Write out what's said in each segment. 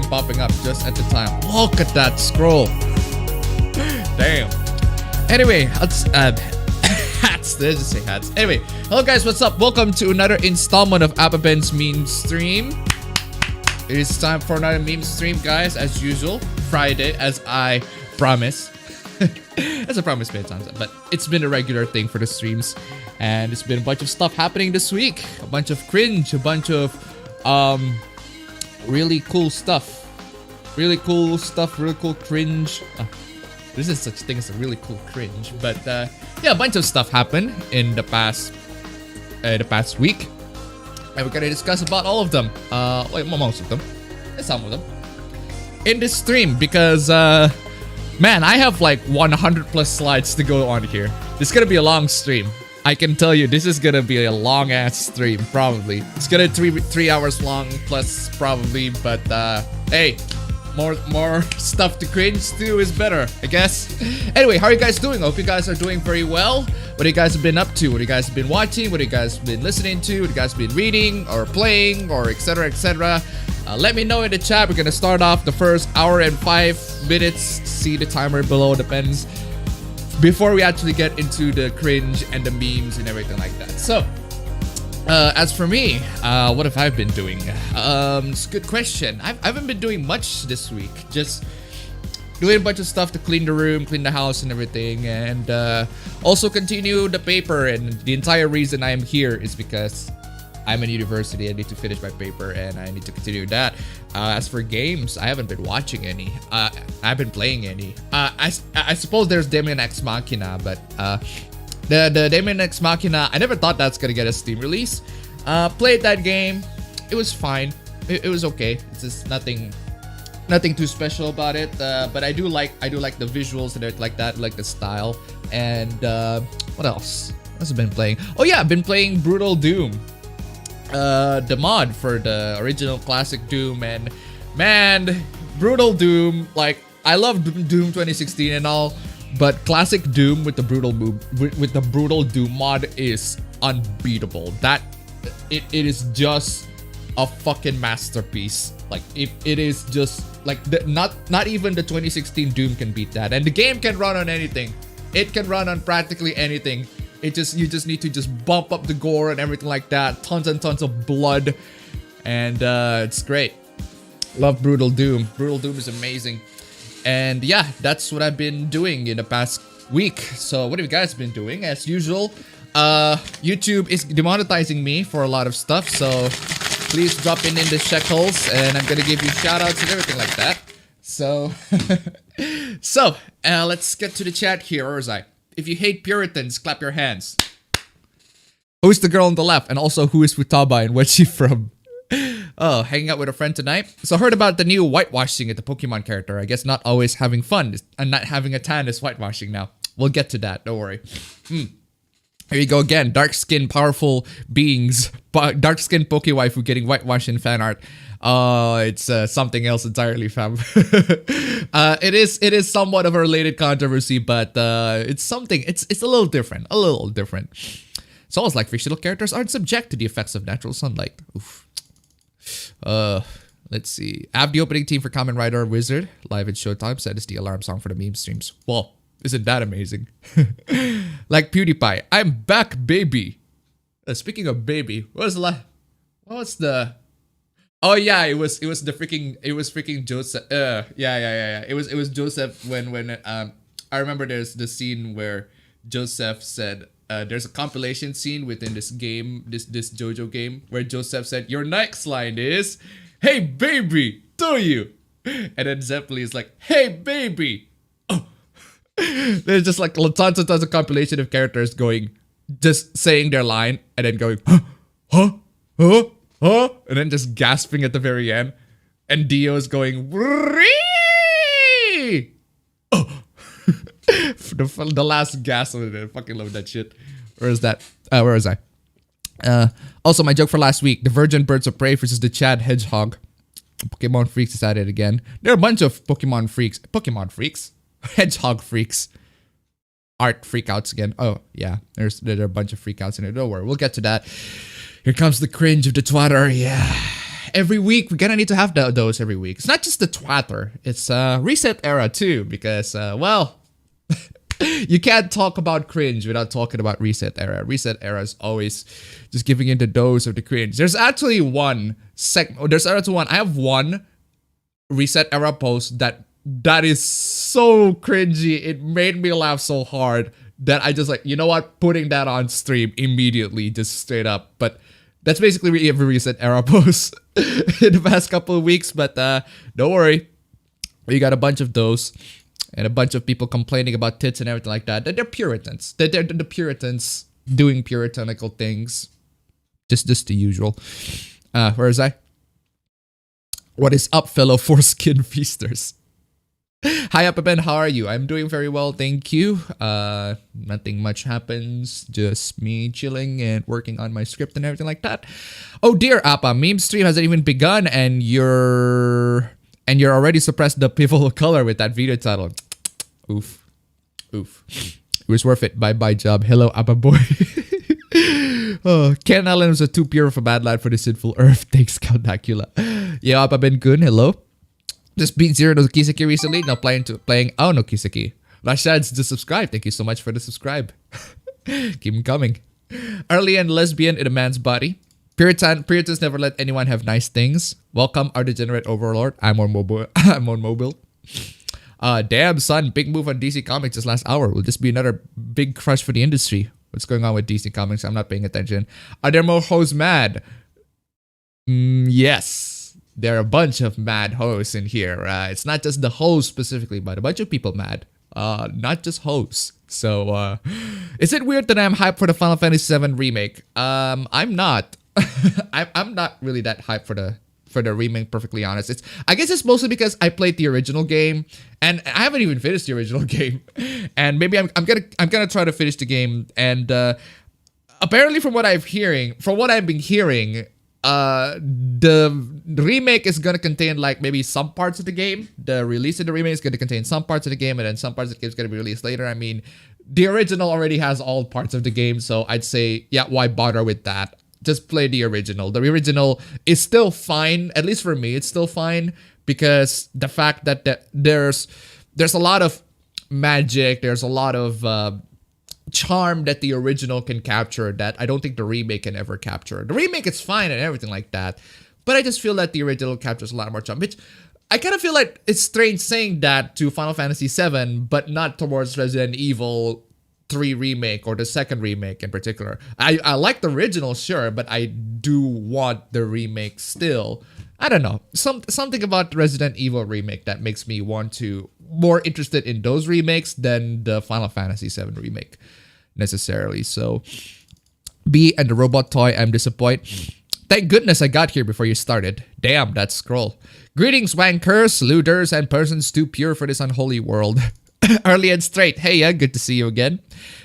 Popping up just at the time. Look at that scroll. Damn. Anyway, let's hats. Let's just say hats. Anyway, hello guys, what's up? Welcome to another installment of appabend's meme stream. It is time for another meme stream, guys, as usual. Friday, as I promise. As I promised many times, but it's been a regular thing for the streams, and it's been a bunch of stuff happening this week. A bunch of cringe, a bunch of really cool stuff. Really cool stuff, really cool cringe. There isn't such thing as a really cool cringe, but yeah, a bunch of stuff happened in the past week, and we're gonna discuss about all of them. Wait, most of them, some of them, in this stream because man, I have like 100 plus slides to go on here. This is gonna be a long stream. I can tell you, this is gonna be a long ass stream. Probably it's gonna be 3 hours long plus probably, but hey. More stuff to cringe to is better, I guess. Anyway, how are you guys doing? I hope you guys are doing very well. What you guys have been up to? What you guys have been watching? What you guys have been listening to? What you guys have been reading or playing or etc. etc. Let me know in the chat. We're gonna start off the first hour and 5 minutes. See the timer below, depends. Before we actually get into the cringe and the memes and everything like that. So, as for me, what have I been doing? It's a good question. I haven't been doing much this week. Just doing a bunch of stuff to clean the room, clean the house and everything. And also continue the paper. And the entire reason I am here is because I'm in university. I need to finish my paper and I need to continue that. As for games, I haven't been watching any. I've been playing any. I suppose there's Daemon X Machina, but the Daemon X Machina, I never thought that's gonna get a Steam release. Played that game. It was fine. It was okay. It's just nothing too special about it. But I do like the visuals and everything like that. I like the style. And what else? What else have I been playing? Oh yeah, I've been playing Brutal Doom. The mod for the original classic Doom, and man, Brutal Doom, like I love Doom 2016 and all, But classic Doom with the brutal Doom mod is unbeatable. It is just a fucking masterpiece. Like it is just like not even the 2016 Doom can beat that. And the game can run on anything. It can run on practically anything. You just need to just bump up the gore and everything like that. Tons and tons of blood, and it's great. Love Brutal Doom. Brutal Doom is amazing. And yeah, that's what I've been doing in the past week. So what have you guys been doing? As usual, YouTube is demonetizing me for a lot of stuff. So please drop in the shekels, and I'm gonna give you shoutouts and everything like that. So, let's get to the chat here. Where was I? If you hate Puritans, clap your hands. Who's the girl on the left? And also, who is Futaba and where's she from? Oh, hanging out with a friend tonight. So I heard about the new whitewashing at the Pokemon character. I guess not always having fun and not having a tan is whitewashing now. We'll get to that. Don't worry. Here you go again. Dark-skinned, powerful beings. Dark-skinned Pokewaifu getting whitewashed in fan art. It's something else entirely, fam. It is somewhat of a related controversy, but it's something. It's a little different. A little different. It's almost like fictional characters aren't subject to the effects of natural sunlight. Oof. Let's see. I have the opening team for Kamen Rider Wizard live at Showtime. Set as the alarm song for the meme streams. Well, isn't that amazing? Like PewDiePie, I'm back, baby. Speaking of baby, what was the? Oh yeah, it was freaking Joseph. Yeah. It was Joseph when I remember there's the scene where Joseph said. There's a compilation scene within this game, this JoJo game, where Joseph said, "Your next line is, hey baby, do you?" And then Zeppeli is like, "Hey baby." Oh. There's just like tons and tons of compilation of characters just saying their line and then going, huh, and then just gasping at the very end, and Dio's going, "Wree!" Oh. The last gasp of it. I fucking love that shit. Where is that? Where was I? Also, my joke for last week: the Virgin Birds of Prey versus the Chad Hedgehog. Pokemon freaks is at it again. There are a bunch of Pokemon freaks, hedgehog freaks, art freakouts again. Oh yeah, there are a bunch of freakouts in it. Don't worry, we'll get to that. Here comes the cringe of the twatter. Yeah. Every week, we're gonna need to have those every week. It's not just the twatter. It's reset era too, because well, you can't talk about cringe without talking about reset era. Reset era is always just giving in the dose of the cringe. There's actually one I have one reset era post that is so cringy. It made me laugh so hard that I just like, you know what, putting that on stream immediately, just straight up. But that's basically every reset era post in the past couple of weeks. But don't worry, we got a bunch of those. And a bunch of people complaining about tits and everything like that. They're Puritans. They're the Puritans doing puritanical things. Just the usual. Where is I? What is up, fellow foreskin feasters? Hi, appabend. How are you? I'm doing very well, thank you. Nothing much happens. Just me chilling and working on my script and everything like that. Oh dear, Appa. Meme stream hasn't even begun and you're already suppressed the pivotal color with that video title. Oof. It was worth it. Bye job. Hello, Appa boy. Oh, Ken Allen was too pure of a bad lad for the sinful earth. Thanks, Count Dracula. Yeah, Appa Ben Kun. Hello. Just beat Zero no Kiseki recently. Now playing Oh no Kiseki. Rashad's just subscribed. Thank you so much for the subscribe. Keep them coming. Early and lesbian in a man's body. Puritans never let anyone have nice things. Welcome, our degenerate overlord. I'm on mobile. Damn, son. Big move on DC Comics this last hour. Will this be another big crush for the industry? What's going on with DC Comics? I'm not paying attention. Are there more hoes mad? Yes. There are a bunch of mad hoes in here. It's not just the hoes specifically, but a bunch of people mad. Not just hoes. So, is it weird that I'm hyped for the Final Fantasy VII remake? I'm not. I'm not really that hyped for the remake, perfectly honest. I guess it's mostly because I played the original game and I haven't even finished the original game. And maybe I'm gonna try to finish the game. And apparently from what I've been hearing, the remake is gonna contain like maybe some parts of the game. The release of the remake is gonna contain some parts of the game, and then some parts of the game is gonna be released later. I mean, the original already has all parts of the game, so I'd say, yeah, why bother with that? Just play the original. The original is still fine, at least for me, it's still fine, because the fact that there's a lot of magic, there's a lot of charm that the original can capture that I don't think the remake can ever capture. The remake is fine and everything like that, but I just feel that the original captures a lot more charm, which I kind of feel like it's strange saying that to Final Fantasy VII, but not towards Resident Evil 3 remake or the second remake in particular. I like the original, sure, but I do want the remake still. I don't know, something about Resident Evil remake that makes me more interested in those remakes than the Final Fantasy VII remake necessarily. So B and the robot toy, I'm disappointed. Thank goodness I got here before you started. Damn, that scroll. Greetings, wankers, looters, and persons too pure for this unholy world. Early and straight. Hey, yeah, good to see you again.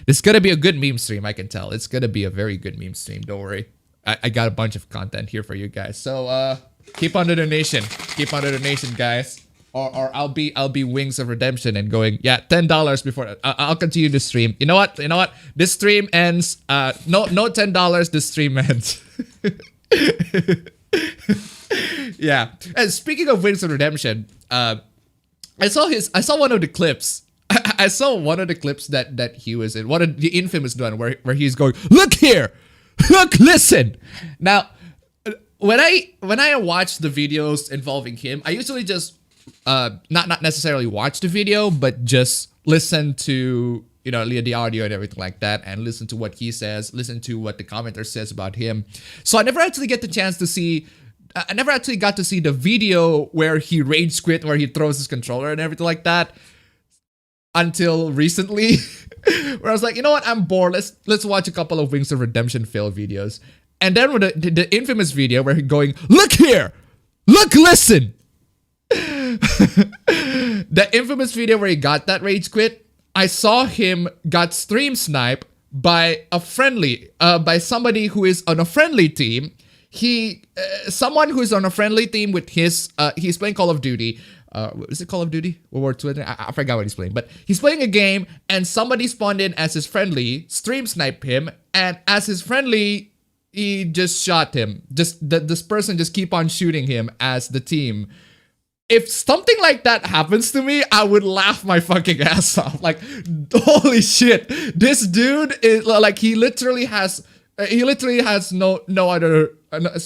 This is gonna be a good meme stream, I can tell. It's gonna be a very good meme stream, don't worry. I got a bunch of content here for you guys. So keep on the donation. Keep on the donation, guys. Or I'll be Wings of Redemption and going, yeah, $10 before I'll continue the stream. You know what? This stream ends. No $10. This stream ends. Yeah. And speaking of Wings of Redemption, I saw one of the clips. I saw one of the clips that he was in. One of the infamous one where he's going, look here, look, listen. Now, when I watch the videos involving him, I usually just not necessarily watch the video, but just listen to, you know, the audio and everything like that, and listen to what he says, listen to what the commenter says about him. So I never actually get the chance to see. I never actually got to see the video where he rage quit, where he throws his controller and everything like that, until recently, where I was like, you know what, I'm bored. Let's watch a couple of Wings of Redemption fail videos, and then with the infamous video where he's going, look here, look, listen. The infamous video where he got that rage quit, I saw him got stream sniped by a friendly, by somebody who is on a friendly team. Someone who's on a friendly team with his, he's playing Call of Duty. Is it Call of Duty? World War II? I forgot what he's playing, but he's playing a game, and somebody spawned in as his friendly, stream sniped him, and as his friendly, he just shot him. This person just keep on shooting him as the team. If something like that happens to me, I would laugh my fucking ass off. Like, holy shit, this dude is like, he literally has no other.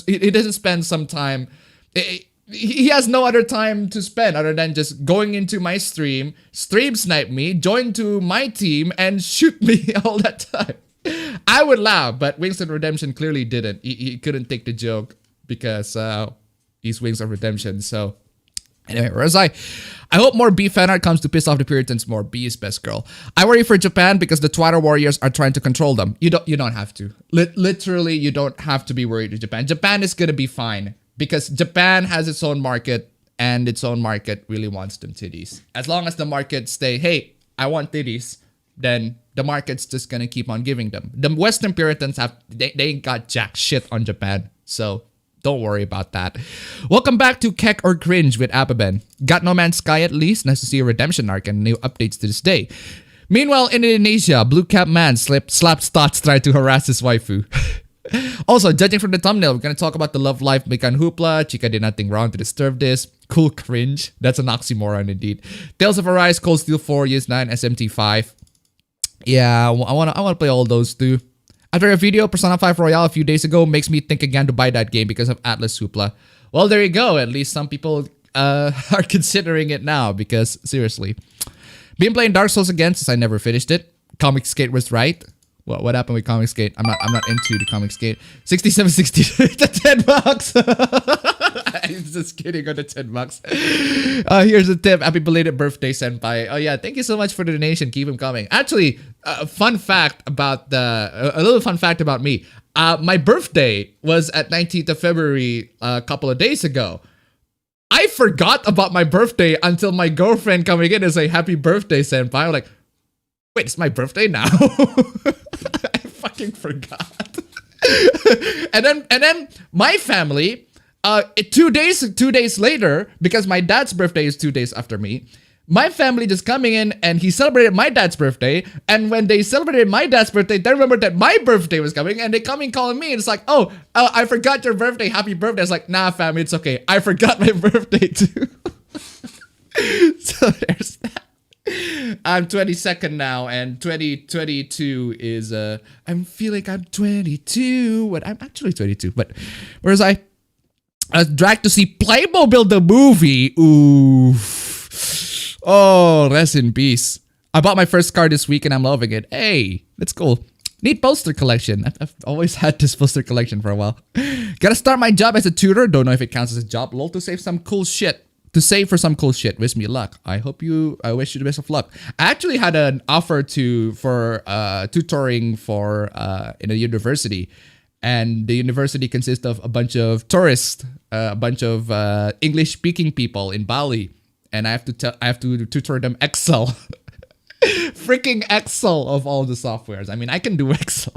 He doesn't spend some time. He has no other time to spend other than just going into my stream snipe me, join to my team, and shoot me all that time. I would laugh, but Wings of Redemption clearly didn't. He couldn't take the joke because he's Wings of Redemption. So anyway, whereas I hope more B fan art comes to piss off the Puritans more. B is best girl. I worry for Japan because the Twitter warriors are trying to control them. You don't have to. Literally, you don't have to be worried with Japan. Japan is gonna be fine because Japan has its own market, and its own market really wants them titties. As long as the market stay, hey, I want titties, then the market's just gonna keep on giving them. The Western Puritans they ain't got jack shit on Japan, so don't worry about that. Welcome back to Keck or Cringe with Appabend. Got No Man's Sky at least. Nice to see a redemption arc and new updates to this day. Meanwhile, in Indonesia, blue cap man slaps thoughts trying to harass his waifu. Also, judging from the thumbnail, we're gonna talk about the love life Mekan Hoopla. Chica did nothing wrong to disturb this. Cool cringe. That's an oxymoron indeed. Tales of Arise, Cold Steel 4, Years 9, SMT 5. Yeah, I wanna play all those too. After a video, Persona 5 Royale a few days ago makes me think again to buy that game because of Atlas Hoopla. Well, there you go. At least some people are considering it now because, seriously. Been playing Dark Souls again since I never finished it. Comic Skate was right. What happened with Comic Skate? I'm not into the Comic Skate. 67.60 to $10. I'm just kidding on the $10. Here's a tip. Happy belated birthday, senpai. Oh yeah, thank you so much for the donation. Keep them coming. Actually, a little fun fact about me. My birthday was at 19th of February a couple of days ago. I forgot about my birthday until my girlfriend coming in and say happy birthday, senpai. I'm like, wait, it's my birthday now? I fucking forgot. and then my family, 2 days later, because my dad's birthday is 2 days after me. My family just coming in and he celebrated my dad's birthday. And when they celebrated my dad's birthday, they remembered that my birthday was coming and they come in calling me. And it's like, oh, I forgot your birthday. Happy birthday. It's like, nah, family, it's okay. I forgot my birthday too. So there's that. I'm 22nd now, and 2022 is, I'm feeling I'm 22. What? I'm actually 22, but whereas I was dragged to see Playmobil the movie. Ooh. Oh, rest in peace. I bought my first car this week and I'm loving it. Hey, that's cool. Neat poster collection. I've always had this poster collection for a while. Gotta start my job as a tutor. Don't know if it counts as a job. Lol, to save some cool shit. To save for some cool shit. Wish me luck. I wish you the best of luck. I actually had an offer for tutoring for in a university. And the university consists of a bunch of tourists, a bunch of English-speaking people in Bali. And I have to tutor them Excel. Freaking Excel of all the softwares. I mean, I can do Excel.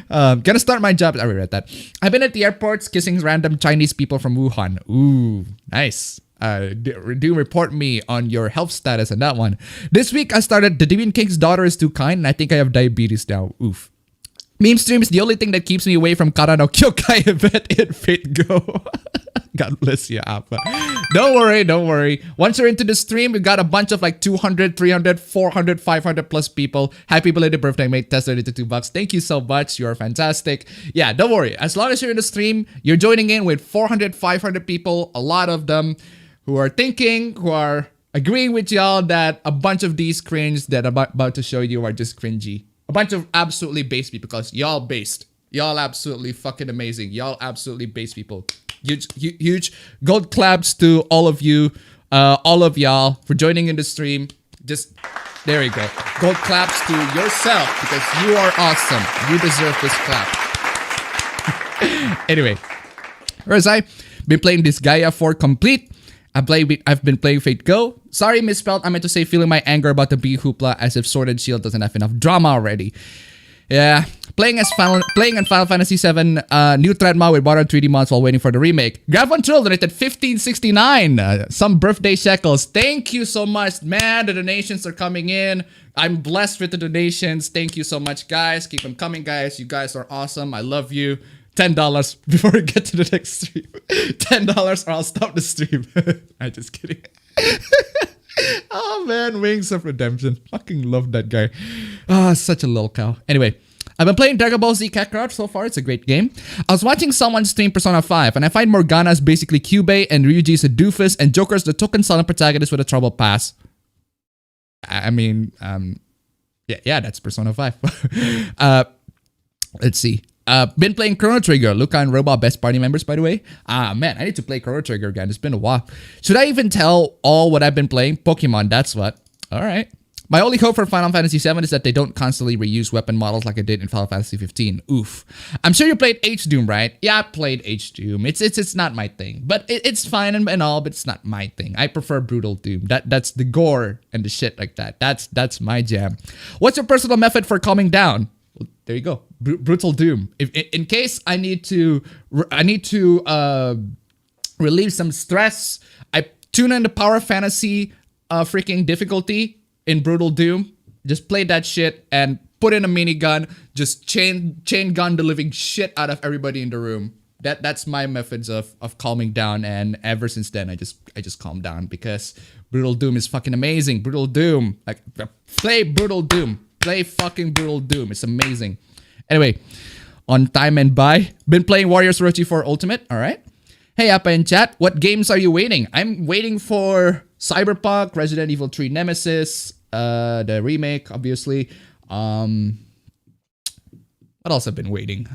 Gonna start my job. I already read that. I've been at the airports kissing random Chinese people from Wuhan. Ooh, nice. Do report me on your health status on that one. This week I started The Demon King's Daughter is Too Kind, and I think I have diabetes now. Oof. Memestream is the only thing that keeps me away from Kara no Kyokai event in Fate Go. God bless you, Appa. Don't worry. Once you're into the stream, we got a bunch of like 200, 300, 400, 500 plus people. Happy belated birthday, mate. Tested it to $2. Thank you so much. You're fantastic. Yeah, don't worry. As long as you're in the stream, you're joining in with 400, 500 people. A lot of them who are agreeing with y'all that a bunch of these cringe that I'm about to show you are just cringy. A bunch of absolutely base people because y'all based. Y'all absolutely fucking amazing. Y'all absolutely base people. Huge gold claps to all of you, all of y'all for joining in the stream. Just, there you go. Gold claps to yourself because you are awesome. You deserve this clap. Anyway, whereas I've been playing this Gaia 4 complete. I've been playing Fate Go. Sorry, misspelled. I meant to say feeling my anger about the B hoopla as if Sword and Shield doesn't have enough drama already. Yeah, playing in Final Fantasy VII new Threadma with modern 3D mods while waiting for the remake. Grab one Trill donated 1569. Some birthday shekels. Thank you so much, man. The donations are coming in. I'm blessed with the donations. Thank you so much, guys. Keep them coming, guys. You guys are awesome. I love you. $10 before we get to the next stream. $10 or I'll stop the stream. I'm just kidding. Oh man, Wings of Redemption. Fucking love that guy. Ah, such a lol cow. Anyway, I've been playing Dragon Ball Z Kakarot so far. It's a great game. I was watching someone stream Persona 5 and I find Morgana's basically Kyubey and Ryuji's a doofus and Joker's the token silent protagonist with a trouble pass. I mean, yeah, that's Persona 5. Let's see. Been playing Chrono Trigger. Luca and Roba, best party members, by the way. Man, I need to play Chrono Trigger again. It's been a while. Should I even tell all what I've been playing? Pokemon, that's what. All right. My only hope for Final Fantasy VII is that they don't constantly reuse weapon models like I did in Final Fantasy 15. Oof. I'm sure you played H-Doom, right? Yeah, I played H-Doom. It's not my thing. But it's fine and all, but it's not my thing. I prefer Brutal Doom. That's the gore and the shit like that. That's my jam. What's your personal method for calming down? Well, there you go. Brutal Doom. If in case I need to relieve some stress, I tune in the Power Fantasy freaking difficulty in Brutal Doom. Just play that shit and put in a minigun. Just chain gun the living shit out of everybody in the room. That's my methods of calming down, and ever since then I just calm down because Brutal Doom is fucking amazing. Brutal Doom. Like, play Brutal Doom. Play fucking Brutal Doom. It's amazing. Anyway, on time and by. Been playing Warriors Orochi 4 Ultimate. Alright. Hey, Appa in chat. What games are you waiting? I'm waiting for Cyberpunk, Resident Evil 3 Nemesis, the remake, obviously. What else have been waiting?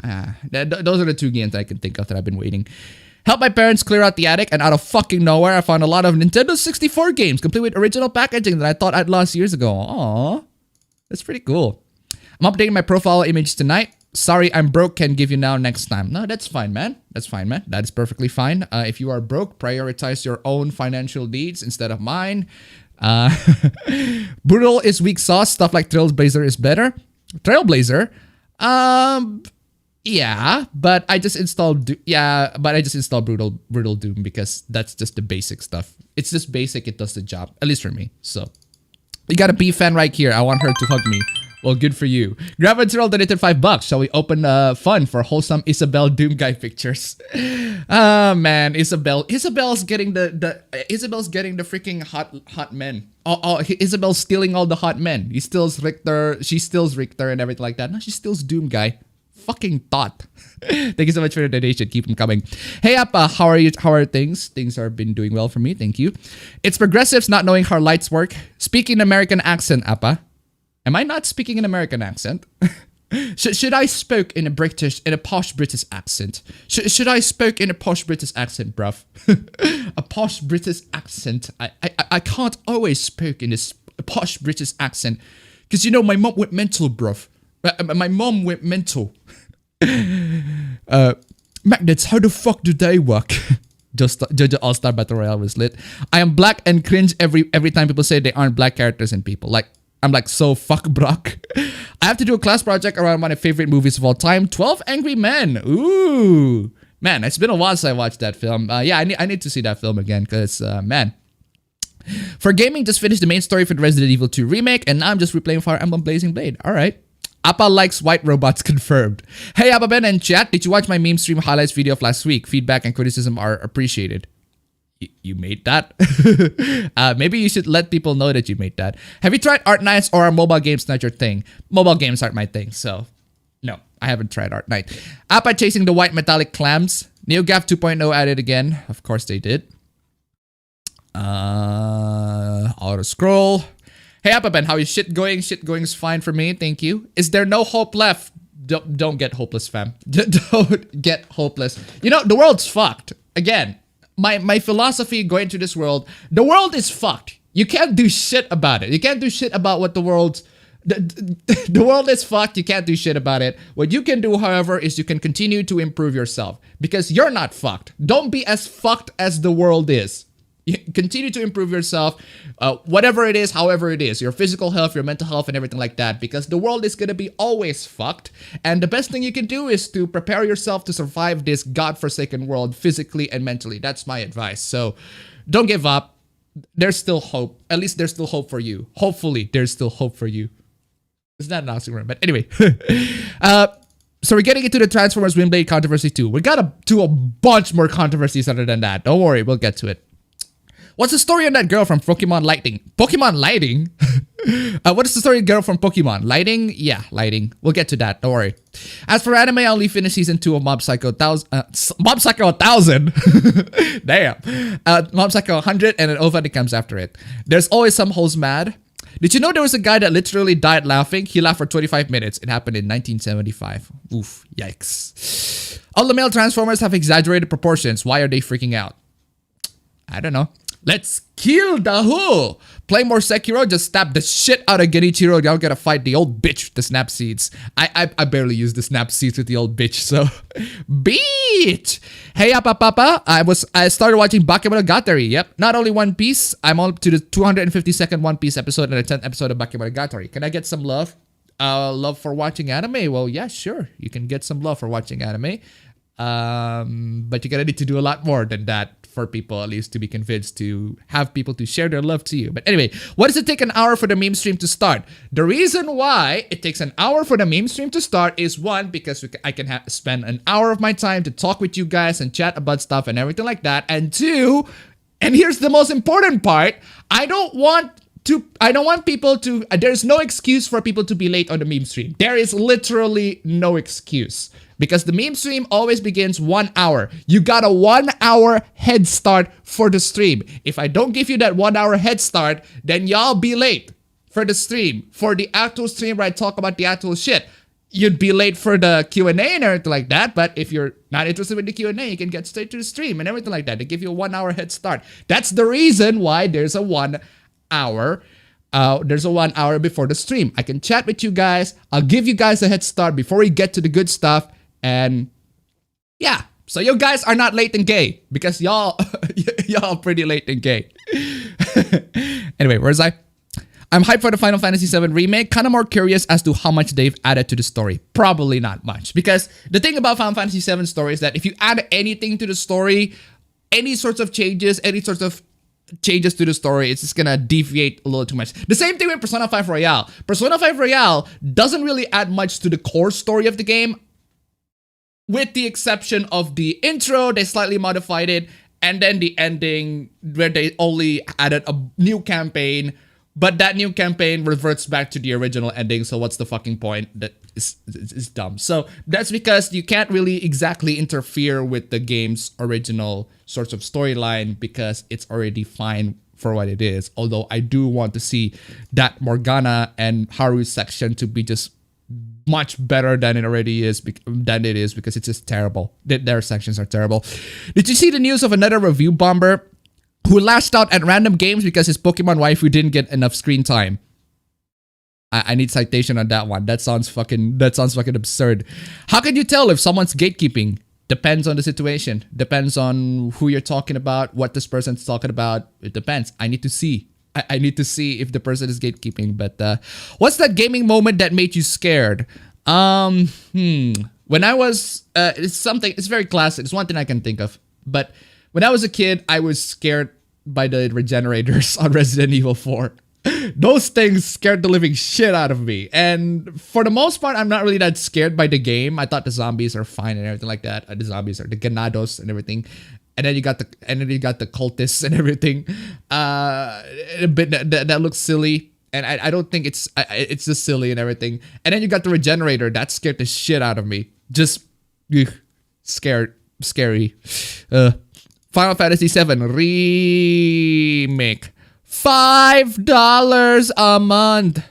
Those are the two games that I can think of that I've been waiting. Help my parents clear out the attic, and out of fucking nowhere, I found a lot of Nintendo 64 games, complete with original packaging that I thought I'd lost years ago. Aww. That's pretty cool. I'm updating my profile image tonight. Sorry, I'm broke. Can give you now next time. No, that's fine, man. That's fine, man. That is perfectly fine. If you are broke, prioritize your own financial needs instead of mine. Brutal is weak sauce. Stuff like Trailblazer is better. Trailblazer? Yeah, but I just installed Brutal Doom because that's just the basic stuff. It's just basic, it does the job, at least for me. So you got a B fan right here. I want her to hug me. Well, good for you. Grab Tyrell donated $5. Shall we open fun for wholesome Isabel Doom guy pictures? Ah man, Isabel's getting the freaking hot men. Isabel's stealing all the hot men. He steals Richter, she steals Richter and everything like that. No, she steals Doom guy. Fucking thought. Thank you so much for the donation. Keep them coming. Hey Appa, how are you? How are things? Things have been doing well for me. Thank you. It's progressives not knowing how lights work. Speaking American accent, Appa. Am I not speaking an American accent? Should I spoke in a posh British accent? Should I spoke in a posh British accent, bruv? A posh British accent. I can't always spoke in this posh British accent. Because you know my mom went mental, bruv. My mom went mental. Magnets, how the fuck do they work? Jojo All-Star Battle Royale was lit. I am black and cringe every time people say they aren't black characters and people. Like, I'm like, so fuck Brock. I have to do a class project around one of my favorite movies of all time, 12 Angry Men. Ooh. Man, it's been a while since I watched that film. Yeah, I need to see that film again because, man. For gaming, just finished the main story for the Resident Evil 2 remake and now I'm just replaying Fire Emblem Blazing Blade. Alright. Appa likes white robots confirmed. Hey appabend and chat, did you watch my meme stream highlights video of last week? Feedback and criticism are appreciated. You made that? Maybe you should let people know that you made that. Have you tried Art Nights or are mobile games not your thing? Mobile games aren't my thing, so no, I haven't tried Art Night. Appa chasing the white metallic clams. NeoGAF 2.0 added again. Of course they did. Auto scroll. Hey appabend, how is shit going? Shit going is fine for me, thank you. Is there no hope left? Don't get hopeless, fam. Don't get hopeless. You know, the world's fucked. Again, my philosophy going through this world, the world is fucked. You can't do shit about it. You can't do shit about what the world's... The world is fucked. You can't do shit about it. What you can do, however, is you can continue to improve yourself. Because you're not fucked. Don't be as fucked as the world is. You continue to improve yourself, whatever it is, however it is, your physical health, your mental health, and everything like that, because the world is going to be always fucked, and the best thing you can do is to prepare yourself to survive this godforsaken world physically and mentally. That's my advice. So don't give up. There's still hope. At least there's still hope for you. Hopefully, there's still hope for you. It's not an oxymoron, but anyway. So we're getting into the Transformers Windblade controversy too. We got to do a bunch more controversies other than that. Don't worry, we'll get to it. What's the story on that girl from Pokemon Lighting? Pokemon Lighting? What is the story of girl from Pokemon? Lighting? Yeah, Lighting. We'll get to that. Don't worry. As for anime, I only finished season 2 of Mob Psycho 1000. Mob Psycho 1000? Damn. Mob Psycho 100 and an OVA that comes after it. There's always some hoes mad. Did you know there was a guy that literally died laughing? He laughed for 25 minutes. It happened in 1975. Oof. Yikes. All the male Transformers have exaggerated proportions. Why are they freaking out? I don't know. Let's kill the who. Play more Sekiro, just stab the shit out of Genichiro. Y'all gotta fight the old bitch with the snap seeds. I barely use the snap seeds with the old bitch, so beat. Hey Papa, I started watching Bakemonogatari. Yep, not only One Piece, I'm on to the 252nd One Piece episode and the 10th episode of Bakemonogatari. Can I get some love? Love for watching anime? Well, yeah, sure. You can get some love for watching anime. But you're gonna need to do a lot more than that for people at least to be convinced to have people to share their love to you. But anyway, why does it take an hour for the meme stream to start? The reason why it takes an hour for the meme stream to start is one, because I can spend an hour of my time to talk with you guys and chat about stuff and everything like that. And two, and here's the most important part, I don't want people to, there's no excuse for people to be late on the meme stream. There is literally no excuse. Because the meme stream always begins 1 hour. You got a 1 hour head start for the stream. If I don't give you that 1 hour head start, then y'all be late for the stream. For the actual stream where I talk about the actual shit. You'd be late for the Q&A and everything like that. But if you're not interested in the Q&A, you can get straight to the stream and everything like that. They give you a 1 hour head start. That's the reason why there's a 1 hour. There's a 1 hour before the stream. I can chat with you guys. I'll give you guys a head start before we get to the good stuff. And yeah, so you guys are not late and gay because y'all pretty late and gay. Anyway, where was I? I'm hyped for the Final Fantasy VII Remake. Kind of more curious as to how much they've added to the story. Probably not much. Because the thing about Final Fantasy VII story is that if you add anything to the story, any sorts of changes, to the story, it's just gonna deviate a little too much. The same thing with Persona 5 Royale. Persona 5 Royale doesn't really add much to the core story of the game, with the exception of the intro. They slightly modified it, and then the ending where they only added a new campaign, but that new campaign reverts back to the original ending, so what's the fucking point? That is dumb. So that's because you can't really exactly interfere with the game's original sorts of storyline because it's already fine for what it is. Although I do want to see that Morgana and Haru section to be just much better than it already is, because it's just terrible. Their sections are terrible. Did you see the news of another review bomber who lashed out at random games because his Pokemon waifu didn't get enough screen time? I need citation on that one. That sounds fucking absurd. How can you tell if someone's gatekeeping? Depends on the situation. Depends on who you're talking about, what this person's talking about. It depends. I need to see. I need to see if the person is gatekeeping. But what's that gaming moment that made you scared? When I was it's very classic. It's one thing I can think of. But when I was a kid, I was scared by the regenerators on Resident Evil 4. Those things scared the living shit out of me. And for the most part, I'm not really that scared by the game. I thought the zombies are fine and everything like that. The zombies are the ganados and everything. And then you got the cultists and everything. A bit that looks silly, and I don't think it's just silly and everything. And then you got the regenerator that scared the shit out of me. Just scary. Final Fantasy VII Remake, $5 a month.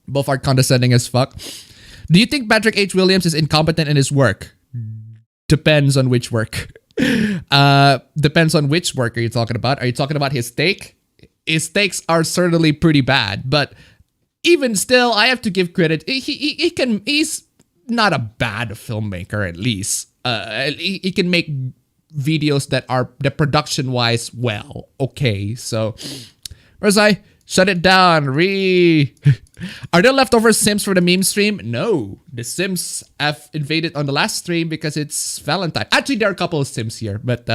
Both are condescending as fuck. Do you think Patrick H. Williams is incompetent in his work? Depends on which work. Depends on which work are you talking about. Are you talking about his take? His takes are certainly pretty bad, but even still, I have to give credit. He's not a bad filmmaker, at least. He can make videos that are the production wise well. Okay, so where's I? Shut it down. Are there leftover Sims for the meme stream? No. The Sims have invaded on the last stream because it's Valentine. Actually, there are a couple of Sims here, but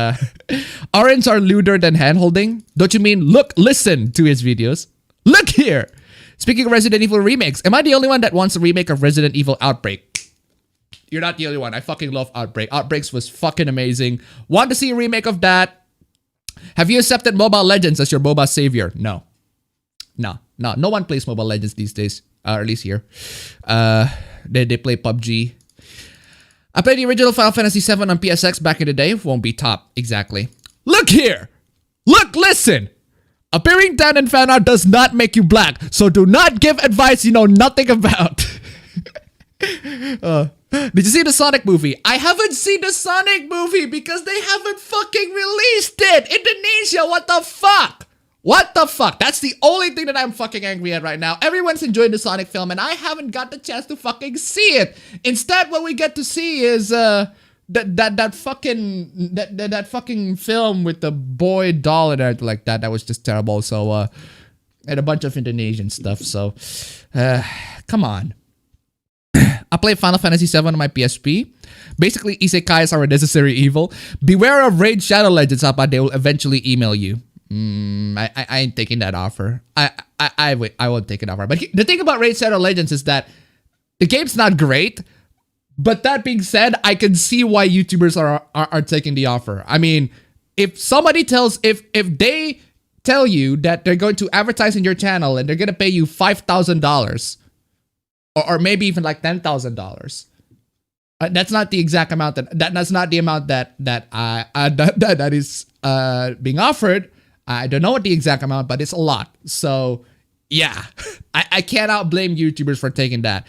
orange are lewder than hand-holding. Don't you mean listen to his videos? Look here. Speaking of Resident Evil remakes, am I the only one that wants a remake of Resident Evil Outbreak? You're not the only one. I fucking love Outbreak. Outbreaks was fucking amazing. Want to see a remake of that? Have you accepted Mobile Legends as your MOBA savior? No. No one plays Mobile Legends these days, or at least here. They play PUBG. I played the original Final Fantasy VII on PSX back in the day. Won't be top, exactly. Look here! Listen! Appearing tan in fan art does not make you black, so do not give advice you know nothing about. Did you see the Sonic movie? I haven't seen the Sonic movie because they haven't fucking released it! Indonesia, what the fuck? What the fuck? That's the only thing that I'm fucking angry at right now. Everyone's enjoying the Sonic film and I haven't got the chance to fucking see it. Instead, what we get to see is that fucking film with the boy doll and everything like that. That was just terrible. So and a bunch of Indonesian stuff. So come on. I play Final Fantasy VII on my PSP. Basically, isekais are a necessary evil. Beware of Raid Shadow Legends, Appa. They will eventually email you. I ain't taking that offer. I won't take an offer. But the thing about Raid Shadow Legends is that the game's not great. But that being said, I can see why YouTubers are taking the offer. I mean, if they tell you that they're going to advertise in your channel and they're going to pay you $5,000 or maybe even like $10,000. That's not the exact amount that's not the amount that is being offered. I don't know what the exact amount, but it's a lot. So yeah, I cannot blame YouTubers for taking that.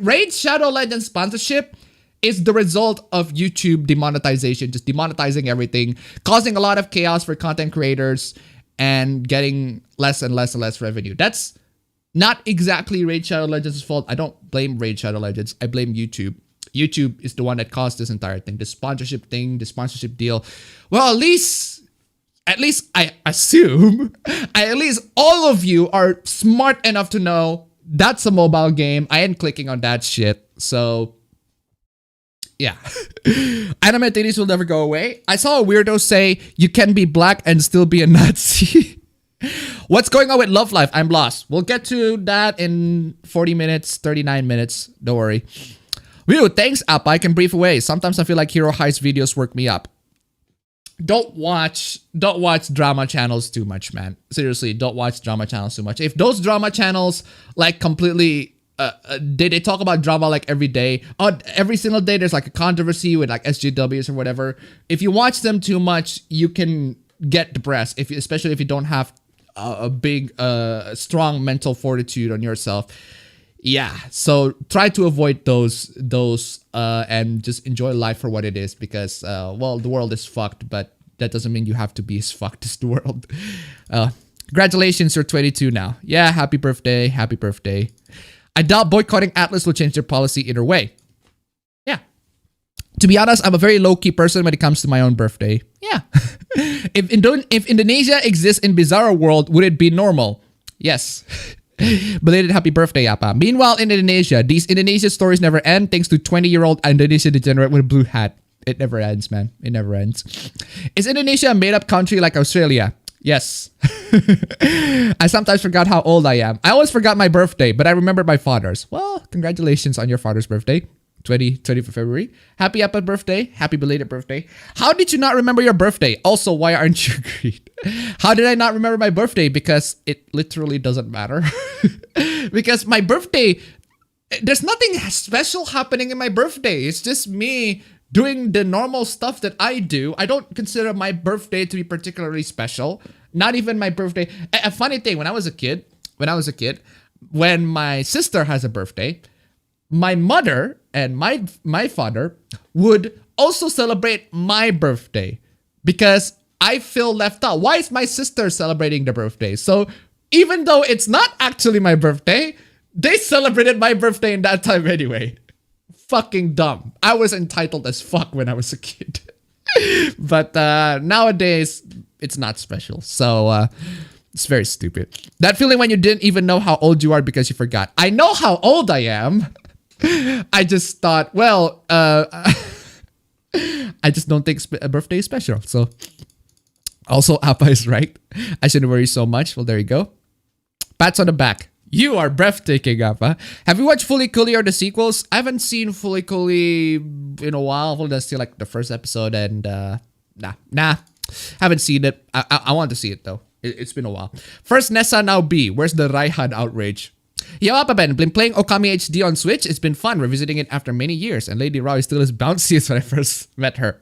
Raid Shadow Legends sponsorship is the result of YouTube demonetization, just demonetizing everything, causing a lot of chaos for content creators and getting less and less and less revenue. That's not exactly Raid Shadow Legends' fault. I don't blame Raid Shadow Legends. I blame YouTube. YouTube is the one that caused this entire thing, the sponsorship deal. Well, at least at least I assume, at least all of you are smart enough to know that's a mobile game. I ain't clicking on that shit. So, yeah. Anime titties will never go away. I saw a weirdo say you can be black and still be a Nazi. What's going on with love life? I'm lost. We'll get to that in 40 minutes, 39 minutes. Don't worry. Whew, thanks, Appa. I can breathe away. Sometimes I feel like Hero Heist videos work me up. Don't watch drama channels too much, man. Seriously, don't watch drama channels too much. If those drama channels like completely they talk about drama like every day, every single day there's like a controversy with like SJWs or whatever. If you watch them too much, you can get depressed. Especially if you don't have a big strong mental fortitude on yourself. Yeah, so try to avoid those and just enjoy life for what it is, because well, the world is fucked, but that doesn't mean you have to be as fucked as the world. Congratulations, you're 22 now. Yeah, happy birthday, happy birthday. I doubt boycotting Atlas will change their policy either way. Yeah. To be honest, I'm a very low-key person when it comes to my own birthday. Yeah. If Indonesia exists in Bizarro world, would it be normal? Yes. Belated happy birthday, Appa. Meanwhile, in Indonesia, these Indonesia stories never end thanks to 20-year-old Indonesia degenerate with a blue hat. It never ends, man. It never ends. Is Indonesia a made-up country like Australia? Yes. I sometimes forgot how old I am. I always forgot my birthday, but I remember my father's. Well, congratulations on your father's birthday. 20th of February. Happy Appa birthday. Happy belated birthday. How did you not remember your birthday? Also, why aren't you green? How did I not remember my birthday? Because it literally doesn't matter. Because my birthday, there's nothing special happening in my birthday. It's just me doing the normal stuff that I do. I don't consider my birthday to be particularly special. Not even my birthday. A funny thing, when I was a kid, when my sister has a birthday, my mother and my father would also celebrate my birthday because I feel left out. Why is my sister celebrating the birthday? So even though it's not actually my birthday, they celebrated my birthday in that time anyway. Fucking dumb. I was entitled as fuck when I was a kid. But nowadays, it's not special. So it's very stupid. That feeling when you didn't even know how old you are because you forgot. I know how old I am. I just thought, well, I just don't think a birthday is special. So, also, Appa is right. I shouldn't worry so much. Well, there you go. Pats on the back. You are breathtaking, Appa. Have you watched Fully Cooley or the sequels? I haven't seen Fully Cooley in a while. That's still like the first episode, and nah, haven't seen it. I want to see it though. It's been a while. First Nessa, now B. Where's the Raihan outrage? Yo, appabend, been playing Okami HD on Switch. It's been fun revisiting it after many years, and Lady Rao is still as bouncy as when I first met her.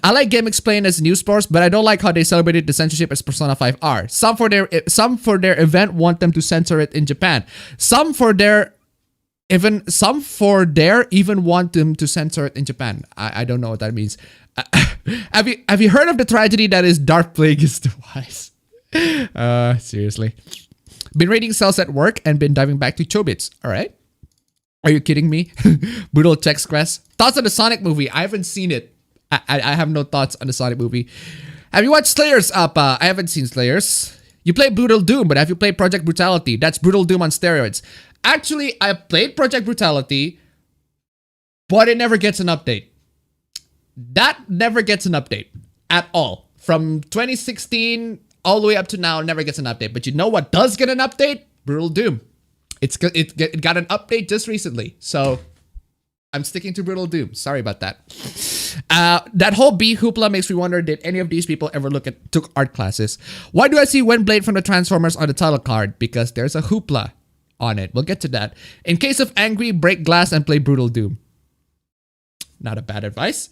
I like Game Explained as news sports, but I don't like how they celebrated the censorship as Persona 5R. Some for their event want them to censor it in Japan. Some for their even want them to censor it in Japan. I don't know what that means. Have you heard of the tragedy that is Dark Plague is the Wise? Seriously. Been raiding cells at work and been diving back to Chobits. All right. Are you kidding me? Brutal text quest. Thoughts on the Sonic movie? I haven't seen it. I have no thoughts on the Sonic movie. Have you watched Slayers, Appa? I haven't seen Slayers. You play Brutal Doom, but have you played Project Brutality? That's Brutal Doom on steroids. Actually, I played Project Brutality, but it never gets an update. That never gets an update at all. From 2016 all the way up to now, never gets an update. But you know what does get an update? Brutal Doom. It got an update just recently. So I'm sticking to Brutal Doom. Sorry about that. That whole B hoopla makes me wonder, did any of these people ever took art classes? Why do I see Windblade from the Transformers on the title card? Because there's a hoopla on it. We'll get to that. In case of angry, break glass and play Brutal Doom. Not a bad advice.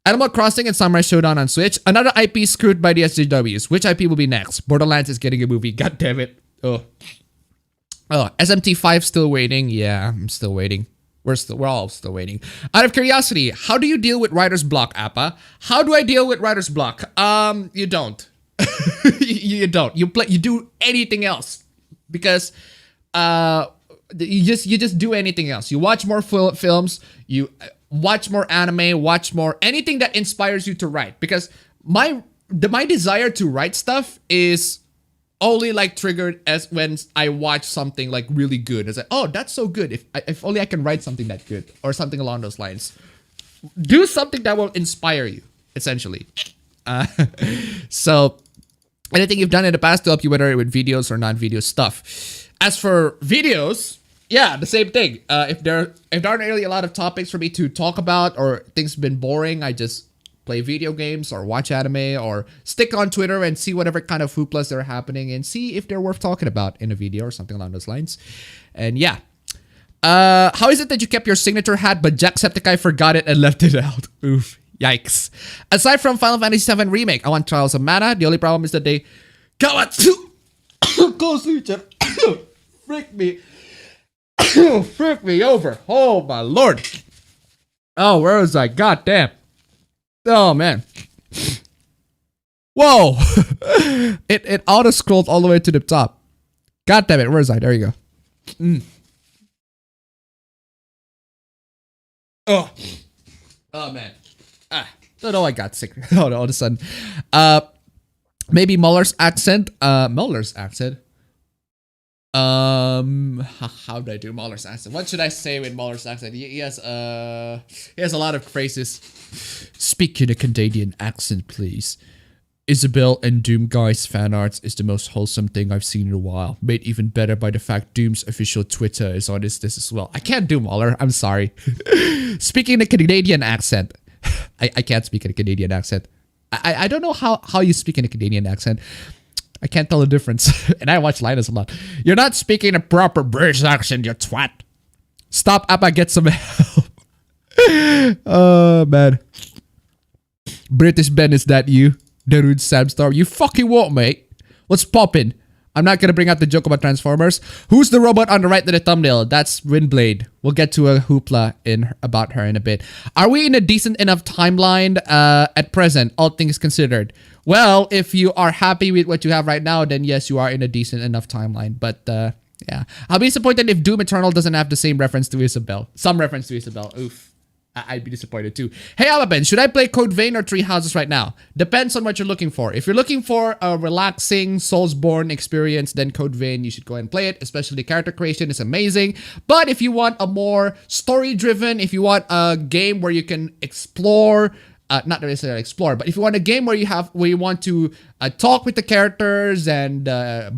Animal Crossing and Samurai Showdown on Switch. Another IP screwed by the SJWs. Which IP will be next? Borderlands is getting a movie. God damn it. Oh, SMT5 still waiting. Yeah, I'm still waiting. We're all still waiting. Out of curiosity, how do you deal with writer's block, Appa? How do I deal with writer's block? You don't. You don't. You do anything else because you just do anything else. You watch more films. You watch more anime. Watch more anything that inspires you to write. Because my my desire to write stuff is only like triggered as when I watch something like really good. It's like, oh, that's so good. If only I can write something that good or something along those lines. Do something that will inspire you, essentially. So anything you've done in the past to help you, whether with videos or non-video stuff. As for videos, yeah, the same thing. If there aren't really a lot of topics for me to talk about or things have been boring, I just play video games or watch anime or stick on Twitter and see whatever kind of hooplas are happening and see if they're worth talking about in a video or something along those lines. And yeah. How is it that you kept your signature hat but Jacksepticeye forgot it and left it out? Oof. Yikes. Aside from Final Fantasy VII Remake, I want Trials of Mana. The only problem is that they Kawatsu Frick me. Frick me over. Oh my lord. Oh, where was I? God damn. Oh man. Whoa. it auto scrolled all the way to the top. God damn it. Where is I? There you go. Oh man. Don't know, I got sick. Oh, all of a sudden. Maybe Muller's accent. Muller's accent. How do I do Muller's accent? What should I say with Muller's accent? He has a lot of phrases. Speak in a Canadian accent, please. Isabel and Doom Guy's fan arts is the most wholesome thing I've seen in a while. Made even better by the fact Doom's official Twitter is on this as well. I can't do Muller. I'm sorry. Speaking in a Canadian accent. I can't speak in a Canadian accent. I don't know how you speak in a Canadian accent. I can't tell the difference. And I watch Linus a lot. You're not speaking a proper British accent, you twat. Stop, Appa, get some help. Oh, man. British Ben, is that you? Darude Samstar. You fucking won't, mate. What's poppin'? I'm not gonna bring up the joke about Transformers. Who's the robot on the right of the thumbnail? That's Windblade. We'll get to a hoopla about her in a bit. Are we in a decent enough timeline at present, all things considered? Well, if you are happy with what you have right now, then yes, you are in a decent enough timeline. But yeah, I'll be disappointed if Doom Eternal doesn't have the same reference to Isabel. Some reference to Isabel. Oof. I'd be disappointed too. Hey, appabend, should I play Code Vein or Three Houses right now? Depends on what you're looking for. If you're looking for a relaxing, Soulsborne experience, then Code Vein, you should go ahead and play it. Especially the character creation is amazing. But if you want a more story-driven, if you want a game where you can explore, not necessarily explore, but if you want a game where you want to talk with the characters and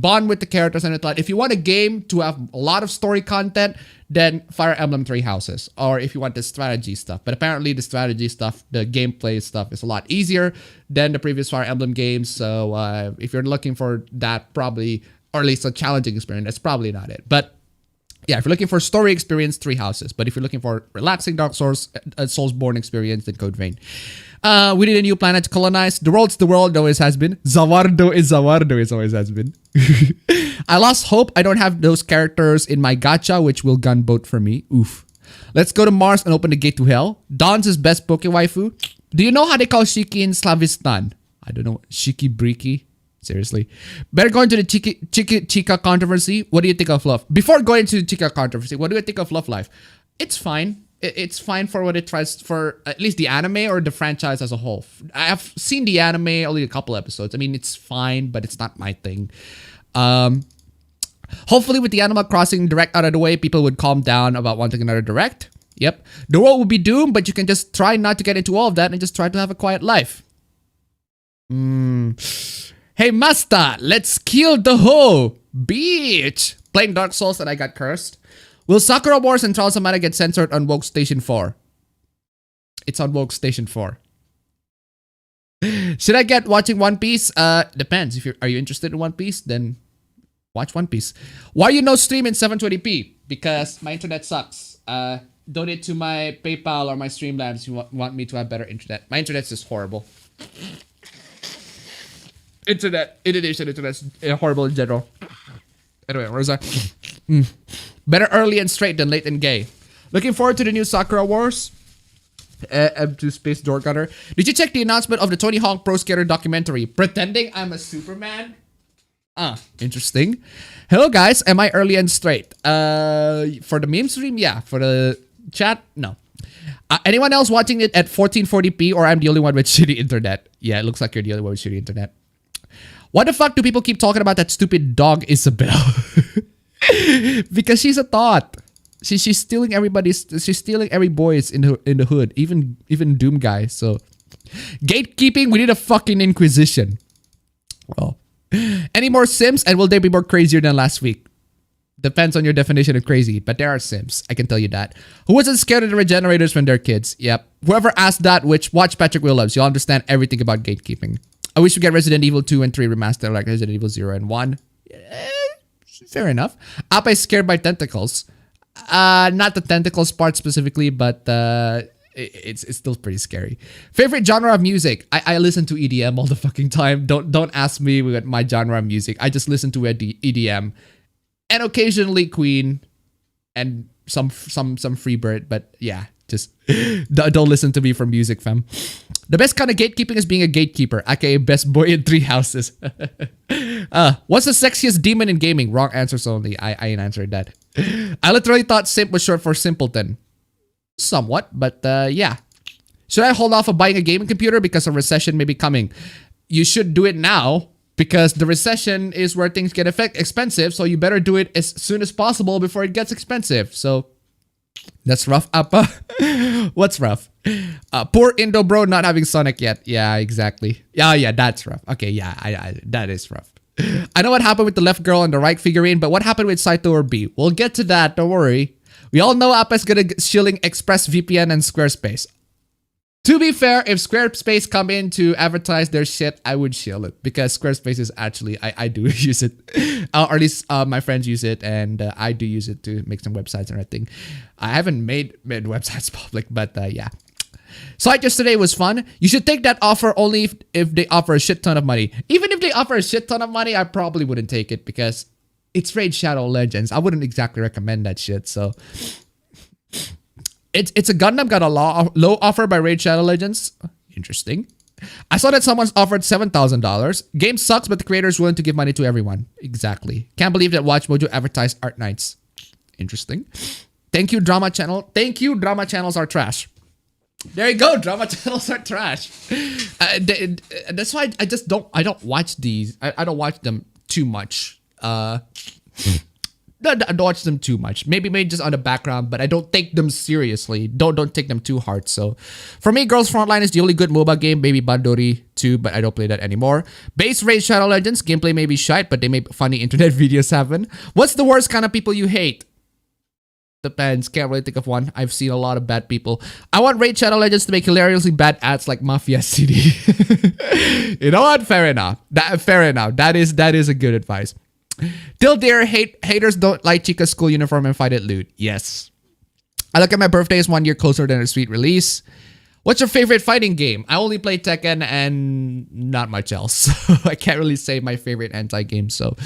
bond with the characters and all that, if you want a game to have a lot of story content, then Fire Emblem Three Houses. Or if you want the strategy stuff. But apparently the strategy stuff, the gameplay stuff is a lot easier than the previous Fire Emblem games. So if you're looking for that, probably, or at least a challenging experience, that's probably not it. But yeah, if you're looking for story experience, Three Houses. But if you're looking for relaxing Dark Souls, Soulsborne experience, then Code Vein. We need a new planet to colonize. The world's the world, always has been. Zawardo is always has been. I lost hope. I don't have those characters in my gacha, which will gunboat for me. Oof. Let's go to Mars and open the gate to hell. Dawn's his best Poke waifu. Do you know how they call Shiki in Slavistan? I don't know. Shiki Briki? Seriously. Better go into the Chica controversy. What do you think of love? Before going into the Chica controversy, what do you think of Love Life? It's fine. It's fine for what it tries for, at least the anime or the franchise as a whole. I have seen the anime, only a couple episodes. I mean, it's fine, but it's not my thing. Hopefully with the Animal Crossing Direct out of the way, people would calm down about wanting another Direct. Yep. The world will be doomed, but you can just try not to get into all of that and just try to have a quiet life. Hey, Master, let's kill the hoe, bitch. Playing Dark Souls and I got cursed. Will Sakura Wars and Trials of Mana get censored on Woke Station 4? It's on Woke Station 4. Should I get watching One Piece? Depends. Are you interested in One Piece? Then watch One Piece. Why you no stream in 720p? Because my internet sucks. Donate to my PayPal or my Streamlabs if you want me to have better internet. My internet's just horrible. Internet's horrible in general. Anyway, where was I? Better early and straight than late and gay. Looking forward to the new Sakura Wars. M2 Space Door Gunner. Did you check the announcement of the Tony Hawk Pro Skater documentary? Pretending I'm a Superman? Interesting. Hello guys, am I early and straight? For the meme stream, yeah. For the chat, no. Anyone else watching it at 1440p, or I'm the only one with shitty internet? Yeah, it looks like you're the only one with shitty internet. Why the fuck do people keep talking about that stupid dog Isabel? Because she's a thought. She's stealing everybody's. She's stealing every boy's in the hood, even Doom guy. So gatekeeping. We need a fucking inquisition. Oh, any more Sims, and will they be more crazier than last week? Depends on your definition of crazy, but there are Sims. I can tell you that. Who wasn't scared of the regenerators when they're kids? Yep. Whoever asked that, which watch Patrick Williams, you'll understand everything about gatekeeping. I wish we get Resident Evil 2 and 3 remastered like Resident Evil 0 and 1. Fair enough. Appa is scared by tentacles. Not the tentacles part specifically, but it's still pretty scary. Favorite genre of music? I listen to EDM all the fucking time. Don't ask me what my genre of music. I just listen to EDM. And occasionally Queen and some Freebird, but yeah, just don't listen to me for music, fam. The best kind of gatekeeping is being a gatekeeper, aka best boy in 3 houses. What's the sexiest demon in gaming? Wrong answers only. I ain't answered that. I literally thought simp was short for simpleton. Somewhat, but yeah. Should I hold off of buying a gaming computer because a recession may be coming? You should do it now. Because the recession is where things get expensive, so you better do it as soon as possible before it gets expensive. So that's rough, Appa. What's rough? Poor Indo bro not having Sonic yet. Yeah, exactly. Yeah, that's rough. Okay, yeah, I that is rough. I know what happened with the left girl and the right figurine, but what happened with Saito or B? We'll get to that. Don't worry. We all know Appa's gonna shilling ExpressVPN and Squarespace. To be fair, if Squarespace come in to advertise their shit, I would shill it because Squarespace is actually, I do use it. Or at least my friends use it, and I do use it to make some websites and everything. I haven't made websites public, but yeah. Site yesterday was fun. You should take that offer only if they offer a shit ton of money. Even if they offer a shit ton of money, I probably wouldn't take it because it's Raid Shadow Legends. I wouldn't exactly recommend that shit, so... It's a Gundam got a low offer by Raid Shadow Legends. Interesting. I saw that someone's offered $7,000. Game sucks, but the creator is willing to give money to everyone. Exactly. Can't believe that Watch Mojo advertised Art Nights. Interesting. Thank you, Drama Channel. Thank you, Drama Channels are trash. There you go, Drama Channels are trash. That's why I don't watch these. I don't watch them too much. I don't watch them too much. Maybe just on the background, but I don't take them seriously. Don't take them too hard. So, for me, Girls Frontline is the only good MOBA game. Maybe Bandori too, but I don't play that anymore. Base Raid Shadow Legends gameplay may be shite, but they make funny internet videos happen. What's the worst kind of people you hate? Depends. Can't really think of one. I've seen a lot of bad people. I want Raid Shadow Legends to make hilariously bad ads like Mafia CD. You know what? Fair enough. Fair enough. That is a good advice. Till there, haters don't like Chica's school uniform and fight it loot. Yes. I look at my birthday as 1 year closer than a sweet release. What's your favorite fighting game? I only play Tekken and not much else. I can't really say my favorite anti-game. So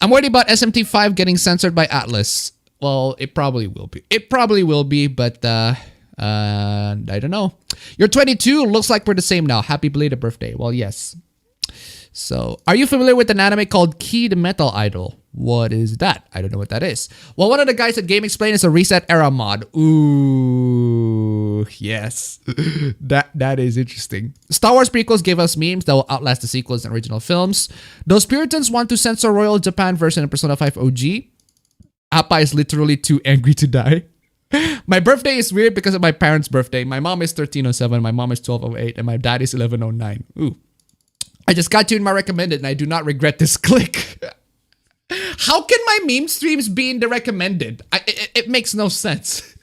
I'm worried about SMT5 getting censored by Atlas. Well, it probably will be. It probably will be, but I don't know. You're 22. Looks like we're the same now. Happy belated birthday. Well, yes. So, are you familiar with an anime called Key the Metal Idol? What is that? I don't know what that is. Well, one of the guys at Game Explain is a Reset Era mod. Ooh, yes. That is interesting. Star Wars prequels gave us memes that will outlast the sequels and original films. Those Puritans want to censor Royal Japan version of Persona 5 OG. Appa is literally too angry to die. My birthday is weird because of my parents' birthday. My mom is 1307, my mom is 1208, and my dad is 1109. Ooh. I just got you in my recommended and I do not regret this click. How can my meme streams be in the recommended? It makes no sense.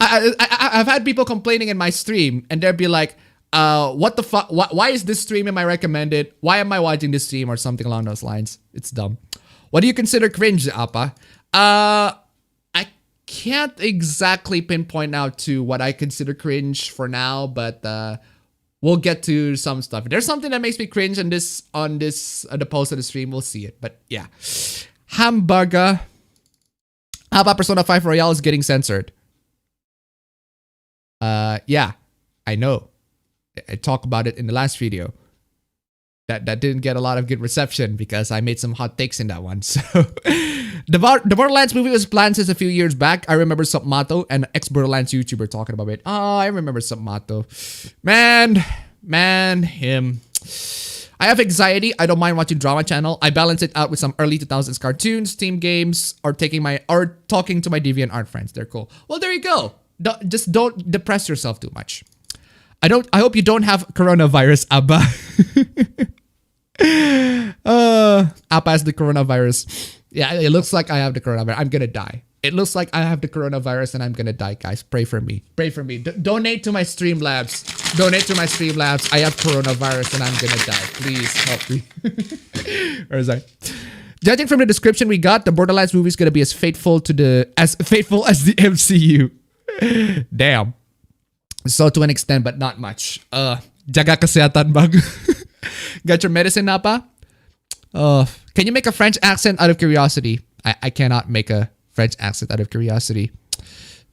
I've had people complaining in my stream and they'll be like, what the fuck? Why is this stream in my recommended? Why am I watching this stream or something along those lines? It's dumb. What do you consider cringe, Appa? I can't exactly pinpoint now to what I consider cringe for now, but we'll get to some stuff. If there's something that makes me cringe on the post of the stream, we'll see it. But yeah. Hamburger. How about Persona 5 Royale is getting censored? Yeah, I know. I talked about it in the last video. that didn't get a lot of good reception because I made some hot takes in that one. So the Borderlands movie was planned since a few years back. I remember Submato, an ex-Borderlands YouTuber, talking about it. Oh, I remember Submato. Man, him. I have anxiety. I don't mind watching drama channel. I balance it out with some early 2000s cartoons, team games, or talking to my DeviantArt friends. They're cool. Well, there you go. Just don't depress yourself too much. I hope you don't have coronavirus, Abba. Appa has the coronavirus. Yeah, it looks like I have the coronavirus. I'm gonna die. It looks like I have the coronavirus and I'm gonna die, guys. Pray for me. Pray for me. Donate to my Streamlabs. Donate to my Streamlabs. I have coronavirus and I'm gonna die. Please help me. Where is I? Judging from the description we got, the Borderlands movie is gonna be as faithful as the MCU. Damn. So to an extent, but not much. Jaga kesehatan bang. Got your medicine, Napa? Can you make a French accent out of curiosity? I cannot make a French accent out of curiosity.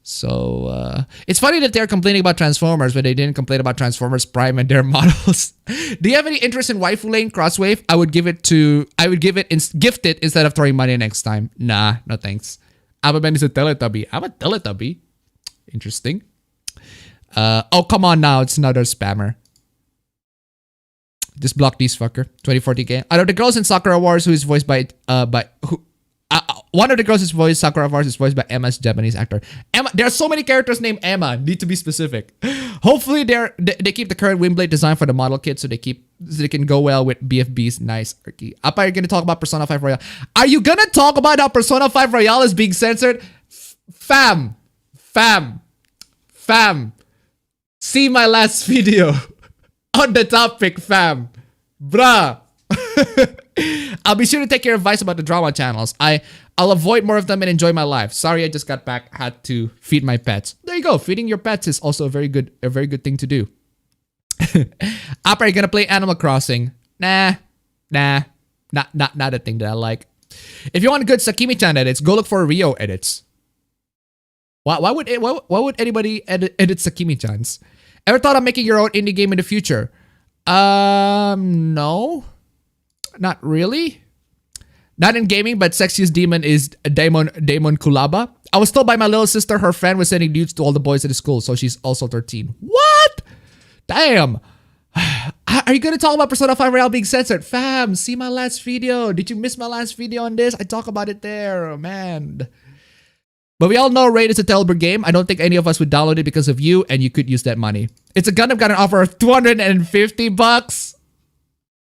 So, it's funny that they're complaining about Transformers, but they didn't complain about Transformers Prime and their models. Do you have any interest in waifu lane Crosswave? I would gift it instead of throwing money next time. Nah, no thanks. Appabend is a Teletubby. I'm a Teletubby. Interesting. Oh, come on now. It's another spammer. Just block these fucker. 2040k. Out of the girls in Sakura Wars who is voiced by one of the girls is voiced Sakura Wars is voiced by Emma's Japanese actor. Emma. There are so many characters named Emma. Need to be specific. Hopefully they keep the current Windblade design for the model kit so they can go well with BFB's nice arky. Appa, are you gonna talk about Persona 5 Royale? Are you gonna talk about how Persona 5 Royale is being censored? Fam. See my last video on the topic, fam. Bruh. I'll be sure to take your advice about the drama channels. I'll avoid more of them and enjoy my life. Sorry, I just got back. Had to feed my pets. There you go. Feeding your pets is also a very good thing to do. Appa, are you gonna play Animal Crossing? Nah. Not a thing that I like. If you want good Sakimi-chan edits, go look for Rio edits. Why would anybody edit Sakimi-chans? Ever thought of making your own indie game in the future? No. Not really. Not in gaming, but sexiest demon is Daemon Kulaba. I was told by my little sister her friend was sending nudes to all the boys at the school, so she's also 13. What? Damn. Are you gonna talk about Persona 5 Royale being censored? Fam, see my last video. Did you miss my last video on this? I talk about it there, man. But we all know Raid is a terrible game. I don't think any of us would download it because of you, and you could use that money. It's a Gundam got an offer of $250.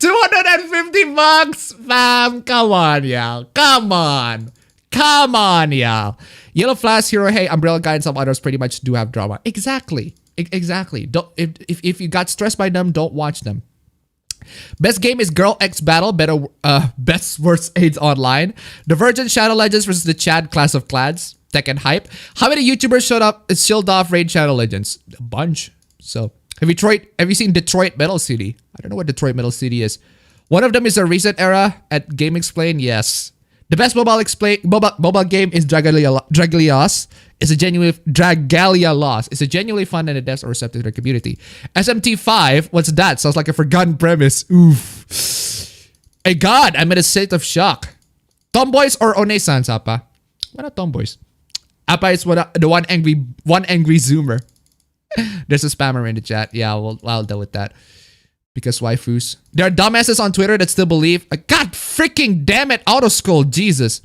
250 bucks, fam. Come on, y'all. Come on, y'all. Yellow Flash, Hero, Hey, Umbrella Guy, and some others pretty much do have drama. Exactly. Don't if you got stressed by them, don't watch them. Best game is Girl X Battle, best worst AIDS online. Divergent Shadow Legends versus the Chad class of clads. Tekken Hype. How many YouTubers showed off Raid Shadow Legends? A bunch. So have you seen Detroit Metal City? I don't know what Detroit Metal City is. One of them is a recent era at Game Explain. Yes. The best mobile game is Dragalia. It's a genuinely fun and the devs are receptive to their community. SMT5, what's that? Sounds like a forgotten premise. Oof. Hey God, I'm in a state of shock. Tomboys or One-san, Appa? Why not tomboys? Appa is the one angry zoomer. There's a spammer in the chat. Yeah, I'll deal with that. Because waifus. There are dumbasses on Twitter that still believe. God freaking damn it, autoscroll, Jesus.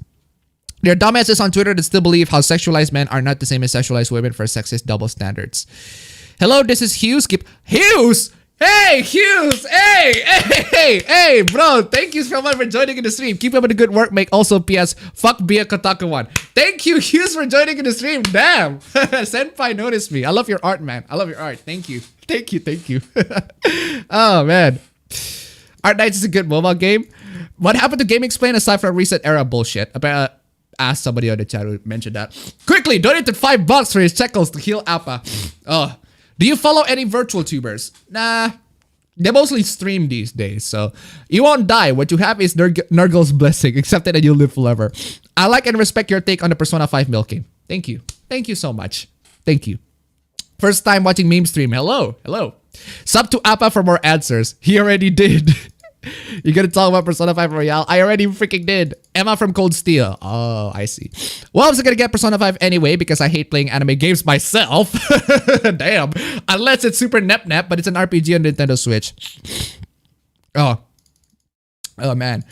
There are dumbasses on Twitter that still believe how sexualized men are not the same as sexualized women for sexist double standards. Hello, this is Hughes. Hughes! Hey, Hughes! Hey, bro. Thank you so much for joining in the stream. Keep up with the good work, mate. Also, PS, fuck Bia Kotaku1. Thank you, Hughes, for joining in the stream. Damn. Senpai noticed me. I love your art, man. I love your art. Thank you. Oh, man. Art Knights is a good mobile game. What happened to Game Explain aside from recent era bullshit? I asked somebody on the chat who mentioned that. Quickly, donated $5 for his shekels to heal Appa. Oh. Do you follow any virtual tubers? Nah. They mostly stream these days, so you won't die. What you have is Nurgle's blessing. Accept it and you'll live forever. I like and respect your take on the Persona 5 milking. Thank you. Thank you so much. Thank you. First time watching Memestream. Hello. Sub to Appa for more answers. He already did. You're gonna talk about Persona 5 Royale? I already freaking did. Emma from Cold Steel. Oh, I see. Well, I'm just gonna get Persona 5 anyway because I hate playing anime games myself. Damn. Unless it's Super Nep, but it's an RPG on Nintendo Switch. Oh man.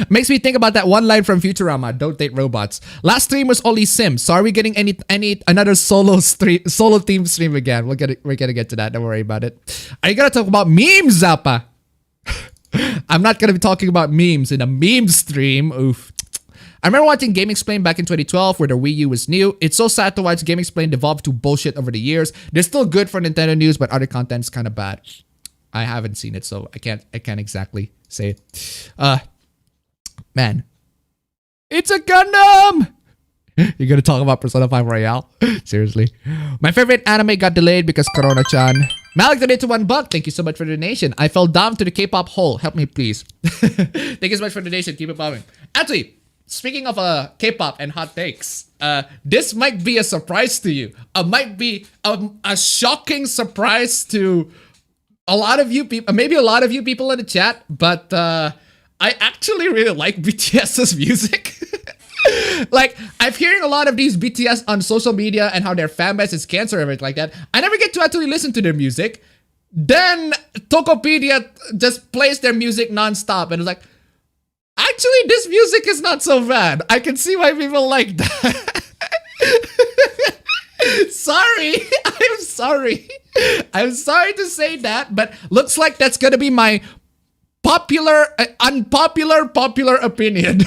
Makes me think about that one line from Futurama, don't date robots. Last stream was only Sims. So are we getting another solo team stream again? We're gonna get to that, don't worry about it. Are you gonna talk about memes, Zappa? I'm not gonna be talking about memes in a meme stream. Oof. I remember watching Game Explain back in 2012 where the Wii U was new. It's so sad to watch Game Explain devolve to bullshit over the years. They're still good for Nintendo news, but other content's kind of bad. I haven't seen it, so I can't exactly say it. Man. It's a Gundam! You're gonna talk about Persona 5 Royale? Seriously. My favorite anime got delayed because Corona-chan. Malik donated to $1. Thank you so much for the donation. I fell down to the K-pop hole. Help me, please. Thank you so much for the donation. Keep it popping. Actually, speaking of K-pop and hot takes, this might be a surprise to you. Might be a shocking surprise to a lot of you people, maybe a lot of you people in the chat, but I actually really like BTS's music. Like, I'm hearing a lot of these BTS on social media and how their fan base is cancer and everything like that. I never get to actually listen to their music. Then Tokopedia just plays their music nonstop and it's like, actually, this music is not so bad. I can see why people like that. Sorry. I'm sorry. I'm sorry to say that, but looks like that's gonna be my unpopular opinion.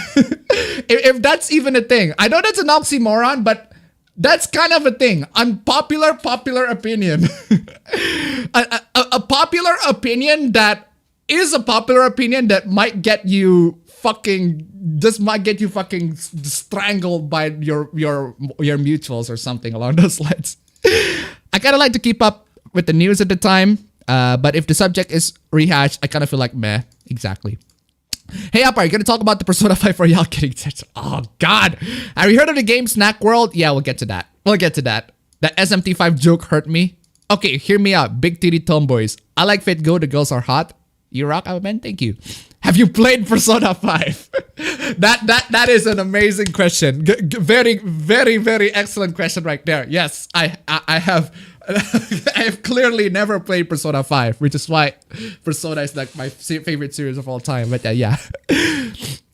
if that's even a thing. I know that's an oxymoron, but that's kind of a thing. Unpopular popular opinion. a popular opinion that is a popular opinion that might get you fucking strangled by your mutuals or something along those lines. I kind of like to keep up with the news at the time, but if the subject is rehashed, I kind of feel like meh. Exactly. Hey, Appa, are you gonna talk about the Persona 5 Royale getting touched? Oh God, have you heard of the game Snack World? Yeah, we'll get to that. That SMT5 joke hurt me. Okay, hear me out, big titty tomboys. I like Fit Go. The girls are hot. You rock, appabend. Thank you. Have you played Persona 5? That is an amazing question. Very excellent question right there. Yes, I have. I have clearly never played Persona 5, which is why Persona is like my favorite series of all time. But yeah.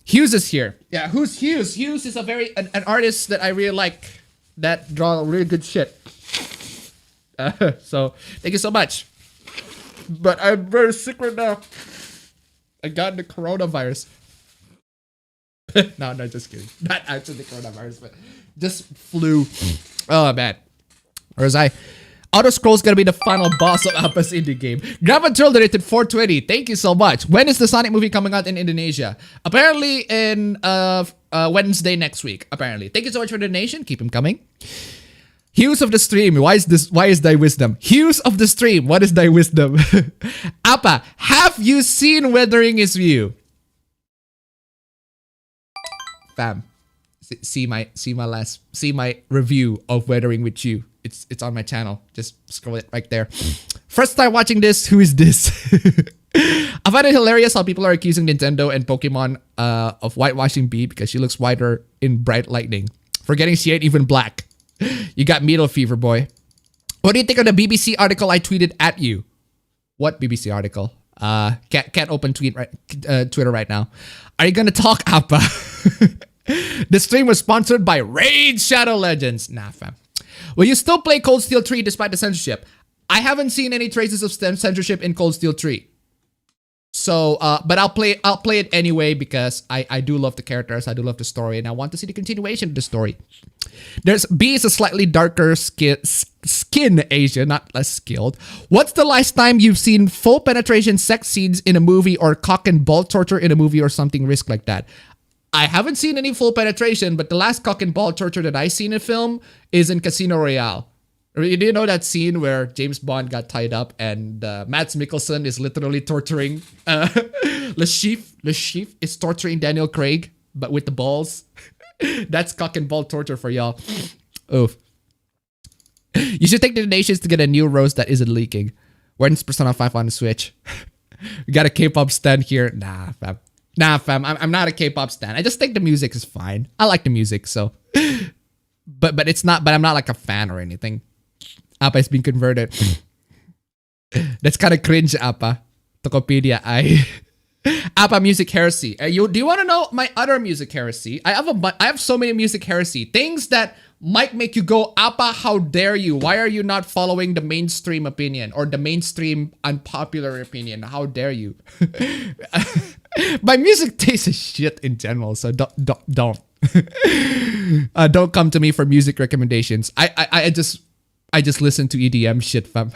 Hughes is here. Yeah, who's Hughes? Hughes is an artist that I really like that draw really good shit. So thank you so much. But I'm very sick right now. I got the coronavirus. No, just kidding. Not actually the coronavirus, but just flu. Oh man. Whereas Auto Scroll's gonna be the final boss of Appa's indie game. Gravatrill donated 420. Thank you so much. When is the Sonic movie coming out in Indonesia? Apparently in Wednesday next week. Apparently. Thank you so much for the donation. Keep them coming. Hughes of the stream. Why is thy wisdom? Hughes of the stream. What is thy wisdom? Appa, have you seen Weathering Is You? Fam. See my review of Weathering With You. It's on my channel. Just scroll it right there. First time watching this, who is this? I find it hilarious how people are accusing Nintendo and Pokemon of whitewashing Bee because she looks whiter in bright lightning. Forgetting she ain't even black. You got metal fever, boy. What do you think of the BBC article I tweeted at you? What BBC article? Can't open Twitter right now. Are you gonna talk, Appa? The stream was sponsored by Raid Shadow Legends. Nah, fam. Will you still play Cold Steel 3 despite the censorship? I haven't seen any traces of censorship in Cold Steel 3. So, but I'll play it anyway because I do love the characters, I do love the story, and I want to see the continuation of the story. B is a slightly darker skin Asian, not less skilled. What's the last time you've seen full penetration sex scenes in a movie or cock and ball torture in a movie or something risk like that? I haven't seen any full penetration, but the last cock and ball torture that I seen in a film is in Casino Royale. You do know that scene where James Bond got tied up and Mads Mikkelsen is literally torturing Le Chiffre is torturing Daniel Craig, but with the balls. That's cock and ball torture for y'all. Oof. You should take the donations to get a new rose that isn't leaking. When's Persona 5 on the Switch? We got a K-pop stan here. Nah, fam. Nah, fam. I'm not a K-pop stan. I just think the music is fine. I like the music, so. But it's not. But I'm not like a fan or anything. Appa has been converted. That's kind of cringe, Appa. Tokopedia, Appa music heresy. Do you want to know my other music heresy? I have so many music heresy things that might make you go, Appa, how dare you? Why are you not following the mainstream opinion or the mainstream unpopular opinion? How dare you? My music taste is shit in general, so don't don't come to me for music recommendations. I just listen to EDM shit, fam.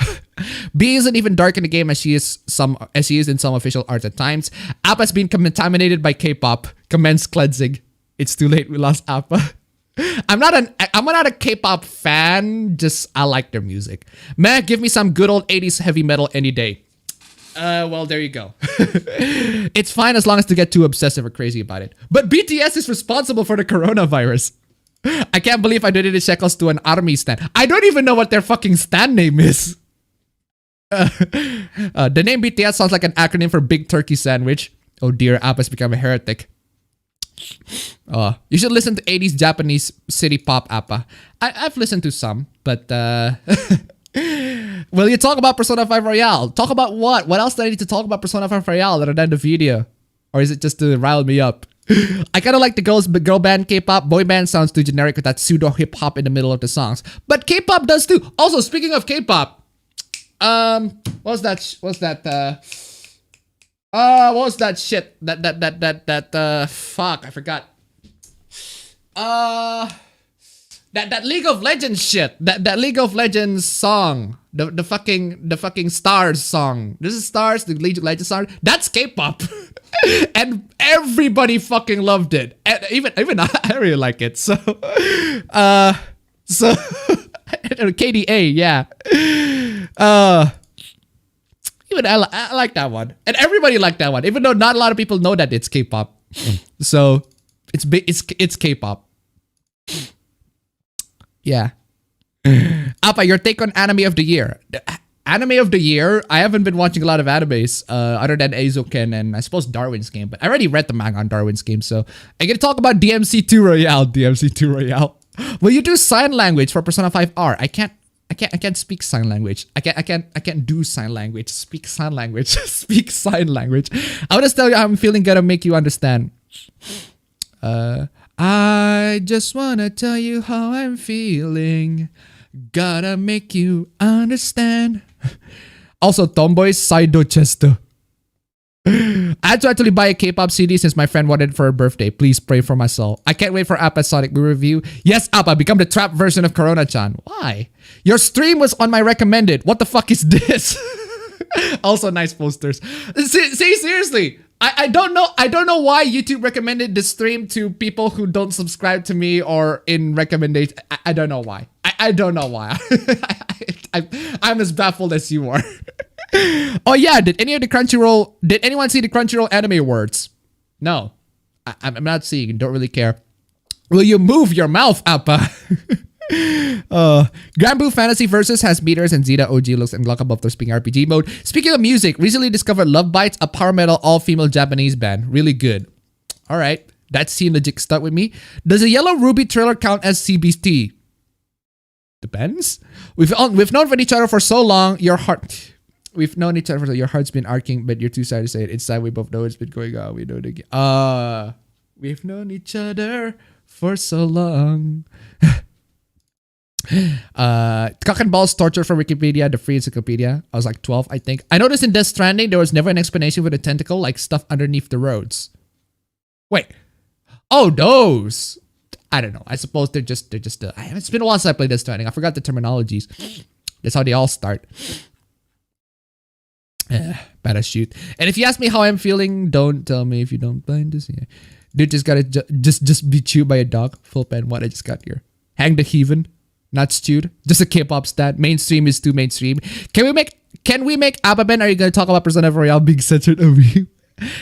B isn't even dark in the game as she is in some official art at times. Appa has been contaminated by K-pop. Commence cleansing. It's too late. We lost Appa. I'm not a K-pop fan. Just I like their music. Man, give me some good old 80s heavy metal any day. Well, there you go. It's fine as long as they get too obsessive or crazy about it. But BTS is responsible for the coronavirus. I can't believe I donated shekels to an army stand. I don't even know what their fucking stand name is. The name BTS sounds like an acronym for Big Turkey Sandwich. Oh dear, Appa's become a heretic. You should listen to 80s Japanese city pop, Appa. I've listened to some, but will you talk about Persona 5 Royale? Talk about what? What else do I need to talk about Persona 5 Royale other than the video? Or is it just to rile me up? I kind of like the girl band K-pop. Boy band sounds too generic with that pseudo hip hop in the middle of the songs. But K-pop does too. Also, speaking of K-pop, what was that shit? Fuck, I forgot. That League of Legends shit. That League of Legends song. The fucking Stars song. This is Stars, the League of Legends song. That's K-pop. And everybody fucking loved it. And even I really like it. So KDA, yeah. Even I like that one. And everybody liked that one. Even though not a lot of people know that it's K-pop. So it's K-pop. Yeah. Appa, your take on anime of the year. Anime of the year, I haven't been watching a lot of animes other than Eizouken and I suppose Darwin's Game, but I already read the manga on Darwin's Game, so I'm gonna talk about DMC2 Royale. DMC2 Royale. Will you do sign language for Persona 5R? I can't speak sign language. I can't do sign language. Speak sign language. Speak sign language. I will just tell you how I'm feeling, gotta make you understand. I just wanna tell you how I'm feeling. Gotta make you understand. Also, Tomboy's Saido Chesto. I had to actually buy a K-pop CD since my friend wanted it for her birthday. Please pray for my soul. I can't wait for Appa's Sonic Blue review. Yes, Appa, become the trap version of Corona-chan. Why? Your stream was on my recommended. What the fuck is this? Also, nice posters. See, seriously. I don't know why YouTube recommended the stream to people who don't subscribe to me or in recommendation. I don't know why. I don't know why. I'm as baffled as you are. Oh yeah, did anyone see the Crunchyroll Anime Awards? No. I'm not seeing, don't really care. Will you move your mouth, Appa? Grand Blue Fantasy Versus has meters and Zeta OG looks and Glock above their speaking RPG mode. Speaking of music, recently discovered Love Bites, a power metal all-female Japanese band. Really good. Alright, that scene logic stuck with me. Does a Yellow Ruby trailer count as CBT? Depends. We've known for each other for so long, your heart's been arcing, but you're too sad to say it. Inside, we both know it's been going on. We know it again. We've known each other for so long. Cock and balls torture from Wikipedia, the free encyclopedia. I was like 12, I think. I noticed in Death Stranding, there was never an explanation for the tentacle, like stuff underneath the roads. Wait. Oh, those. I don't know. I suppose they're just it's been a while since I played Death Stranding. I forgot the terminologies. That's how they all start. Better shoot. And if you ask me how I'm feeling, don't tell me if you don't mind this. Yeah. Dude just got just be chewed by a dog. Full pen. What I just got here. Hang the heathen. Not stewed. Just a K-pop stat. Mainstream is too mainstream. Can we make appabend? Are you gonna talk about Persona 5 Royale being censored over you?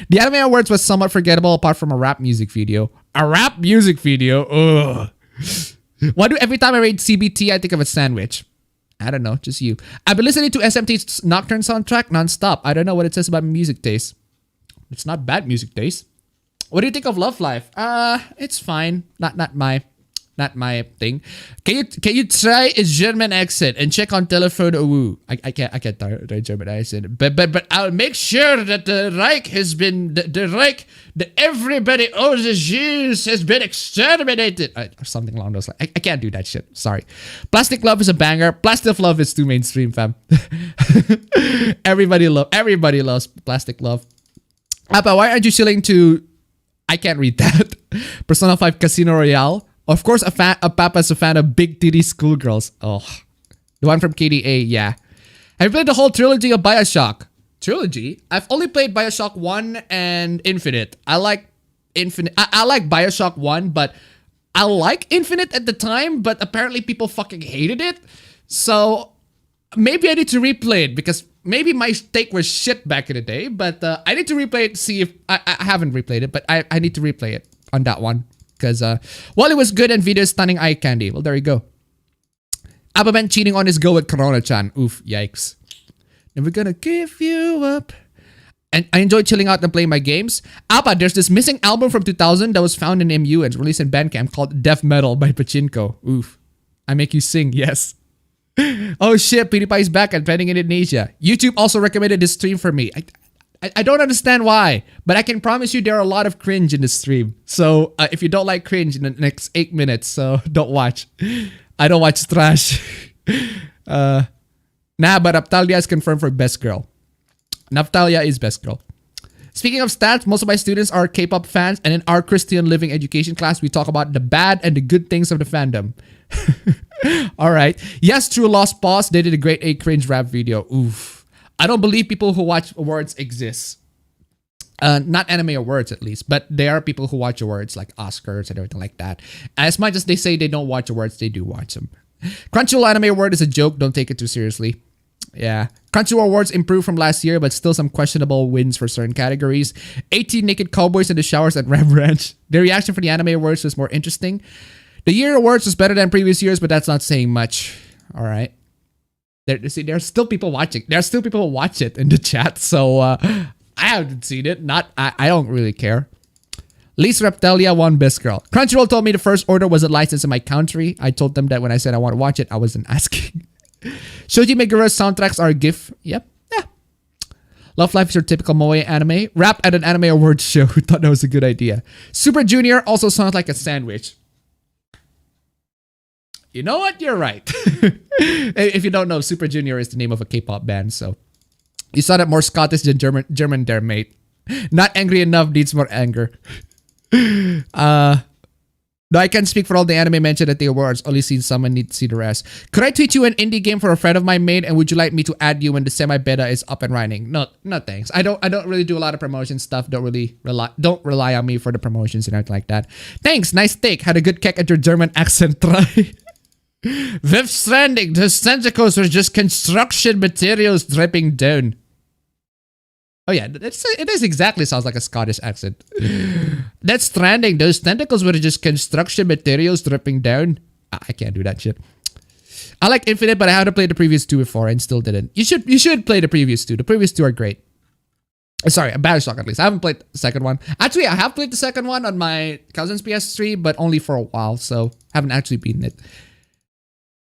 The Anime Awards was somewhat forgettable apart from a rap music video. A rap music video? Ugh. Why do every time I read CBT I think of a sandwich? I don't know, just you. I've been listening to SMT's Nocturne soundtrack nonstop. I don't know what it says about my music taste. It's not bad music taste. What do you think of Love Life? It's fine. Not my thing. Can you try a German accent and check on telephone? I can't try German accent. But I'll make sure that the Reich has been the Reich, everybody, all the Jews has been exterminated or something along those lines. I can't do that shit. Sorry. Plastic Love is a banger. Plastic Love is too mainstream, fam. Everybody loves Plastic Love. Appa, why aren't you chilling to? I can't read that. Persona 5 Casino Royale. Of course, Papa's a fan of big titty schoolgirls. Oh, the one from KDA, yeah. Have you played the whole trilogy of Bioshock? Trilogy? I've only played Bioshock 1 and Infinite. I like Infinite. I like Bioshock 1, but I like Infinite at the time, but apparently people fucking hated it. So maybe I need to replay it because maybe my take was shit back in the day, but I need to replay it to see if... I haven't replayed it, but I need to replay it on that one. Because while it was good and video stunning eye candy. Well, there you go. Appabend cheating on his go with Corona-chan. Oof, yikes. Never gonna give you up. And I enjoy chilling out and playing my games. Appa, there's this missing album from 2000 that was found in MU and released in Bandcamp called Death Metal by Pachinko. Oof. I make you sing, yes. Oh shit, PewDiePie's back and trending in Indonesia. YouTube also recommended this stream for me. I don't understand why, but I can promise you there are a lot of cringe in the stream. So if you don't like cringe in the next 8 minutes, so don't watch. I don't watch trash. Nah, but Naptalia is confirmed for best girl. Naptalia is best girl. Speaking of stats, most of my students are K-pop fans, and in our Christian living education class, we talk about the bad and the good things of the fandom. All right. Yes, True Lost Pause. They did a great A cringe rap video. Oof. I don't believe people who watch awards exist. Not anime awards, at least. But there are people who watch awards like Oscars and everything like that. As much as they say they don't watch awards, they do watch them. Crunchyroll Anime Award is a joke. Don't take it too seriously. Yeah. Crunchyroll Awards improved from last year, but still some questionable wins for certain categories. 18 naked cowboys in the showers at Ram Ranch. The reaction for the Anime Awards was more interesting. The year awards was better than previous years, but that's not saying much. All right. There's still people watching. There's still people who watch it in the chat. So I haven't seen it. I don't really care. Least Reptilia won best girl. Crunchyroll told me the first order was a license in my country. I told them that when I said I want to watch it, I wasn't asking. Shoji Megura's soundtracks are a gift. Yep. Yeah. Love Life is your typical moe anime. Rap at an anime awards show. Who thought that was a good idea? Super Junior also sounds like a sandwich. You know what? You're right. If you don't know, Super Junior is the name of a K-pop band, so you sounded more Scottish than German there, mate. Not angry enough, needs more anger. No, I can't speak for all the anime mentioned at the awards. Only seen some and need to see the rest. Could I tweet you an indie game for a friend of mine made, and would you like me to add you when the semi-beta is up and running? No, thanks. I don't really do a lot of promotion stuff. Don't rely on me for the promotions and everything like that. Thanks, nice take. Had a good kick at your German accent try. Fifth Stranding, those tentacles were just construction materials dripping down. Oh yeah, it is exactly sounds like a Scottish accent. That's Stranding, those tentacles were just construction materials dripping down. I can't do that shit. I like Infinite, but I haven't played the previous two before and still didn't. You should play the previous two. The previous two are great. Sorry, Bioshock at least. I haven't played the second one. Actually, I have played the second one on my cousin's PS3, but only for a while, so haven't actually beaten it.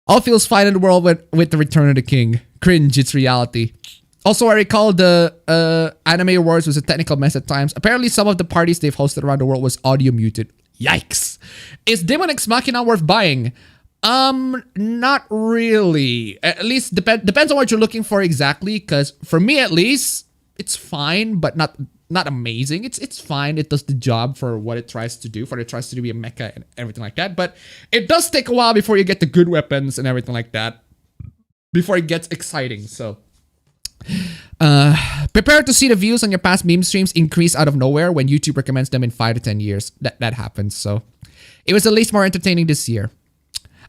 All feels fine in the world with the Return of the King. Cringe, it's reality. Also, I recall the Anime Awards was a technical mess at times. Apparently, some of the parties they've hosted around the world was audio muted. Yikes. Is Demon X Machina worth buying? Not really. At least depends on what you're looking for exactly, because for me at least, it's fine, but not amazing. It's fine. It does the job for what it tries to do, it tries to be a mecha and everything like that. But it does take a while before you get the good weapons and everything like that. Before it gets exciting, so. Prepare to see the views on your past meme streams increase out of nowhere when YouTube recommends them in 5 to 10 years. That happens, so. It was at least more entertaining this year.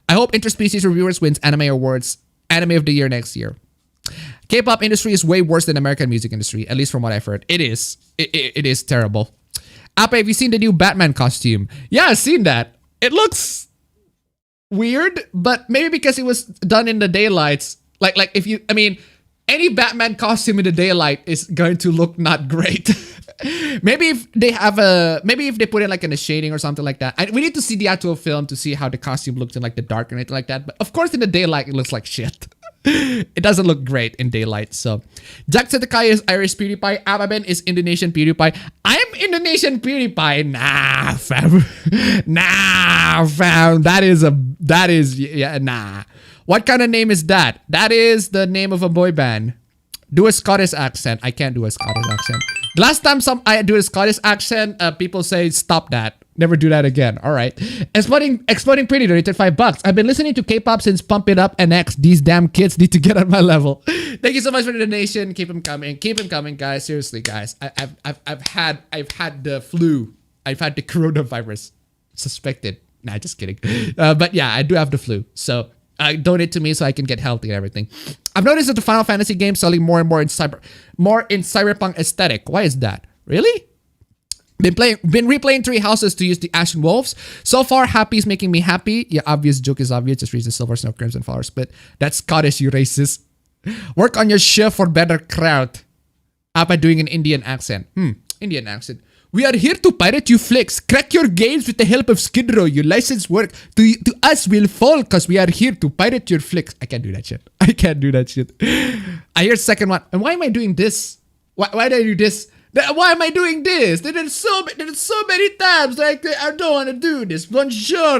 I hope Interspecies Reviewers wins Anime Awards, Anime of the Year next year. K-pop industry is way worse than American music industry, at least from what I've heard. It is. It is terrible. Appa, have you seen the new Batman costume? Yeah, I've seen that. It looks weird, but maybe because it was done in the daylights. Like if you, I mean, any Batman costume in the daylight is going to look not great. Maybe if they have maybe if they put it like in a shading or something like that. We need to see the actual film to see how the costume looks in like the dark or anything like that. But of course, in the daylight, it looks like shit. It doesn't look great in daylight. So, Jacksepticeye is Irish PewDiePie. Appabend is Indonesian PewDiePie. I'm Indonesian PewDiePie. Nah, fam. Nah, fam. That is, yeah, nah. What kind of name is that? That is the name of a boy band. Do a Scottish accent. I can't do a Scottish accent. The last time I do a Scottish accent, people say, stop that. Never do that again. All right. Exploding Pretty donated $5. I've been listening to K-pop since Pump It Up and X. These damn kids need to get on my level. Thank you so much for the donation. Keep them coming. Keep them coming, guys. Seriously, guys. I've had the flu. I've had the coronavirus. Suspected. Nah, just kidding. But yeah, I do have the flu. So donate to me so I can get healthy and everything. I've noticed that the Final Fantasy games selling more and more in cyberpunk aesthetic. Why is that? Really? Been replaying Three Houses to use the Ashen Wolves. So far, happy is making me happy. Yeah, obvious joke is obvious. Just reads the Silver Snow Crimson Flower Split. That's Scottish, you racist. Work on your shift for better crowd. Appa doing an Indian accent. Indian accent. We are here to pirate you flicks. Crack your games with the help of Skid Row. Your license work to us will fall because we are here to pirate your flicks. I can't do that shit. I can't do that shit. I hear second one. And why am I doing this? Why did I do this? Why am I doing this? There's so many times like I don't want to do this. Bonjour.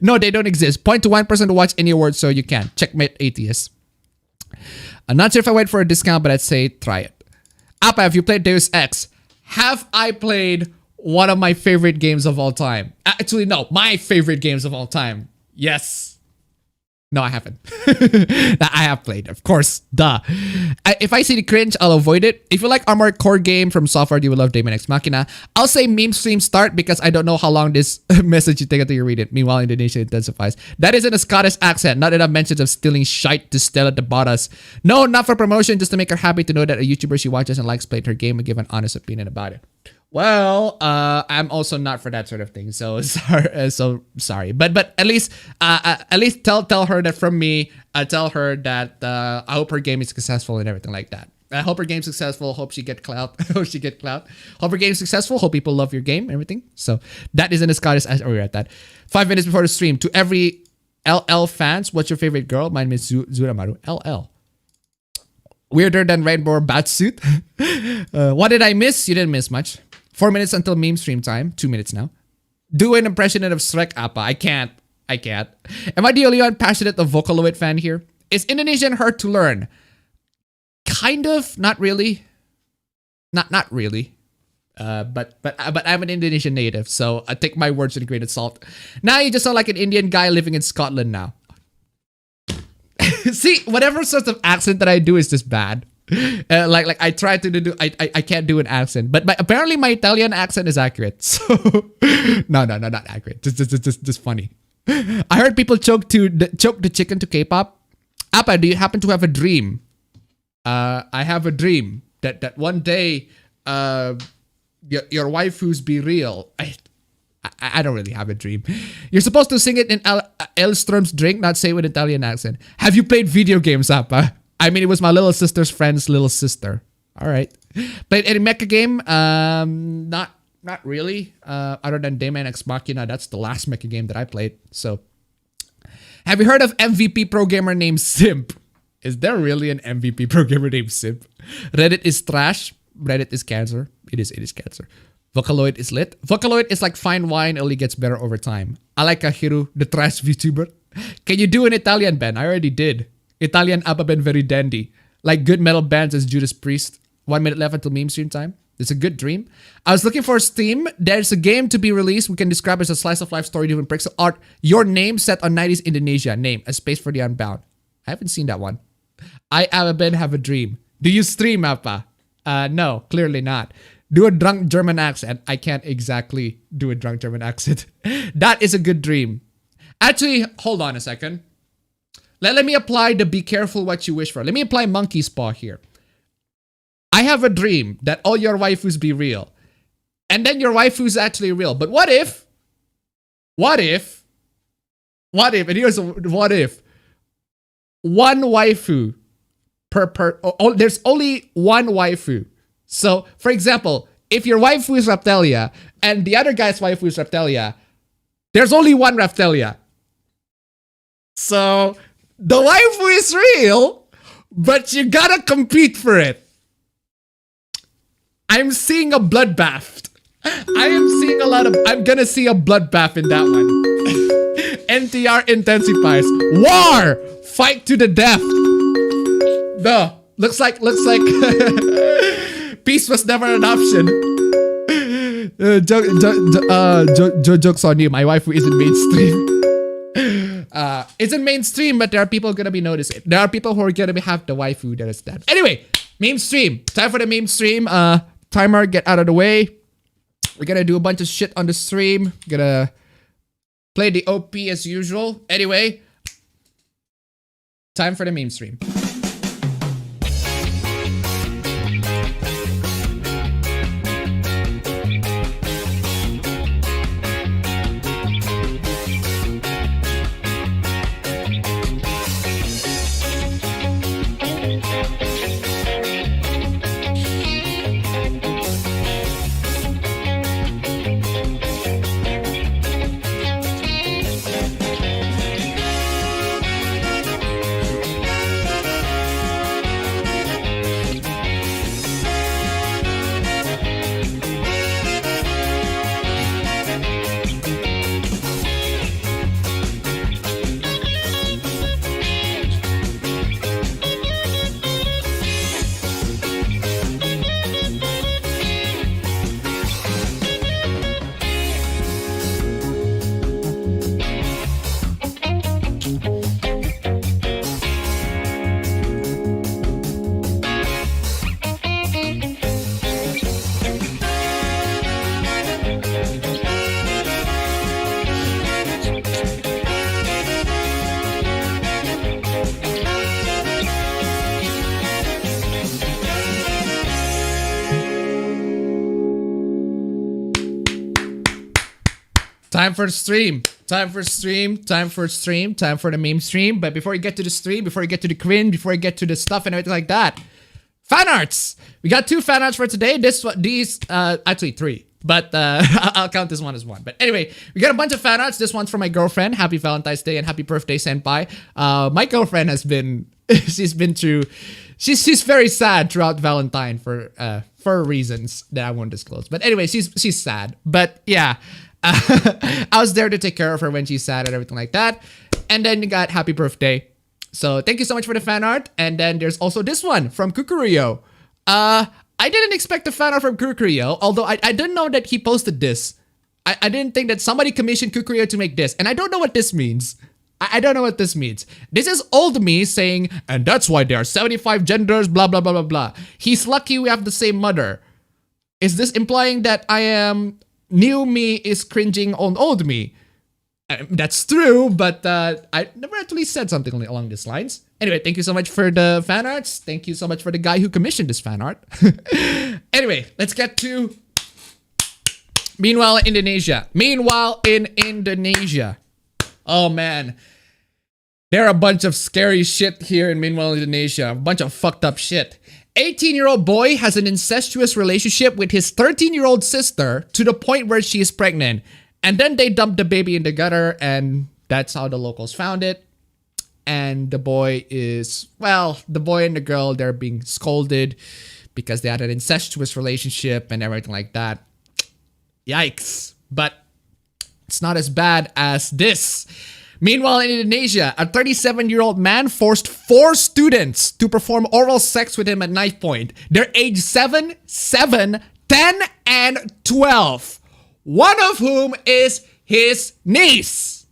No, they don't exist. 0.1% to watch any awards, so you can. Checkmate atheist. I'm not sure if I wait for a discount, but I'd say try it. Appa, have you played Deus Ex? Have I played one of my favorite games of all time? Actually, no. My favorite games of all time. Yes. No, I haven't. I have played, of course. Duh. If I see the cringe, I'll avoid it. If you like Armored Core game from Software, you will love Daemon X Machina. I'll say Memestream start because I don't know how long this message you take until you read it. Meanwhile, Indonesia intensifies. That isn't a Scottish accent. Not enough mentions of stealing shite to Stella to bought us. No, not for promotion. Just to make her happy to know that a YouTuber she watches and likes played her game and give an honest opinion about it. Well, I'm also not for that sort of thing, so sorry. But at least tell her that from me. Tell her that I hope her game is successful and everything like that. I hope her game's successful. Hope she get clout. Hope her game's successful. Hope people love your game and everything. So that isn't a Scottish. Oh, we're at that. 5 minutes before the stream. To every LL fans, what's your favorite girl? Mine is Zuramaru. LL. Weirder than Rainbow Batsuit. What did I miss? You didn't miss much. 4 minutes until meme stream time. 2 minutes now. Do an impression of Shrek, Appa. I can't. Am I the only one passionate of Vocaloid fan here? Is Indonesian hard to learn? Kind of. Not really. Not really. But I'm an Indonesian native, so I take my words with a grain of salt. Now you just sound like an Indian guy living in Scotland now. See, whatever sort of accent that I do is just bad. Like I try to do I can't do an accent, but apparently my Italian accent is accurate. So no, not accurate. Just funny. I heard people choke the chicken to K-pop. Appa, do you happen to have a dream? I have a dream that one day your waifus be real. I don't really have a dream. You're supposed to sing it in Elström's Drink, not say it with an Italian accent. Have you played video games, Appa? I mean, it was my little sister's friend's little sister. All right. Played any mecha game? Not really. Other than Daemon X Machina, that's the last mecha game that I played. So, have you heard of MVP pro gamer named Simp? Is there really an MVP pro gamer named Simp? Reddit is trash. Reddit is cancer. It is cancer. Vocaloid is lit. Vocaloid is like fine wine, only gets better over time. I like Kahiru, the trash VTuber. Can you do an Italian band? I already did. Italian appabend very dandy. Like good metal bands as Judas Priest. 1 minute left until meme stream time. It's a good dream. I was looking for Steam. There's a game to be released we can describe as a slice of life story driven pixel art. Your name set on 90s Indonesia. Name, A Space for the Unbound. I haven't seen that one. I appabend have a dream. Do you stream, Appa? No, clearly not. Do a drunk German accent. I can't exactly do a drunk German accent. That is a good dream. Actually, hold on a second. Let me apply the be careful what you wish for. Let me apply monkey's paw here. I have a dream that all your waifus be real. And then your waifu's actually real. But what if What if, and here's a what if, one waifu there's only one waifu. So, for example, if your waifu is Raptalia and the other guy's waifu is Raptalia, there's only one Raptalia. So, the waifu is real, but you gotta compete for it. I'm seeing a bloodbath. I'm gonna see a bloodbath in that one. NTR intensifies. War! Fight to the death. No. Looks like peace was never an option. Joke's on you. My waifu isn't mainstream. Isn't mainstream, but there are people gonna be noticing. There are people who are gonna have the waifu that is that. Anyway, meme stream. Time for the meme stream. Timer, get out of the way. We're gonna do a bunch of shit on the stream. Gonna play the OP as usual. Anyway, time for the meme stream. Time for the stream. Time for the meme stream. But before you get to the stream, before you get to the cringe, before you get to the stuff and everything like that, fan arts. We got 2 fan arts for today. Actually 3. But I'll count this one as 1. But anyway, we got a bunch of fan arts. This one's from my girlfriend. Happy Valentine's Day and happy birthday, senpai. My girlfriend has been, she's very sad throughout Valentine for reasons that I won't disclose. But anyway, she's sad. But yeah. I was there to take care of her when she's sad and everything like that. And then you got happy birthday. So thank you so much for the fan art. And then there's also this one from Kukuruyo. I didn't expect a fan art from Kukuruyo, although I didn't know that he posted this. I didn't think that somebody commissioned Kukuruyo to make this. And I don't know what this means. I don't know what this means. This is old me saying, and that's why there are 75 genders, blah, blah, blah, blah, blah. He's lucky we have the same mother. Is this implying that new me is cringing on old me? That's true, but I never actually said something along these lines. Anyway, thank you so much for the fan arts. Thank you so much for the guy who commissioned this fan art. Anyway, let's get to Meanwhile in Indonesia. Oh man. There are a bunch of scary shit here in Meanwhile in Indonesia. A bunch of fucked up shit. 18-year-old boy has an incestuous relationship with his 13-year-old sister to the point where she is pregnant. And then they dump the baby in the gutter, and that's how the locals found it. And the boy and the girl, they're being scolded because they had an incestuous relationship and everything like that. Yikes. But it's not as bad as this. Meanwhile, in Indonesia, a 37-year-old man forced 4 students to perform oral sex with him at knife point. They're age 7, 10, and 12. One of whom is his niece.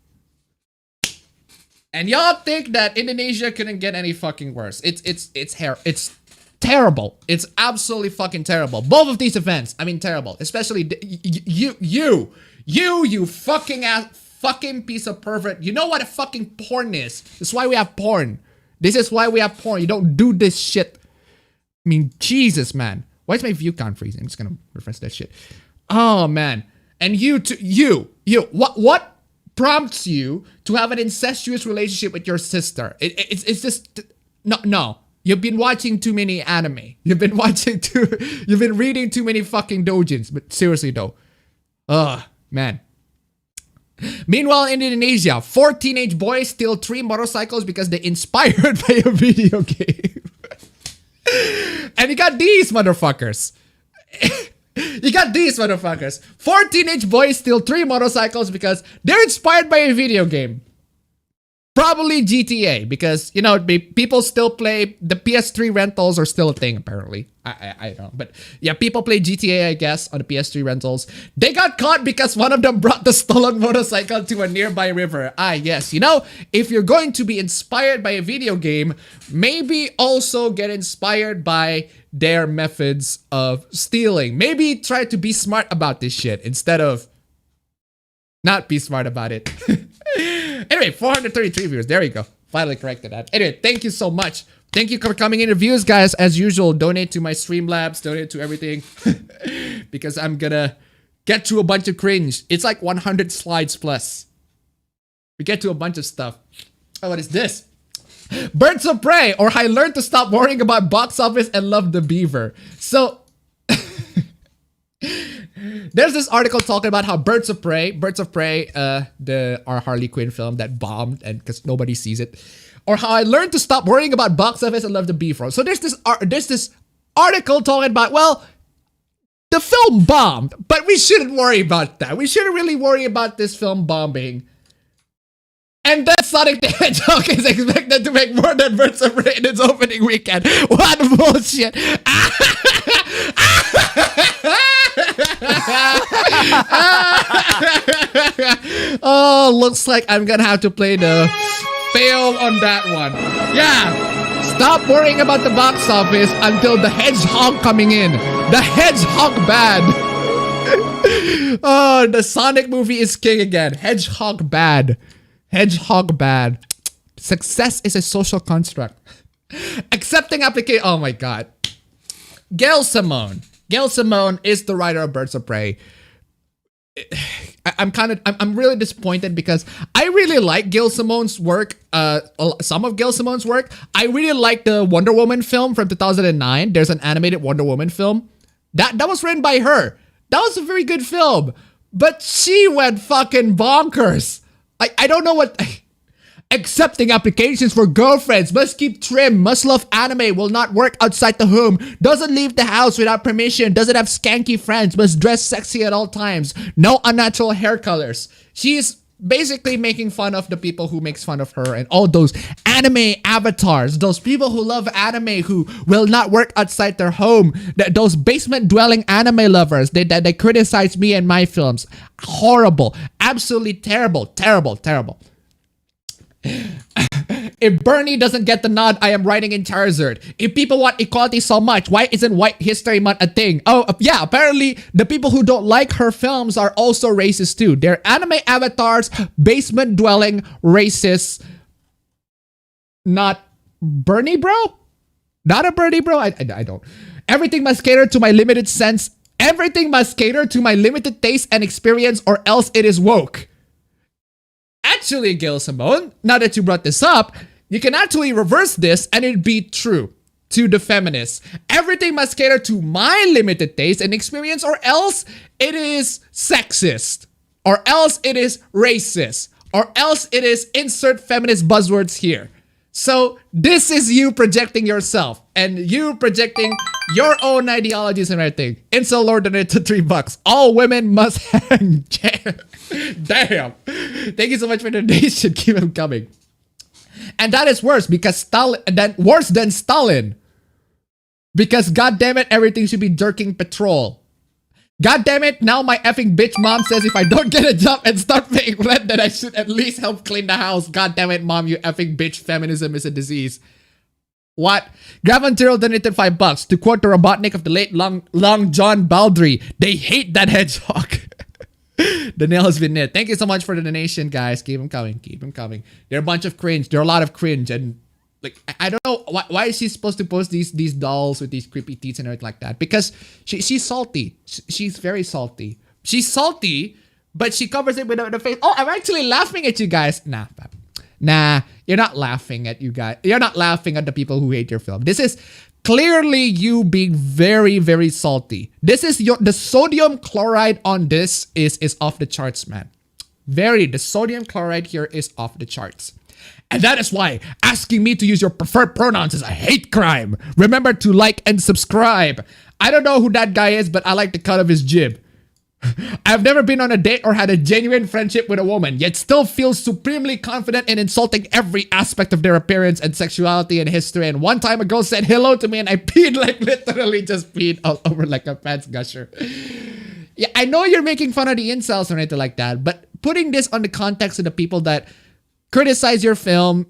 And y'all think that Indonesia couldn't get any fucking worse. It's terrible. It's absolutely fucking terrible. Both of these events, I mean terrible. Especially you fucking ass. Fucking piece of pervert. You know what a fucking porn is. This is why we have porn. This is why we have porn. You don't do this shit. I mean, Jesus, man. Why is my view count freezing? I'm just gonna reference that shit. Oh, man. And you too. You. What? prompts you to have an incestuous relationship with your sister. It's just no. You've been watching too many anime. You've been reading too many fucking doujins. But seriously though, man. Meanwhile, in Indonesia, 4 teenage boys steal 3 motorcycles because they're inspired by a video game. And you got these motherfuckers. 4 teenage boys steal 3 motorcycles because they're inspired by a video game. Probably GTA, because, you know, people still play, the PS3 rentals are still a thing, apparently. I don't know. But yeah, people play GTA, I guess, on the PS3 rentals. They got caught because one of them brought the stolen motorcycle to a nearby river. Yes. You know, if you're going to be inspired by a video game, maybe also get inspired by their methods of stealing. Maybe try to be smart about this shit instead of not be smart about it. Anyway, 433 viewers. There you go. Finally corrected that. Anyway, thank you so much. Thank you for coming in. Reviews, guys. As usual, donate to my Streamlabs. Donate to everything. Because I'm gonna get to a bunch of cringe. It's like 100 slides plus. We get to a bunch of stuff. Oh, what is this? Birds of Prey, or I learned to stop worrying about box office and love the beaver. So... there's this article talking about how Birds of Prey, our Harley Quinn film that bombed and because nobody sees it, or how I learned to stop worrying about box office and love the beaver. So there's this article talking about, well, the film bombed, but we shouldn't worry about that. We shouldn't really worry about this film bombing. And then Sonic the Hedgehog is expected to make more than Birds of Prey in its opening weekend. What bullshit! Oh, looks like I'm gonna have to play the fail on that one. Yeah, stop worrying about the box office until the hedgehog coming in. The hedgehog bad. Oh, the Sonic movie is king again. Hedgehog bad. Hedgehog bad. Success is a social construct. Accepting application. Oh my god. Gail Simone. Gail Simone is the writer of Birds of Prey. I'm really disappointed because I really like Gail Simone's work. Some of Gail Simone's work. I really like the Wonder Woman film from 2009. There's an animated Wonder Woman film. That was written by her. That was a very good film. But she went fucking bonkers. I don't know what... Accepting applications for girlfriends, must keep trim, must love anime, will not work outside the home, doesn't leave the house without permission, doesn't have skanky friends, must dress sexy at all times, no unnatural hair colors. She's basically making fun of the people who makes fun of her and all those anime avatars, those people who love anime who will not work outside their home, those basement dwelling anime lovers, they criticize me and my films. Horrible, absolutely terrible, terrible, terrible. If Bernie doesn't get the nod, I am writing in Charizard. If people want equality so much, why isn't White History Month a thing? Oh, yeah, apparently the people who don't like her films are also racist too. They're anime avatars, basement dwelling, racists. Not Bernie bro? Not a Bernie bro? I don't. Everything must cater to my limited sense. Everything must cater to my limited taste and experience or else it is woke. Actually, Gail Simone, now that you brought this up, you can actually reverse this and it'd be true to the feminists. Everything must cater to my limited taste and experience or else it is sexist. Or else it is racist. Or else it is insert feminist buzzwords here. So this is you projecting yourself and you projecting your own ideologies and everything. Incel Lord donated $3. All women must hang. Damn. Thank you so much for the donation. Keep them coming. And that is worse because worse than Stalin. Because goddammit, everything should be jerking petrol. Goddammit, now my effing bitch mom says if I don't get a job and start paying rent, then I should at least help clean the house. Goddammit, mom, you effing bitch, feminism is a disease. What? Gravantiro donated $5. To quote the Robotnik of the late Long John Baldry, they hate that hedgehog. The nail has been knit. Thank you so much for the donation, guys. Keep them coming. Keep them coming. There are a bunch of cringe. There are a lot of cringe. And like, I don't know. Why is she supposed to post these dolls with these creepy teeth and everything like that? Because she's salty. She's very salty. She's salty but she covers it with the face. Oh, I'm actually laughing at you guys. Nah, you're not laughing at you guys. You're not laughing at the people who hate your film. This is clearly you being very, very salty. This is the sodium chloride on this is off the charts, man. The sodium chloride here is off the charts. And that is why asking me to use your preferred pronouns is a hate crime. Remember to like and subscribe. I don't know who that guy is, but I like the cut of his jib. I've never been on a date or had a genuine friendship with a woman, yet still feel supremely confident in insulting every aspect of their appearance and sexuality and history. And one time a girl said hello to me and I peed, like literally just peed all over like a pants gusher. Yeah, I know you're making fun of the incels or anything like that, but putting this on the context of the people that criticize your film,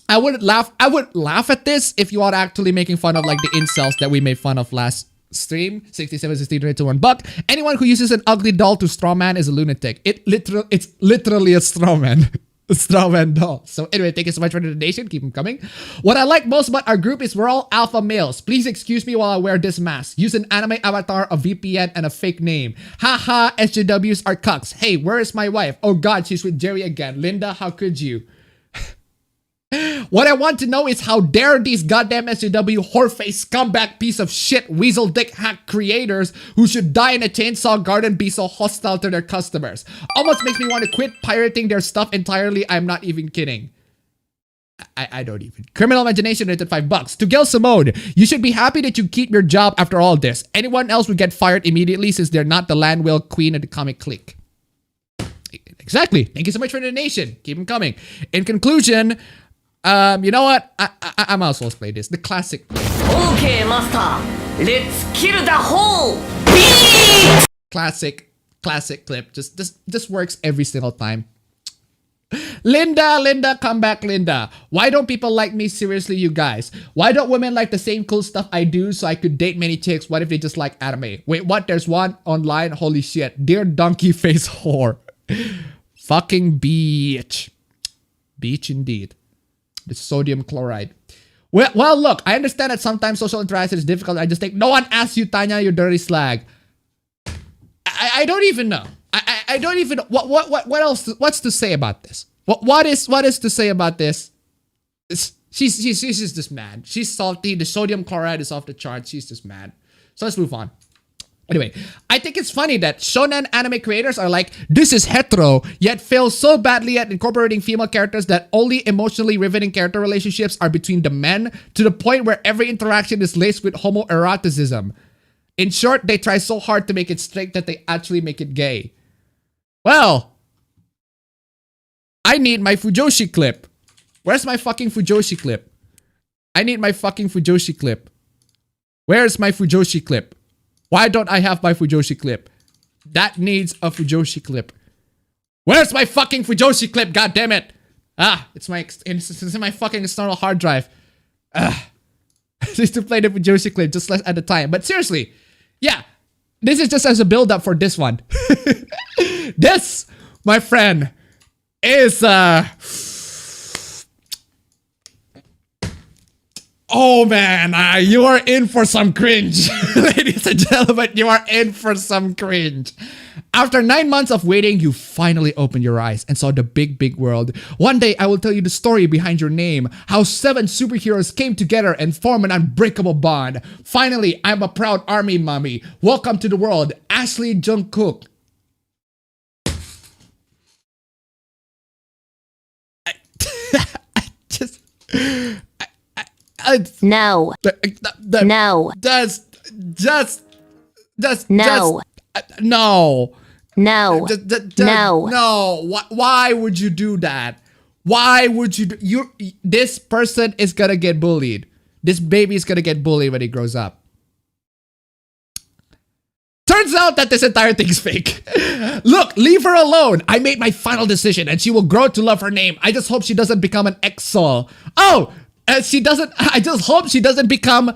I would laugh at this if you are actually making fun of like the incels that we made fun of last stream. 67, 16, to $1. Anyone who uses an ugly doll to strawman is a lunatic. It's literally a strawman. A strawman doll. So anyway, thank you so much for the donation. Keep them coming. What I like most about our group is we're all alpha males. Please excuse me while I wear this mask. Use an anime avatar, a VPN, and a fake name. Haha, SJWs are cucks. Hey, where is my wife? Oh god, she's with Jerry again. Linda, how could you? What I want to know is how dare these goddamn SJW whoreface scumbag piece of shit weasel dick hack creators who should die in a chainsaw garden be so hostile to their customers. Almost makes me want to quit pirating their stuff entirely. I'm not even kidding. I don't even. Criminal Imagination rated $5. To Gil Simone, you should be happy that you keep your job after all this. Anyone else would get fired immediately since they're not the land whale queen of the comic clique. Exactly. Thank you so much for the donation. Keep them coming. In conclusion, you know what? I might as well play this. The classic. Okay, master. Let's kill the whole beast. Classic clip. Just works every single time. Linda, come back, Linda. Why don't people like me? Seriously, you guys. Why don't women like the same cool stuff I do so I could date many chicks? What if they just like anime? Wait, what? There's one online? Holy shit. Dear donkey face whore. Fucking bitch. Bitch indeed. The sodium chloride. Well, look, I understand that sometimes social interaction is difficult. I just think, no one asked you, Tanya, you dirty slag. I don't even know. I don't even know. What else? What's to say about this? What is to say about this? She's just mad. She's salty. The sodium chloride is off the charts. She's just mad. So let's move on. Anyway, I think it's funny that shonen anime creators are like, this is hetero, yet fail so badly at incorporating female characters that only emotionally riveting character relationships are between the men, to the point where every interaction is laced with homoeroticism. In short, they try so hard to make it straight that they actually make it gay. Well, I need my Fujoshi clip. Where's my fucking Fujoshi clip? I need my fucking Fujoshi clip. Where's my Fujoshi clip? Why don't I have my Fujoshi clip? That needs a Fujoshi clip. Where's my fucking Fujoshi clip? God damn it! It's in my fucking external hard drive. Just to play the Fujoshi clip just less at the time. But seriously, yeah, this is just as a build up for this one. This, my friend, is oh man, you are in for some cringe. Ladies and gentlemen, you are in for some cringe. After 9 months of waiting, you finally opened your eyes and saw the big world. One day, I will tell you the story behind your name, how 7 superheroes came together and formed an unbreakable bond. Finally, I'm a proud army mommy. Welcome to the world, Ashley Jungkook. No. No. No. Why would you do that? Why would you this person is gonna get bullied. This baby is gonna get bullied when he grows up. Turns out that this entire thing is fake. Look, leave her alone. I made my final decision and she will grow to love her name. I just hope she doesn't become an exol. Oh! She doesn't. I just hope she doesn't become.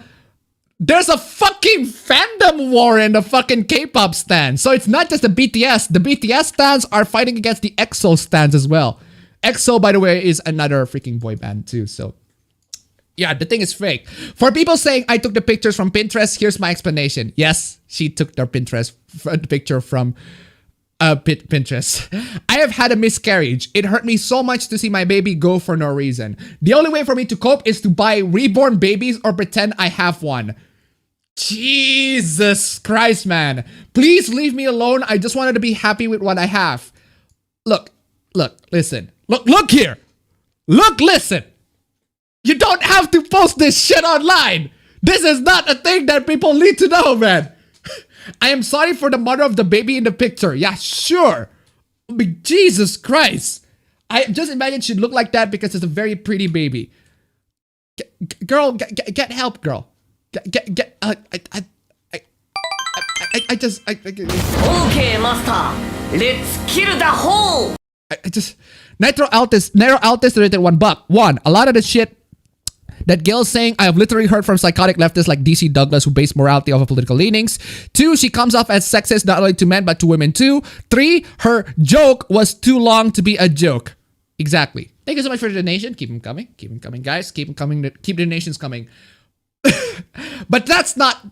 There's a fucking fandom war in the fucking K-pop stands. So it's not just the BTS. The BTS stands are fighting against the EXO stands as well. EXO, by the way, is another freaking boy band too. So yeah, the thing is fake. For people saying I took the pictures from Pinterest, here's my explanation. Yes, she took their Pinterest picture from Pinterest. I have had a miscarriage. It hurt me so much to see my baby go for no reason. The only way for me to cope is to buy reborn babies or pretend I have one. Jesus Christ, man. Please leave me alone. I just wanted to be happy with what I have. Look, listen. Look here. Listen. You don't have to post this shit online. This is not a thing that people need to know, man. I am sorry for the mother of the baby in the picture. Yeah, sure. But Jesus Christ. I just imagine she'd look like that because it's a very pretty baby. Girl, get help, girl. Okay, master. Let's kill the whole. Nitro Altis rated $1. One, a lot of the shit that Gail's saying, I have literally heard from psychotic leftists like DC Douglas who base morality off of political leanings. 2, she comes off as sexist not only to men but to women too. 3, her joke was too long to be a joke. Exactly. Thank you so much for the donation. Keep them coming. Keep them coming, guys. Keep them coming. Keep the donations coming. But that's not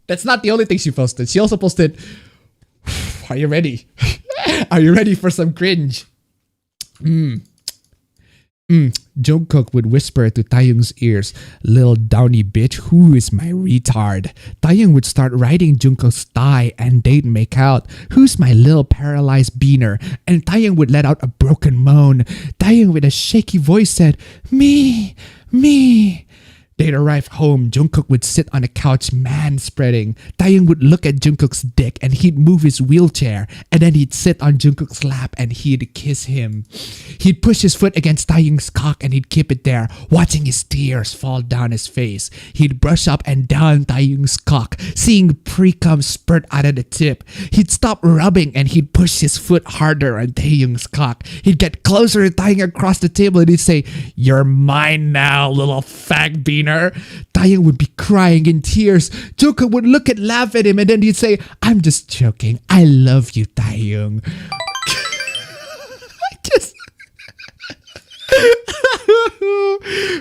the only thing she posted. She also posted, are you ready? Are you ready for some cringe? Jungkook would whisper to Taeyong's ears, "Lil downy bitch, who is my retard?" Taeyong would start riding Jungkook's thigh and they'd make out, "Who's my lil paralyzed beaner?" And Taeyong would let out a broken moan. Taeyong with a shaky voice said, "Me." They'd arrive home. Jungkook would sit on a couch man-spreading. Taeyong would look at Jungkook's dick and he'd move his wheelchair. And then he'd sit on Jungkook's lap and he'd kiss him. He'd push his foot against Taeyong's cock and he'd keep it there, watching his tears fall down his face. He'd brush up and down Taeyong's cock, seeing pre-cum spurt out of the tip. He'd stop rubbing and he'd push his foot harder on Taeyong's cock. He'd get closer to Taeyong across the table and he'd say, "You're mine now, little fag beaner." Taeyong would be crying in tears. Jungkook would look and laugh at him and then he'd say, "I'm just joking. I love you, Taeyong."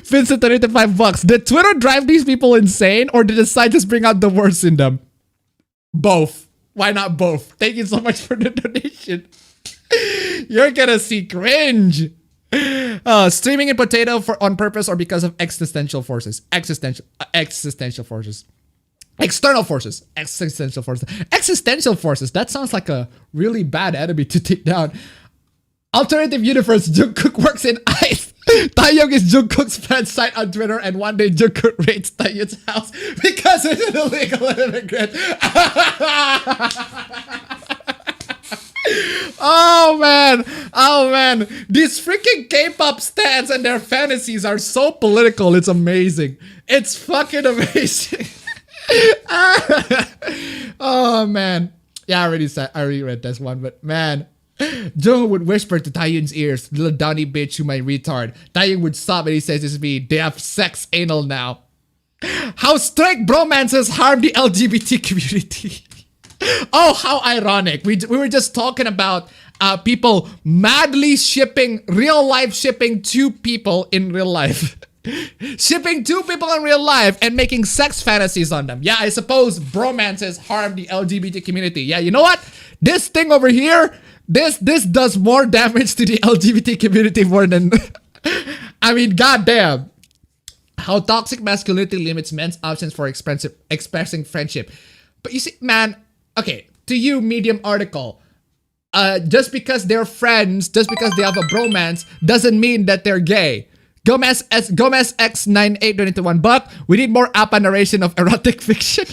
Vincent, $35. Did Twitter drive these people insane or did the site just bring out the worst in them? Both. Why not both? Thank you so much for the donation. You're gonna see cringe. Streaming in potato on purpose or because of existential forces. Existential forces. External forces. Existential forces. That sounds like a really bad enemy to take down. Alternative universe. Jungkook works in ice. Taeyong is Jungkook's fan site on Twitter, and one day Jungkook raids Taeyong's house because it's an illegal immigrant. Oh man, these freaking K-pop stans and their fantasies are so political. It's amazing. It's fucking amazing. Oh man, yeah, I already read this one, but man, Jung would whisper to Taeyong's ears, "Little downy bitch, you my retard." Taeyong would stop and he says, "It's me. They have sex anal now." How straight bromances harm the LGBT community. Oh, how ironic. We were just talking about people madly shipping, real life shipping two people in real life. Shipping two people in real life and making sex fantasies on them. Yeah, I suppose bromances harm the LGBT community. Yeah, you know what? This thing over here, this does more damage to the LGBT community more than... I mean, goddamn. How toxic masculinity limits men's options for expressing friendship. But you see, man... Okay, to you, Medium article, just because they're friends, just because they have a bromance, doesn't mean that they're gay. Gomez X98 donated $1. We need more APA narration of erotic fiction.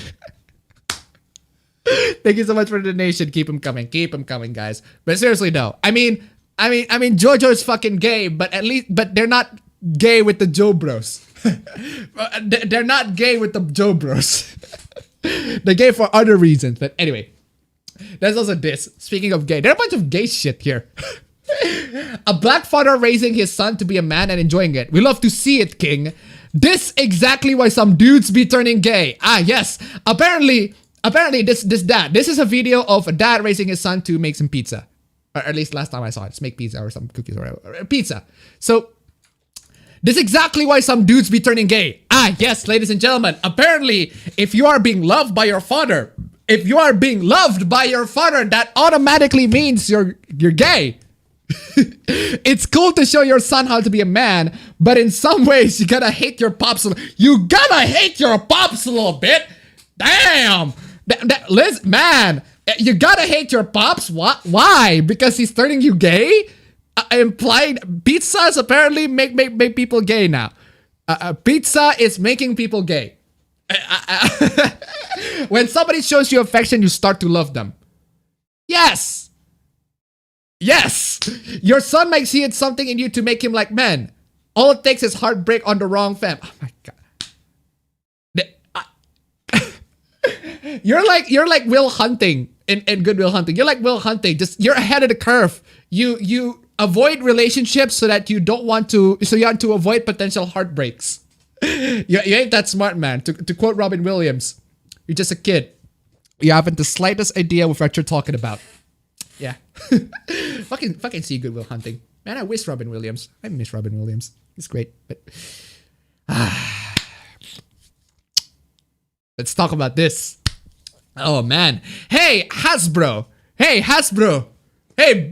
Thank you so much for the donation. Keep them coming, guys. But seriously, though, I mean, JoJo is fucking gay, but they're not gay with the Joe Bros. They're not gay with the Joe Bros. They're gay for other reasons, but anyway. There's also this. Speaking of gay, there's a bunch of gay shit here. A black father raising his son to be a man and enjoying it. We love to see it, King. This exactly why some dudes be turning gay. Ah, yes. Apparently this dad. This is a video of a dad raising his son to make some pizza. Or at least last time I saw it. Just make pizza or some cookies or whatever. Pizza. So... this is exactly why some dudes be turning gay. Ah, yes, ladies and gentlemen. Apparently, if you are being loved by your father, if you are being loved by your father, that automatically means you're gay. It's cool to show your son how to be a man, but in some ways you gotta hate your pops. You gotta hate your pops a little bit. Damn, Liz, man, you gotta hate your pops. What? Why? Because he's turning you gay? Implied pizzas apparently make people gay now. Pizza is making people gay. When somebody shows you affection, you start to love them. Yes. Yes. Your son might see it something in you to make him like men. All it takes is heartbreak on the wrong fam. Oh my god. You're like Will Hunting in Good Will Hunting. You're like Will Hunting. You're ahead of the curve. You avoid relationships so that you want to avoid potential heartbreaks. You ain't that smart, man. To quote Robin Williams, you're just a kid. You haven't the slightest idea of what you're talking about. Yeah. fucking see Good Will Hunting. Man, I miss Robin Williams. I miss Robin Williams. He's great, but let's talk about this. Oh man. Hey, Hasbro. Hey,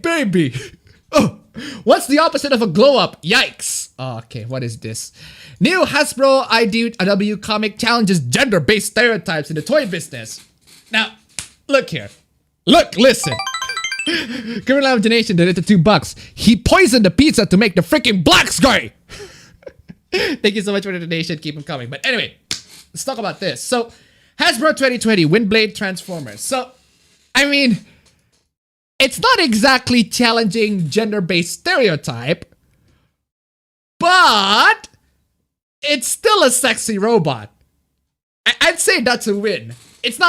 baby. Oh, what's the opposite of a glow up? Yikes. Oh, okay, what is this? New Hasbro IDW comic challenges gender-based stereotypes in the toy business. Now, look here. Listen. Criminal Donation donated $2. He poisoned the pizza to make the freaking blacks gay. Thank you so much for the donation. Keep them coming. But anyway, let's talk about this. So, Hasbro 2020 Windblade Transformers. So, I mean, it's not exactly challenging gender-based stereotype, but it's still a sexy robot. I'd say that's a win. It's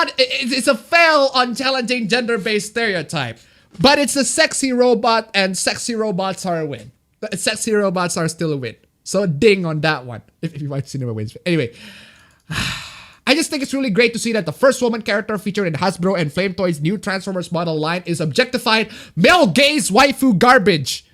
a fail on challenging gender-based stereotype, but it's a sexy robot, and sexy robots are a win. Sexy robots are still a win. So ding on that one, if you watch Cinema Wins. Anyway, I just think it's really great to see that the first woman character featured in Hasbro and Flame Toys' new Transformers model line is objectified male gaze waifu garbage.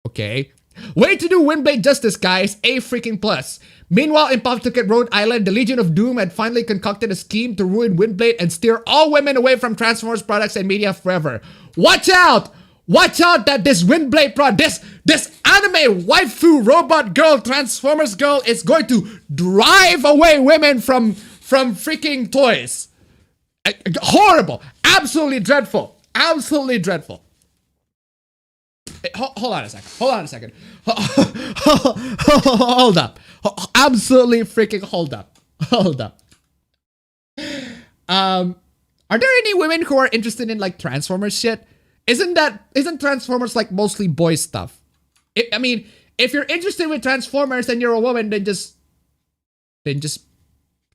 Okay. Way to do Windblade justice, guys. A freaking plus. Meanwhile, in Pawtucket, Rhode Island, the Legion of Doom had finally concocted a scheme to ruin Windblade and steer all women away from Transformers products and media forever. Watch out! Watch out that this Windblade this anime waifu robot girl Transformers girl is going to drive away women from freaking toys. Horrible. Absolutely dreadful. Absolutely dreadful. Hold on a second. Hold up. Absolutely freaking hold up. Are there any women who are interested in like Transformers shit? Isn't Transformers like mostly boy stuff? I mean, if you're interested with Transformers and you're a woman, then just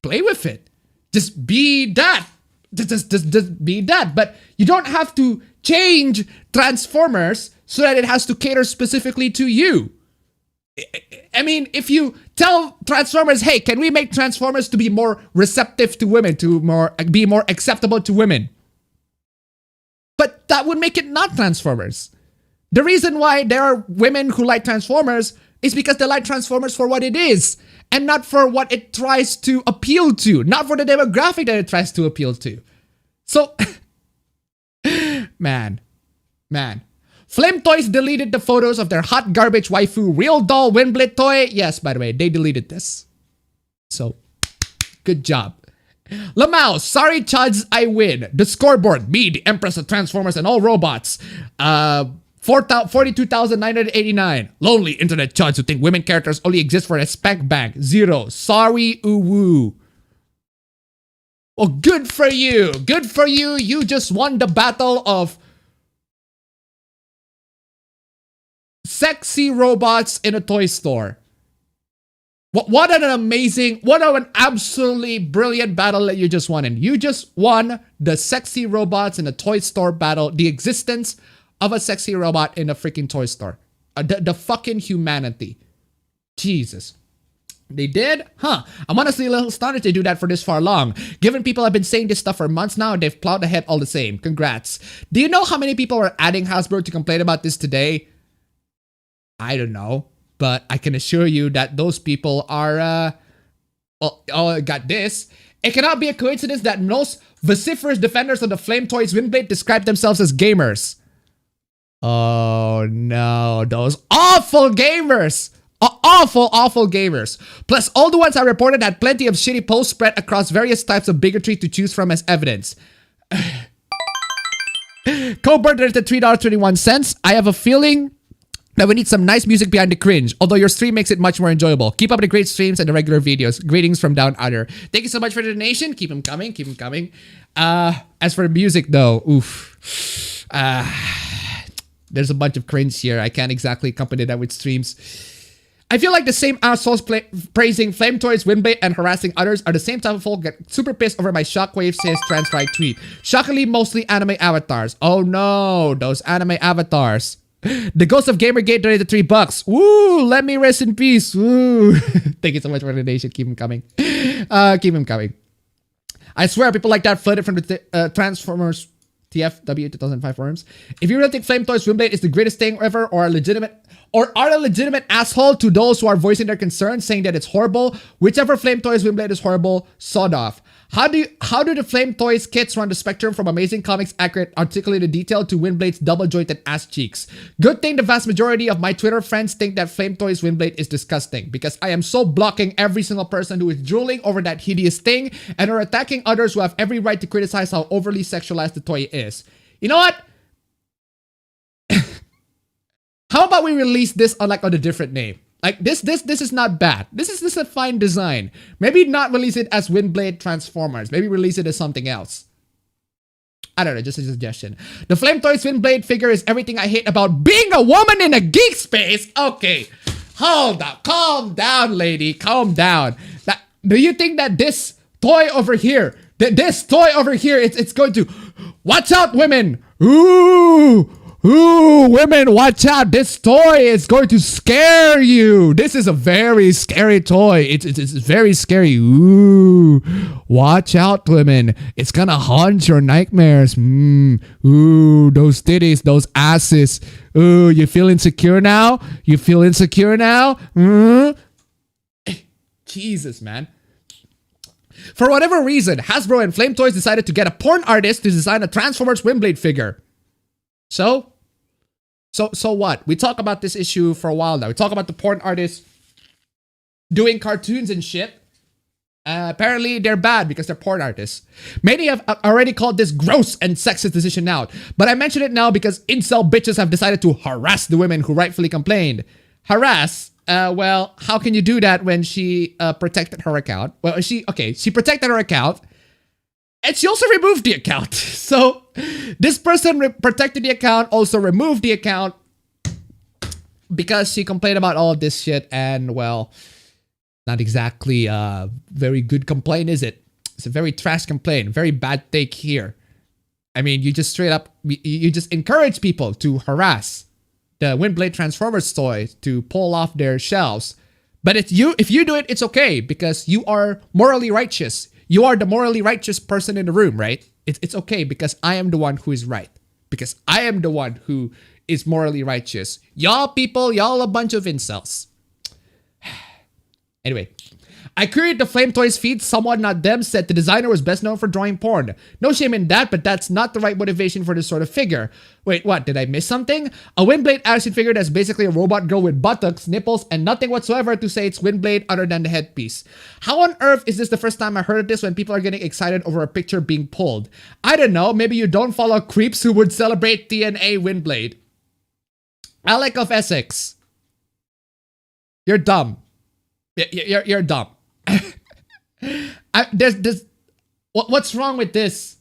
play with it. Just be that. Just be that. But you don't have to change Transformers so that it has to cater specifically to you. I mean, if you tell Transformers, hey, can we make Transformers to be more receptive to women, to be more acceptable to women? But that would make it not Transformers. The reason why there are women who like Transformers is because they like Transformers for what it is, and not for what it tries to appeal to, not for the demographic that it tries to appeal to. So, man. Flame Toys deleted the photos of their hot garbage waifu real doll Windblade toy. Yes, by the way, they deleted this. So, good job. Lamau, sorry chuds, I win. The scoreboard, me, the Empress of Transformers and all robots. 42,989. Lonely internet chuds who think women characters only exist for a spec bank. 0. Sorry, uwu. Well, good for you. Good for you. You just won the battle of sexy robots in a toy store. What an absolutely brilliant battle that you just won in. You just won the sexy robots in a toy store battle, the existence of a sexy robot in a freaking toy store. The fucking humanity. Jesus. They did? Huh. I'm honestly a little astonished they do that for this far long. Given people have been saying this stuff for months now, they've plowed ahead all the same. Congrats. Do you know how many people are adding Hasbro to complain about this today? I don't know. But I can assure you that those people are, got this. It cannot be a coincidence that most vociferous defenders of the Flame Toys Windblade describe themselves as gamers. Oh no, those awful gamers! Awful gamers. Plus, all the ones I reported had plenty of shitty posts spread across various types of bigotry to choose from as evidence. Coburn at $3.21. I have a feeling that we need some nice music behind the cringe, although your stream makes it much more enjoyable. Keep up the great streams and the regular videos. Greetings from Down Under. Thank you so much for the donation. Keep them coming. Keep them coming. As for the music, though, oof. There's a bunch of cringe here. I can't exactly accompany that with streams. I feel like the same assholes praising Flame Toys, Windblade, and harassing others are the same type of folk get super pissed over my Shockwave says trans right tweet. Shockingly, mostly anime avatars. Oh no, those anime avatars. The Ghost of Gamergate donated $3. Woo! Let me rest in peace. Woo! Thank you so much for the donation. Keep them coming. Keep them coming. I swear, people like that flooded from the Transformers TFW 2005 forums. If you really think Flame Toys Windblade is the greatest thing ever, or are a legitimate asshole to those who are voicing their concerns, saying that it's horrible, whichever Flame Toys Windblade is horrible, sawed off. How do the Flame Toys kits run the spectrum from amazing comics accurate articulated detail to Windblade's double-jointed ass cheeks? Good thing the vast majority of my Twitter friends think that Flame Toys Windblade is disgusting, because I am so blocking every single person who is drooling over that hideous thing and are attacking others who have every right to criticize how overly sexualized the toy is. You know what? How about we release this on a different name? Like this is not bad. This is a fine design. Maybe not release it as Windblade Transformers. Maybe release it as something else. I don't know, just a suggestion. The Flame Toys Windblade figure is everything I hate about being a woman in a geek space. Okay, hold up, calm down, lady, calm down. Do you think that this toy over here, it's going to watch out, women? Ooh, women, watch out. This toy is going to scare you. This is a very scary toy. It's very scary. Ooh, watch out, women. It's gonna haunt your nightmares. Ooh, those titties, those asses. Ooh, you feel insecure now? You feel insecure now? Jesus, man. For whatever reason, Hasbro and Flame Toys decided to get a porn artist to design a Transformers Windblade figure. So what? We talk about this issue for a while now. We talk about the porn artists doing cartoons and shit. Apparently, they're bad because they're porn artists. Many have already called this gross and sexist decision out. But I mention it now because incel bitches have decided to harass the women who rightfully complained. Harass? Well, how can you do that when she protected her account? Well, she protected her account. And she also removed the account. So this person protected the account, also removed the account because she complained about all of this shit. And well, not exactly a very good complaint, is it? It's a very trash complaint, very bad take here. I mean, you just straight up, you just encourage people to harass the Windblade Transformers toy to pull off their shelves. But if you do it, it's okay because you are morally righteous. You are the morally righteous person in the room, right? It's okay because I am the one who is right. Because I am the one who is morally righteous. Y'all people, y'all a bunch of incels. Anyway, I queried the Flame Toys feed. Someone, not them, said the designer was best known for drawing porn. No shame in that, but that's not the right motivation for this sort of figure. Wait, what? Did I miss something? A Windblade action figure that's basically a robot girl with buttocks, nipples, and nothing whatsoever to say it's Windblade other than the headpiece. How on earth is this the first time I heard of this when people are getting excited over a picture being pulled? I don't know. Maybe you don't follow creeps who would celebrate TNA Windblade. Alec of Essex. You're dumb. You're dumb. What's wrong with this?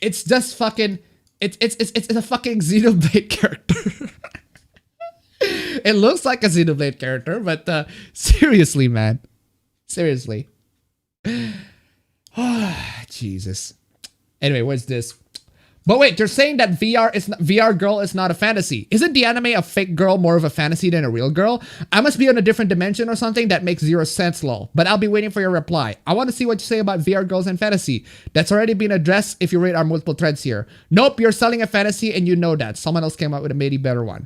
It's just fucking. It's a fucking Xenoblade character. It looks like a Xenoblade character, but seriously, man, seriously. Jesus. Anyway, what's this? But wait, you're saying that VR girl is not a fantasy. Isn't the anime a fake girl more of a fantasy than a real girl? I must be on a different dimension or something. That makes zero sense, lol. But I'll be waiting for your reply. I want to see what you say about VR girls and fantasy. That's already been addressed if you read our multiple threads here. Nope, you're selling a fantasy and you know that. Someone else came out with a maybe better one.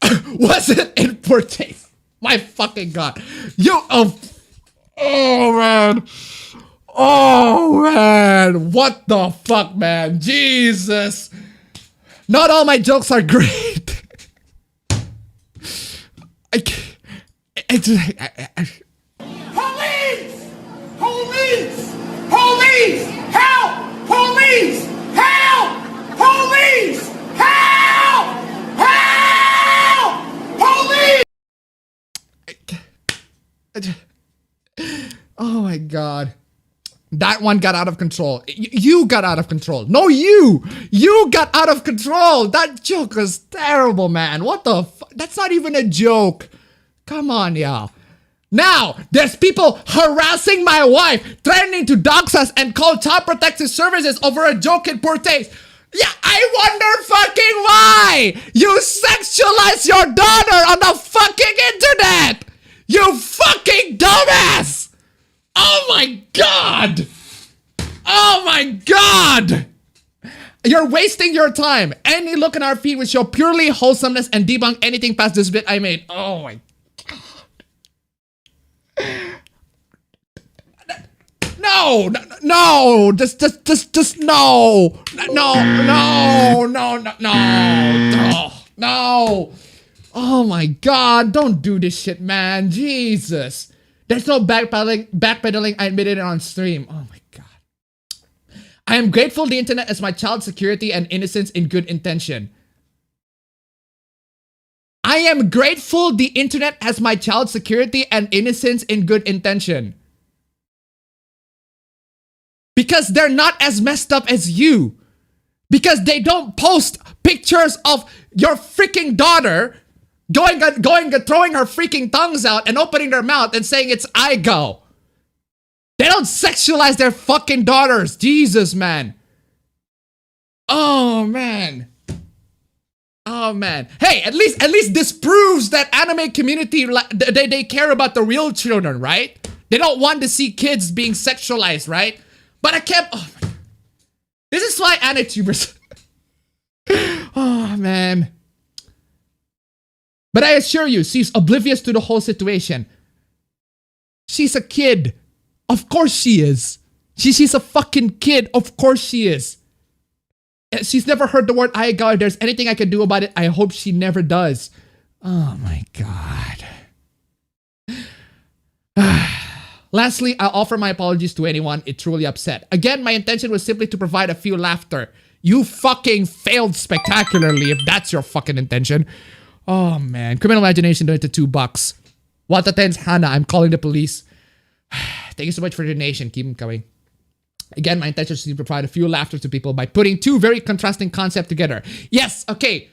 Was it in poor taste? My fucking god. Oh man. Oh man. What the fuck, man? Jesus. Not all my jokes are great. Police! Police! Police! Help! Police! Help! Police! Help! Help! Police! Oh my god. That one got out of control. You got out of control. No, you! You got out of control! That joke was terrible, man. What the fuck? That's not even a joke. Come on, y'all. Now, there's people harassing my wife, threatening to dox us and call child protective services over a joke in poor taste. Yeah, I wonder fucking why! You sexualize your daughter on the fucking internet! You fucking dumbass! Oh my god! Oh my god! You're wasting your time. Any look in our feed will show purely wholesomeness and debunk anything past this bit I made. Oh my god. No, just no. No. Oh my god, don't do this shit, man. Jesus. There's no backpedaling. I admitted it on stream. Oh my god. I am grateful the internet is my child's security and innocence in good intention. I am grateful the internet has my child's security and innocence in good intention. Because they're not as messed up as you. Because they don't post pictures of your freaking daughter throwing her freaking tongues out and opening their mouth and saying it's I go. They don't sexualize their fucking daughters. Jesus, man. Oh, man. Oh, man. Hey, at least this proves that anime community, they care about the real children, right? They don't want to see kids being sexualized, right? But I can't... Oh, my God. This is why anitubers... Oh, man. But I assure you, she's oblivious to the whole situation. She's a kid. Of course she is. She's a fucking kid. Of course she is. She's never heard the word I God. If there's anything I can do about it, I hope she never does. Oh my god. Lastly, I'll offer my apologies to anyone it truly upset. Again, my intention was simply to provide a few laughter. You fucking failed spectacularly if that's your fucking intention. Oh man. Criminal Imagination donated $2. Wataten's Hana, I'm calling the police. Thank you so much for the donation. Keep them coming. Again, my intention is to provide a few laughter to people by putting two very contrasting concepts together. Yes, okay.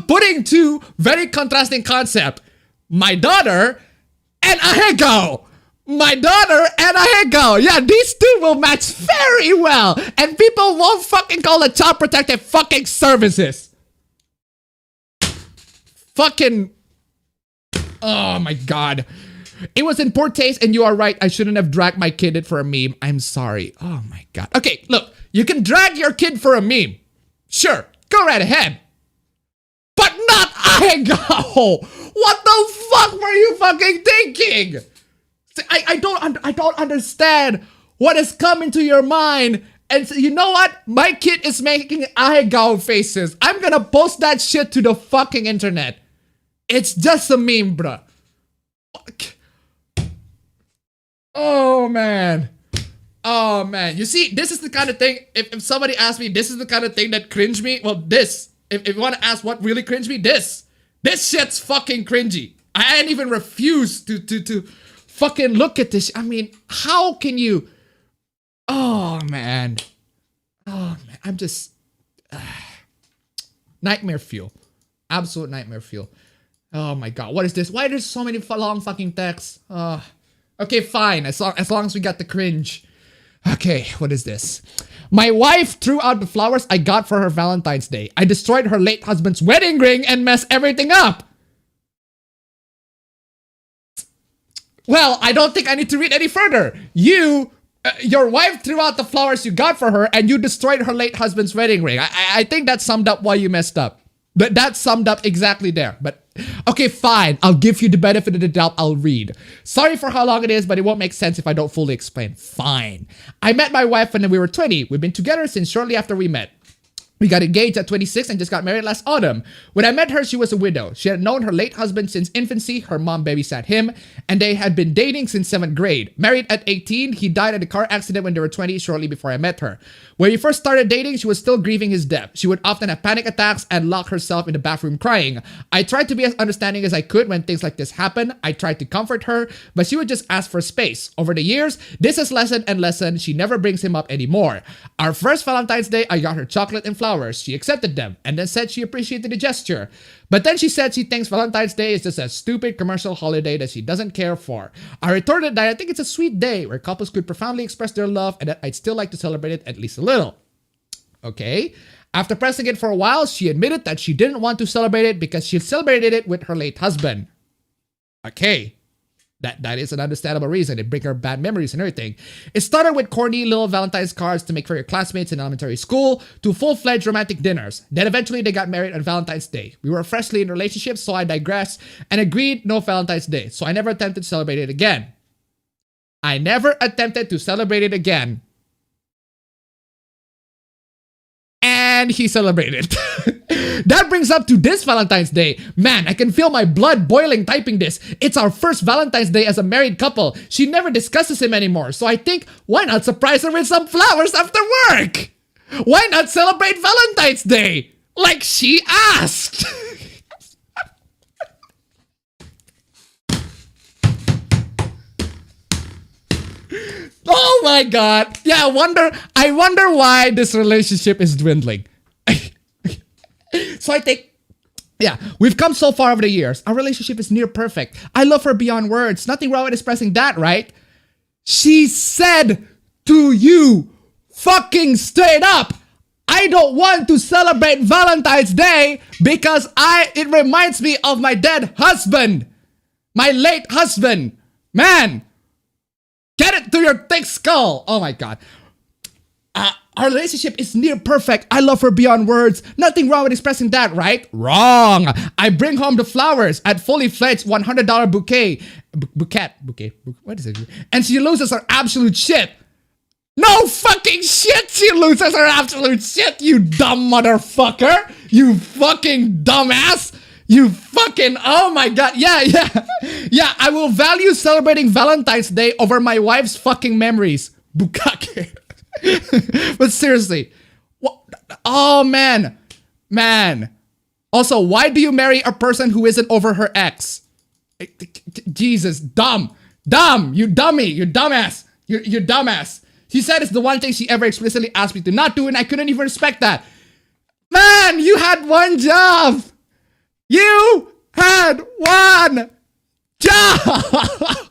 Putting two very contrasting concepts. My daughter and Ahego. My daughter and Ahego. Yeah, these two will match very well. And people won't fucking call the child protective fucking services. Fucking... Oh my god. It was in poor taste and you are right. I shouldn't have dragged my kid for a meme. I'm sorry. Oh my god. Okay, look. You can drag your kid for a meme. Sure. Go right ahead. But not Ahego. What the fuck were you fucking thinking? I don't understand what has come into your mind. And so, you know what? My kid is making Ahego faces. I'm gonna post that shit to the fucking internet. It's just a meme, bruh. Oh, man. Oh, man. You see, this is the kind of thing, if somebody asks me, this is the kind of thing that cringe me, well, this. If you want to ask what really cringe me, this. This shit's fucking cringy. I ain't even refuse to fucking look at this. I mean, how can you... Oh, man. Oh, man. I'm just... nightmare fuel. Absolute nightmare fuel. Oh, my God. What is this? Why there's so many long fucking texts? Okay, fine. As long as we got the cringe. Okay, what is this? My wife threw out the flowers I got for her Valentine's Day. I destroyed her late husband's wedding ring and messed everything up. Well, I don't think I need to read any further. Your wife threw out the flowers you got for her and you destroyed her late husband's wedding ring. I think that summed up why you messed up. But that summed up exactly there. But Okay, fine. I'll give you the benefit of the doubt. I'll read. Sorry for how long it is, but it won't make sense if I don't fully explain. Fine. I met my wife when we were 20. We've been together since shortly after we met. We got engaged at 26 and just got married last autumn. When I met her, she was a widow. She had known her late husband since infancy. Her mom babysat him, and they had been dating since 7th grade. Married at 18, he died in a car accident when they were 20, shortly before I met her. When we first started dating, she was still grieving his death. She would often have panic attacks and lock herself in the bathroom crying. I tried to be as understanding as I could when things like this happen. I tried to comfort her, but she would just ask for space. Over the years, this has lessened and lessened. She never brings him up anymore. Our first Valentine's Day, I got her chocolate and flowers. She accepted them and then said she appreciated the gesture. But then she said she thinks Valentine's Day is just a stupid commercial holiday that she doesn't care for. I retorted that I think it's a sweet day where couples could profoundly express their love and that I'd still like to celebrate it at least a little. Okay. After pressing it for a while, she admitted that she didn't want to celebrate it because she celebrated it with her late husband. Okay. That is an understandable reason. It brings her bad memories and everything. It started with corny little Valentine's cards to make for your classmates in elementary school to full-fledged romantic dinners. Then eventually they got married on Valentine's Day. We were freshly in relationships, so I digressed and agreed no Valentine's Day. So I never attempted to celebrate it again. I never attempted to celebrate it again. And he celebrated. That brings up to this Valentine's Day. Man, I can feel my blood boiling typing this. It's our first Valentine's Day as a married couple. She never discusses him anymore. So I think, why not surprise her with some flowers after work? Why not celebrate Valentine's Day? Like she asked. Oh my god. Yeah, I wonder why this relationship is dwindling. So I think, yeah, we've come so far over the years. Our relationship is near perfect. I love her beyond words. Nothing wrong with expressing that, right? She said to you, fucking straight up, I don't want to celebrate Valentine's Day because it reminds me of my dead husband. My late husband. Man, get it to your thick skull. Oh my god. Our relationship is near perfect. I love her beyond words. Nothing wrong with expressing that, right? Wrong. I bring home the flowers at fully fledged $100 bouquet. Bouquet. What is it? And she loses her absolute shit. No fucking shit. She loses her absolute shit. You dumb motherfucker. You fucking dumbass. You fucking, oh my god. Yeah. Yeah, I will value celebrating Valentine's Day over my wife's fucking memories. Bukake. But seriously, what? Oh man. Also, why do you marry a person who isn't over her ex? Jesus, dumb, you dummy, you dumbass, you dumbass. She said it's the one thing she ever explicitly asked me to not do, and I couldn't even respect that. Man, you had one job. You had one job.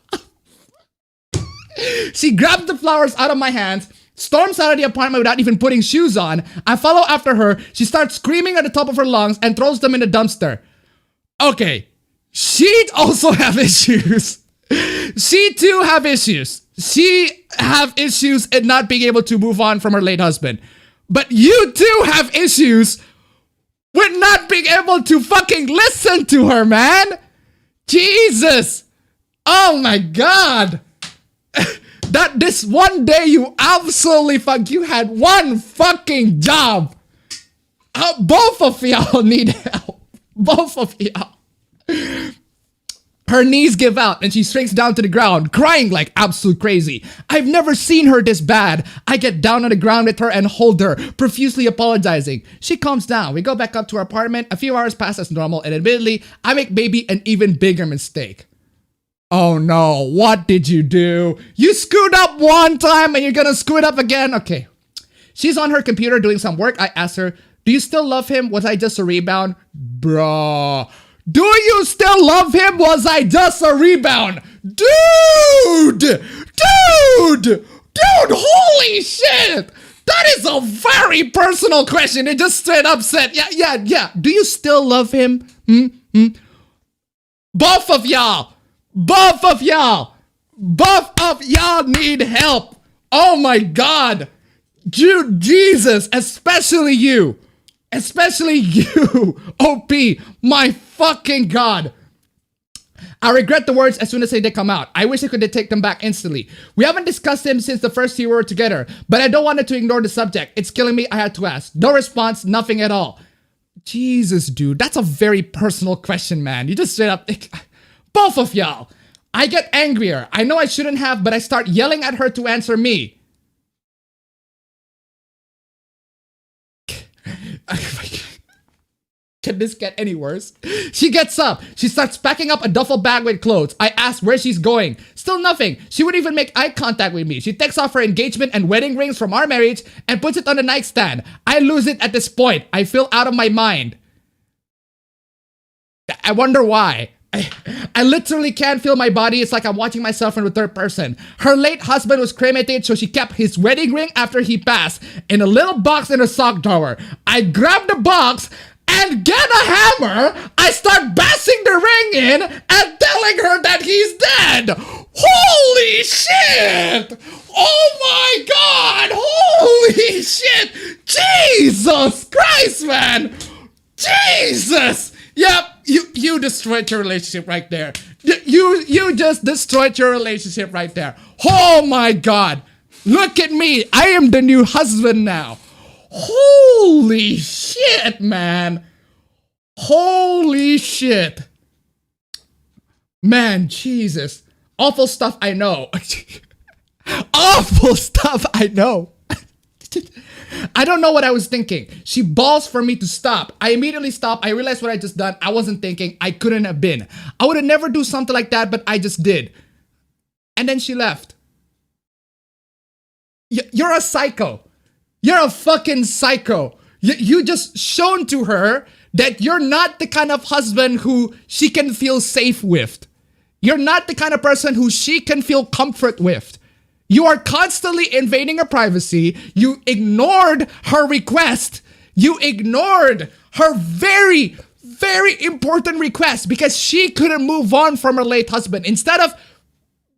She grabbed the flowers out of my hands, storms out of the apartment without even putting shoes on. I follow after her. She starts screaming at the top of her lungs and throws them in the dumpster. Okay, she'd also have issues. She too have issues. She have issues in not being able to move on from her late husband. But you too have issues with not being able to fucking listen to her, man. Jesus. Oh my god. That this one day you absolutely you had one fucking job. Both of y'all need help. Both of y'all. Her knees give out and she shrinks down to the ground, crying like absolute crazy. I've never seen her this bad. I get down on the ground with her and hold her, profusely apologizing. She calms down. We go back up to our apartment. A few hours pass as normal, and admittedly, I make maybe an even bigger mistake. Oh no, what did you do? You screwed up one time and you're gonna screw it up again? Okay. She's on her computer doing some work. I asked her, do you still love him? Was I just a rebound? Bruh. Do you still love him? Was I just a rebound? Dude, holy shit. That is a very personal question. It just straight up said, yeah. Do you still love him? Both of y'all need help. Oh my god. Jesus, especially you. Especially you, OP. My fucking God. I regret the words as soon as they come out. I wish I could take them back instantly. We haven't discussed him since the first year we were together, but I don't want to ignore the subject. It's killing me. I had to ask. No response, nothing at all. Jesus, dude. That's a very personal question, man. You just straight up... Both of y'all. I get angrier. I know I shouldn't have, but I start yelling at her to answer me. Can this get any worse? She gets up. She starts packing up a duffel bag with clothes. I ask where she's going. Still nothing. She wouldn't even make eye contact with me. She takes off her engagement and wedding rings from our marriage and puts it on the nightstand. I lose it at this point. I feel out of my mind. I wonder why. I literally can't feel my body. It's like I'm watching myself in the third person. Her late husband was cremated, so she kept his wedding ring after he passed in a little box in her sock drawer. I grab the box and get a hammer. I start bashing the ring in and telling her that he's dead. Holy shit! Oh my God! Holy shit! Jesus Christ, man! Jesus! Yep, you destroyed your relationship right there. You just destroyed your relationship right there. Oh my God! Look at me! I am the new husband now. Holy shit, man! Holy shit! Man, Jesus. Awful stuff I know. Awful stuff I know. I don't know what I was thinking. She balls for me to stop. I immediately stopped. I realized what I just done. I wasn't thinking. I couldn't have been. I would have never do something like that, but I just did. And then she left. You're a psycho. You're a fucking psycho. You just shown to her that you're not the kind of husband who she can feel safe with. You're not the kind of person who she can feel comfort with. You are constantly invading her privacy. You ignored her request. You ignored her very, very important request because she couldn't move on from her late husband. Instead of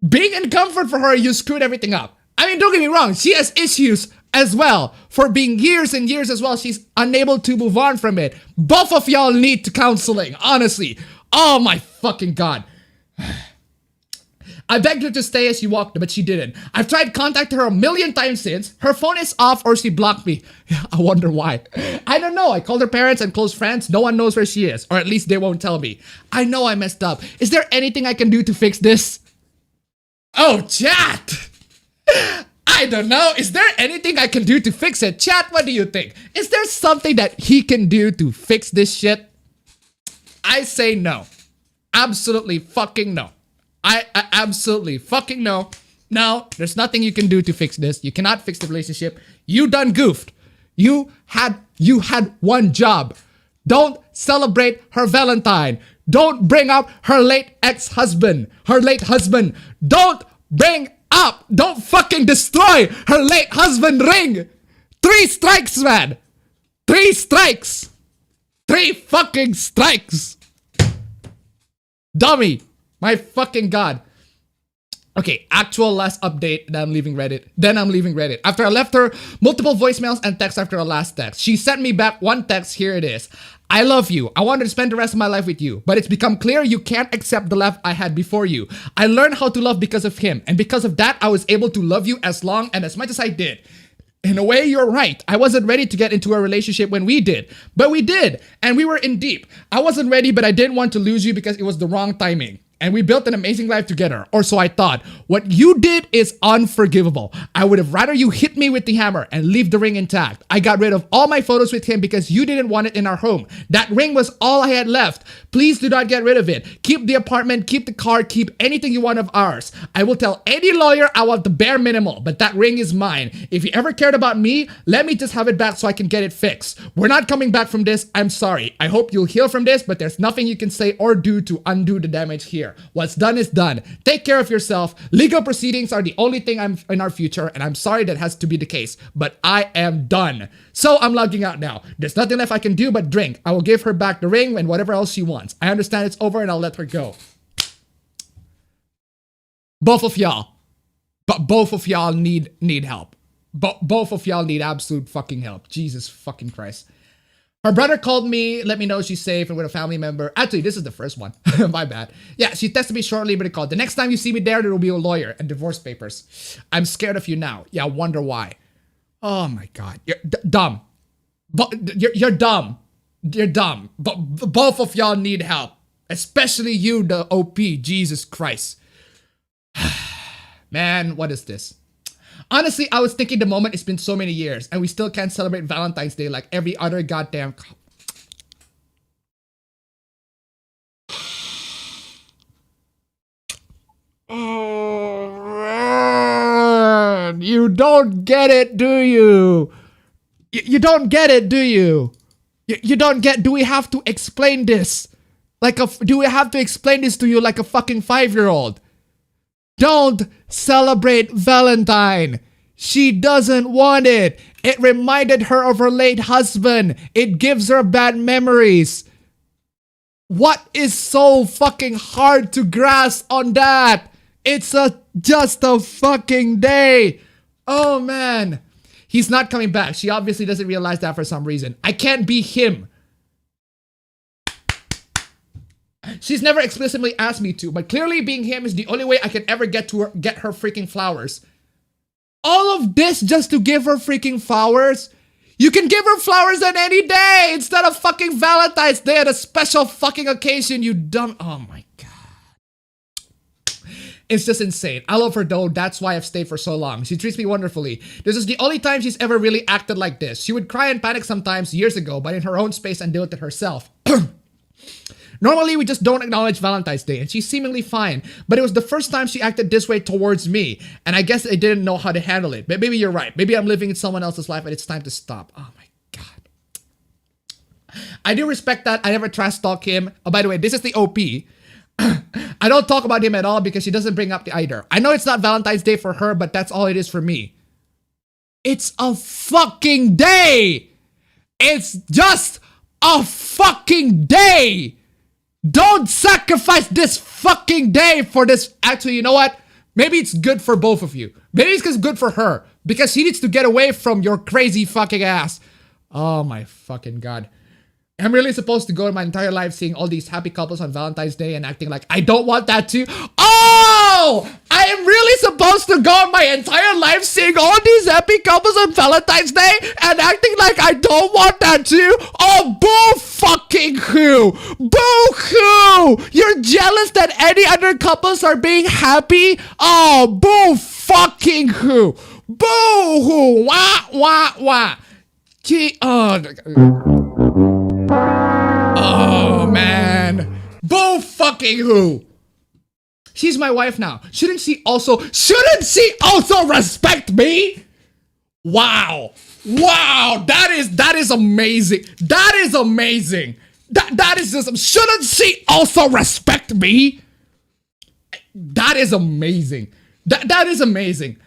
being in comfort for her, you screwed everything up. I mean, don't get me wrong. She has issues as well. For being years and years as well, she's unable to move on from it. Both of y'all need to counseling, honestly. Oh my fucking God. I begged her to stay as she walked, but she didn't. I've tried contacting her a million times since. Her phone is off or she blocked me. I wonder why. I don't know. I called her parents and close friends. No one knows where she is, or at least they won't tell me. I know I messed up. Is there anything I can do to fix this? Oh, chat! I don't know. Is there anything I can do to fix it? Chat, what do you think? Is there something that he can do to fix this shit? I say no. Absolutely fucking no. I absolutely fucking no. No, there's nothing you can do to fix this. You cannot fix the relationship. You done goofed. You had one job. Don't celebrate her Valentine. Don't bring up her late ex-husband. Her late husband. Don't bring up. Don't fucking destroy her late husband ring. 3 strikes, man. 3 strikes. 3 fucking strikes. Dummy. My fucking God. Okay, actual last update, then I'm leaving Reddit. After I left her multiple voicemails and texts after her last text, she sent me back one text. Here it is. I love you. I wanted to spend the rest of my life with you, but it's become clear you can't accept the life I had before you. I learned how to love because of him, and because of that, I was able to love you as long and as much as I did. In a way, you're right. I wasn't ready to get into a relationship when we did, but we did, and we were in deep. I wasn't ready, but I didn't want to lose you because it was the wrong timing. And we built an amazing life together, or so I thought. What you did is unforgivable. I would have rather you hit me with the hammer and leave the ring intact. I got rid of all my photos with him because you didn't want it in our home. That ring was all I had left. Please do not get rid of it. Keep the apartment, keep the car, keep anything you want of ours. I will tell any lawyer I want the bare minimal, but that ring is mine. If you ever cared about me, let me just have it back so I can get it fixed. We're not coming back from this. I'm sorry. I hope you'll heal from this, but there's nothing you can say or do to undo the damage here. What's done is done. Take care of yourself. Legal proceedings are the only thing I'm in our future, and I'm sorry that has to be the case, but I am done. So I'm logging out now. There's nothing left I can do but drink. I will give her back the ring and whatever else she wants. I understand it's over and I'll let her go. Both of y'all. But both of y'all need help. Both of y'all need absolute fucking help. Jesus fucking Christ. Her brother called me, let me know she's safe and with a family member. Actually, this is the first one. My bad. Yeah, she texted me shortly, but it called. The next time you see me there will be a lawyer and divorce papers. I'm scared of you now. Yeah, I wonder why. Oh my God. You're dumb. You're dumb. You're dumb. But both of y'all need help. Especially you, the OP. Jesus Christ. Man, what is this? Honestly, I was thinking the moment it's been so many years and we still can't celebrate Valentine's Day like every other goddamn... Oh, man. You don't get it, do you? You don't get it, do you? You don't get... Do we have to explain this? Do we have to explain this to you like a fucking 5-year-old? Don't celebrate Valentine. She doesn't want it. It reminded her of her late husband. It gives her bad memories. What is so fucking hard to grasp on that? It's just a fucking day. Oh man. He's not coming back. She obviously doesn't realize that for some reason. I can't be him. She's never explicitly asked me to, but clearly being him is the only way I can ever get her freaking flowers. All of this just to give her freaking flowers? You can give her flowers on any day instead of fucking Valentine's Day at a special fucking occasion, you dumb... Oh my God. It's just insane. I love her though, that's why I've stayed for so long. She treats me wonderfully. This is the only time she's ever really acted like this. She would cry and panic sometimes years ago, but in her own space and deal with it herself. Normally, we just don't acknowledge Valentine's Day, and she's seemingly fine, but it was the first time she acted this way towards me, and I guess I didn't know how to handle it. But maybe you're right. Maybe I'm living in someone else's life, and it's time to stop. Oh my God. I do respect that. I never trash talk him. Oh, by the way, this is the OP. I don't talk about him at all because she doesn't bring up the either. I know it's not Valentine's Day for her, but that's all it is for me. It's a fucking day! It's just a fucking day! Don't sacrifice this fucking day for this. Actually, you know what? Maybe it's good for both of you. Maybe it's just good for her. Because she needs to get away from your crazy fucking ass. Oh my fucking God. I'm really supposed to go my entire life seeing all these happy couples on Valentine's Day and acting like I don't want that too. Oh! I am really supposed to go my entire life seeing all these happy couples on Valentine's Day and acting like I don't want that too? Oh, boo fucking who? Boo hoo! You're jealous that any other couples are being happy? Oh, boo fucking who? Boo hoo! Wah, wah, wah. Gee, oh, man. Boo fucking who? She's my wife now. Shouldn't she also respect me? Wow. Wow. That is amazing. That is amazing. That is just, shouldn't she also respect me? That is amazing. That is amazing.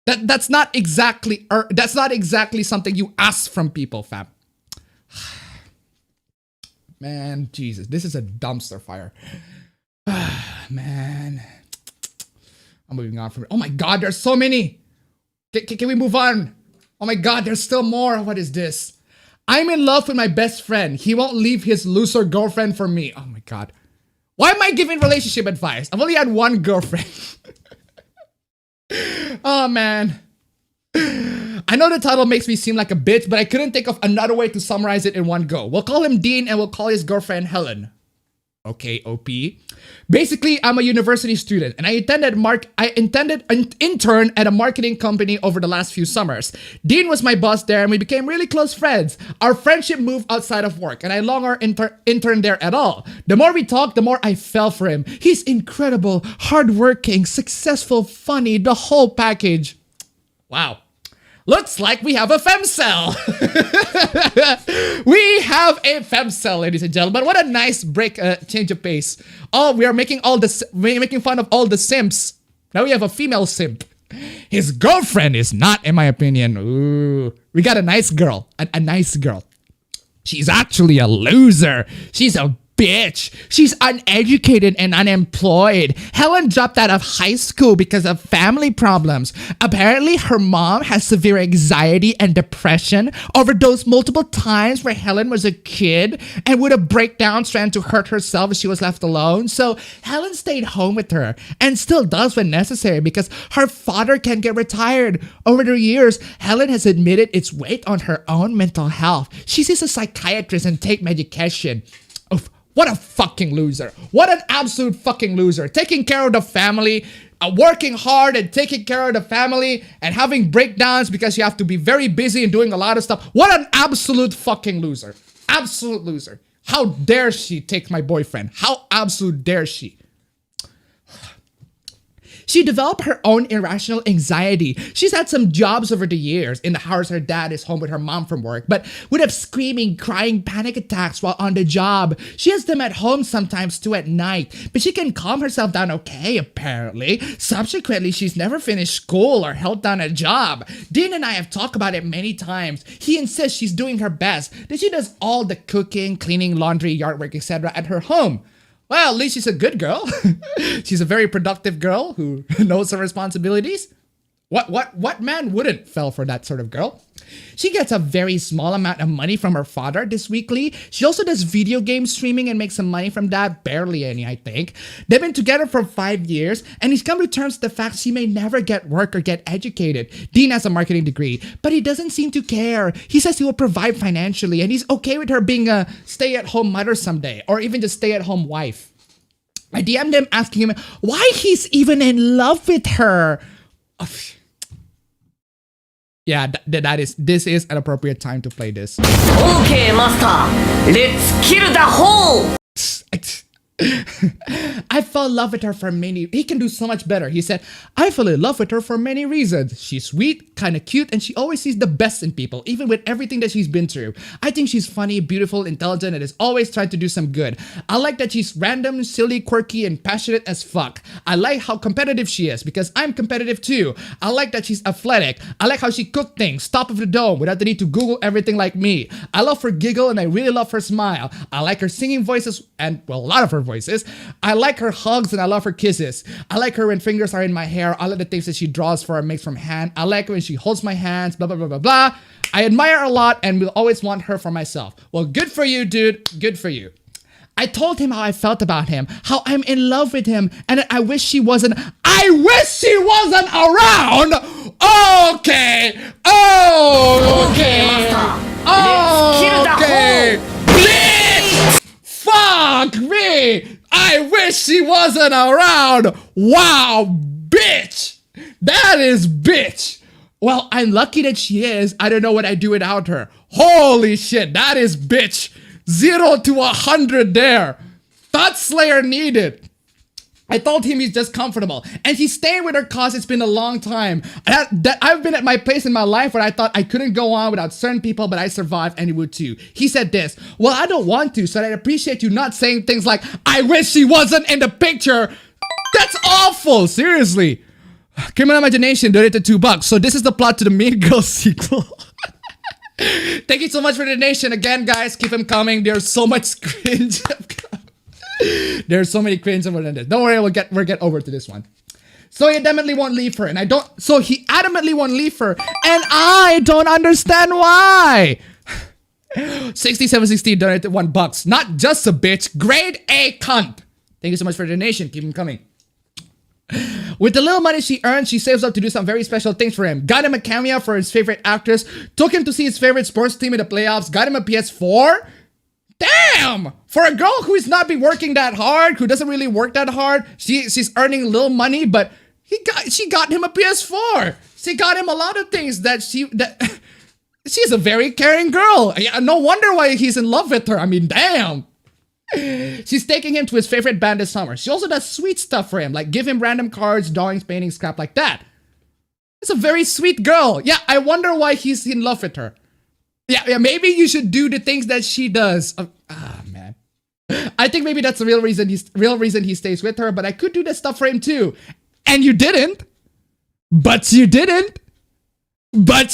That's not exactly something you ask from people, fam. Man, Jesus, this is a dumpster fire. Man, I'm moving on from it. Oh my God, there's so many. Can we move on? Oh my God, there's still more. What is this? I'm in love with my best friend. He won't leave his loser girlfriend for me. Oh my God. Why am I giving relationship advice? I've only had one girlfriend. Oh man. I know the title makes me seem like a bitch, but I couldn't think of another way to summarize it in one go. We'll call him Dean and we'll call his girlfriend Helen. Okay, OP. Basically, I'm a university student and I intended an intern at a marketing company over the last few summers. Dean was my boss there and we became really close friends. Our friendship moved outside of work and I no longer interned there at all. The more we talked, the more I fell for him. He's incredible, hardworking, successful, funny, the whole package. Wow. Looks like we have a femcell. We have a femcell, ladies and gentlemen. What a nice change of pace. Oh, we're making fun of all the simps. Now we have a female simp. His girlfriend is not, in my opinion. Ooh, we got a nice girl. A nice girl. She's actually a loser. She's a bitch. She's uneducated and unemployed. Helen dropped out of high school because of family problems. Apparently, her mom has severe anxiety and depression over those multiple times where Helen was a kid and would have breakdowns trying to hurt herself if she was left alone. So Helen stayed home with her and still does when necessary because her father can get retired. Over the years, Helen has admitted it's weight on her own mental health. She sees a psychiatrist and take medication. Oh, what a fucking loser. What an absolute fucking loser. Taking care of the family, working hard and taking care of the family and having breakdowns because you have to be very busy and doing a lot of stuff. What an absolute fucking loser. Absolute loser. How dare she take my boyfriend? How absolute dare she? She developed her own irrational anxiety. She's had some jobs over the years. In the house, her dad is home with her mom from work, but would have screaming, crying panic attacks while on the job. She has them at home sometimes too at night, but she can calm herself down okay, apparently. Subsequently, she's never finished school or held down a job. Dean and I have talked about it many times. He insists she's doing her best, that she does all the cooking, cleaning, laundry, yard work, etc. at her home. Well, at least she's a good girl. She's a very productive girl who knows her responsibilities. What man wouldn't fell for that sort of girl? She gets a very small amount of money from her father this weekly. She also does video game streaming and makes some money from that. Barely any, I think. They've been together for 5 years, and he's come to terms with the fact she may never get work or get educated. Dean has a marketing degree, but he doesn't seem to care. He says he will provide financially, and he's okay with her being a stay-at-home mother someday, or even just stay-at-home wife. I DM'd him asking him why he's even in love with her. Yeah, this is an appropriate time to play this. Okay, master, let's kill the whole. I fell in love with her for many. He can do so much better. He said, I fell in love with her for many reasons. She's sweet, kind of cute, and she always sees the best in people, even with everything that she's been through. I think she's funny, beautiful, intelligent, and is always trying to do some good. I like that she's random, silly, quirky, and passionate as fuck. I like how competitive she is, because I'm competitive too. I like that she's athletic. I like how she cooked things, top of the dome, without the need to Google everything like me. I love her giggle, and I really love her smile. I like her singing voices, and, well, a lot of her voices. I like her hugs and I love her kisses. I like her when fingers are in my hair. I like the things that she draws for and makes from hand. I like when she holds my hands, blah, blah, blah, blah, blah. I admire her a lot and will always want her for myself. Well, good for you, dude. Good for you. I told him how I felt about him, how I'm in love with him, and that I wish she wasn't around. Okay. Okay. Bitch! Fuck me! I wish she wasn't around! Wow, bitch! That is bitch! Well, I'm lucky that she is. I don't know what I'd do without her. Holy shit, that is bitch! 0 to 100 there. Thought Slayer needed. I told him he's just comfortable. And he's staying with her cause it's been a long time. That I've been at my place in my life where I thought I couldn't go on without certain people, but I survived and he would too. He said this, well, I don't want to, so I'd appreciate you not saying things like, I wish she wasn't in the picture. That's awful, seriously. Criminal Imagination donated $2. So this is the plot to the Mean Girls sequel. Thank you so much for the donation again, guys. Keep them coming. There's so much cringe. There's so many cringe over this. Don't worry, we'll get over to this one. So he adamantly won't leave her, and I don't understand why. 6760 donated $1. Not just a bitch, grade A cunt. Thank you so much for the donation. Keep them coming. With the little money she earns, she saves up to do some very special things for him. Got him a cameo for his favorite actress, took him to see his favorite sports team in the playoffs, got him a PS4. Damn! For a girl who is not be working that hard, who doesn't really work that hard, she's earning little money, but she got him a PS4. She got him a lot of things that she's a very caring girl. No wonder why he's in love with her. I mean, damn. She's taking him to his favorite band this summer. She also does sweet stuff for him, like give him random cards, drawings, paintings, crap like that. It's a very sweet girl. Yeah, I wonder why he's in love with her. Yeah, maybe you should do the things that she does. Man. I think maybe that's the real reason he stays with her, but I could do this stuff for him too. And you didn't. But you didn't impress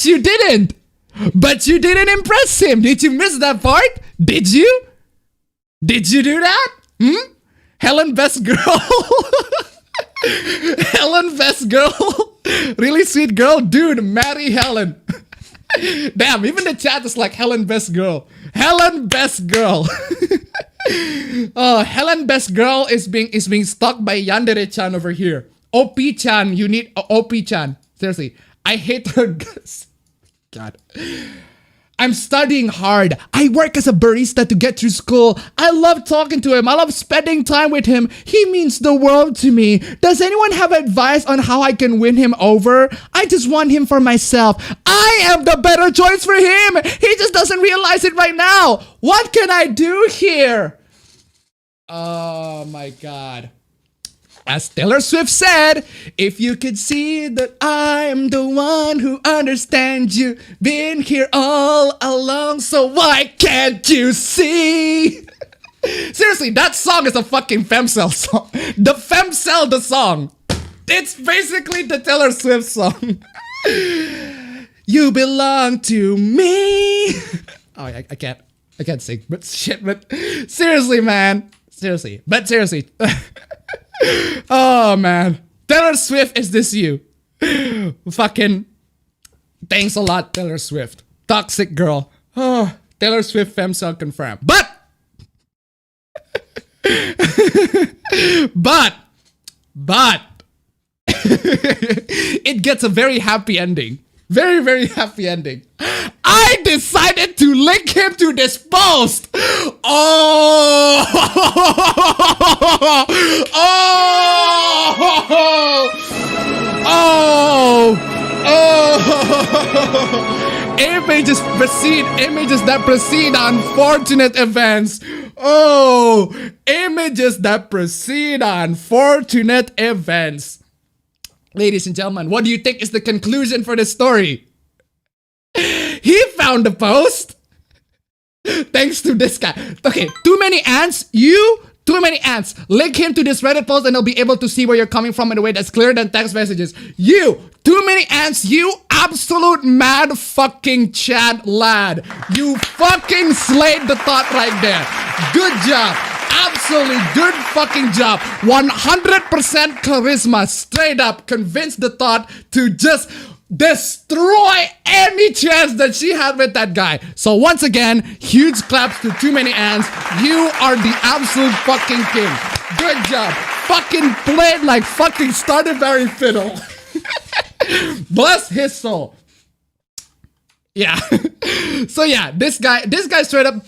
him. Did you miss that part? Did you? Did you do that? Helen, best girl. Helen, best girl. Really sweet girl. Dude, marry Helen. Damn, even the chat is like Helen, best girl. Helen, best girl. Helen, best girl is being stalked by Yandere-chan over here. OP-chan, you need OP-chan. Seriously, I hate her guts. God. I'm studying hard. I work as a barista to get through school. I love talking to him. I love spending time with him. He means the world to me. Does anyone have advice on how I can win him over? I just want him for myself. I am the better choice for him. He just doesn't realize it right now. What can I do here? Oh my God. As Taylor Swift said, if you could see that I'm the one who understands you, been here all along, so why can't you see? Seriously, that song is a fucking femcel song. The femcel, the song. It's basically the Taylor Swift song. You belong to me. Oh, I can't sing, but shit, but seriously, man. Seriously. Oh man, Taylor Swift, is this you? Fucking thanks a lot, Taylor Swift. Toxic girl. Oh, Taylor Swift femcel confirmed. But it gets a very happy ending. Very, very happy ending. I decided to link him to this post. Oh, images that precede unfortunate events. Oh, images that precede unfortunate events. Ladies and gentlemen, what do you think is the conclusion for this story? He found the post. Thanks to this guy. Okay, too many ants. Too many ants. Link him to this Reddit post and he'll be able to see where you're coming from in a way that's clearer than text messages. Too many ants. You absolute mad fucking chat lad. You fucking slayed the thought right there. Good job. Absolutely good fucking job. 100% charisma. Straight up convinced the thought to just destroy any chance that she had with that guy. So once again, huge claps to Too Many Ants. You are the absolute fucking king. Good job. Fucking played like fucking Stradivarius fiddle. Bless his soul. Yeah. So yeah, this guy straight up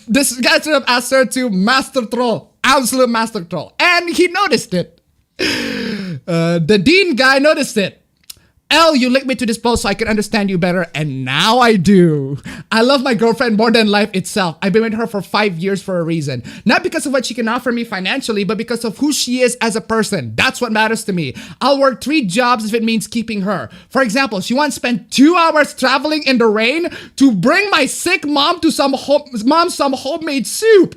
asked her to master troll. Absolute master troll. And he noticed it. The Dean guy noticed it. L, you linked me to this post so I can understand you better, and now I do. I love my girlfriend more than life itself. I've been with her for 5 years for a reason. Not because of what she can offer me financially, but because of who she is as a person. That's what matters to me. I'll work 3 jobs if it means keeping her. For example, she wants to spend 2 hours traveling in the rain to bring my sick mom to some homemade soup.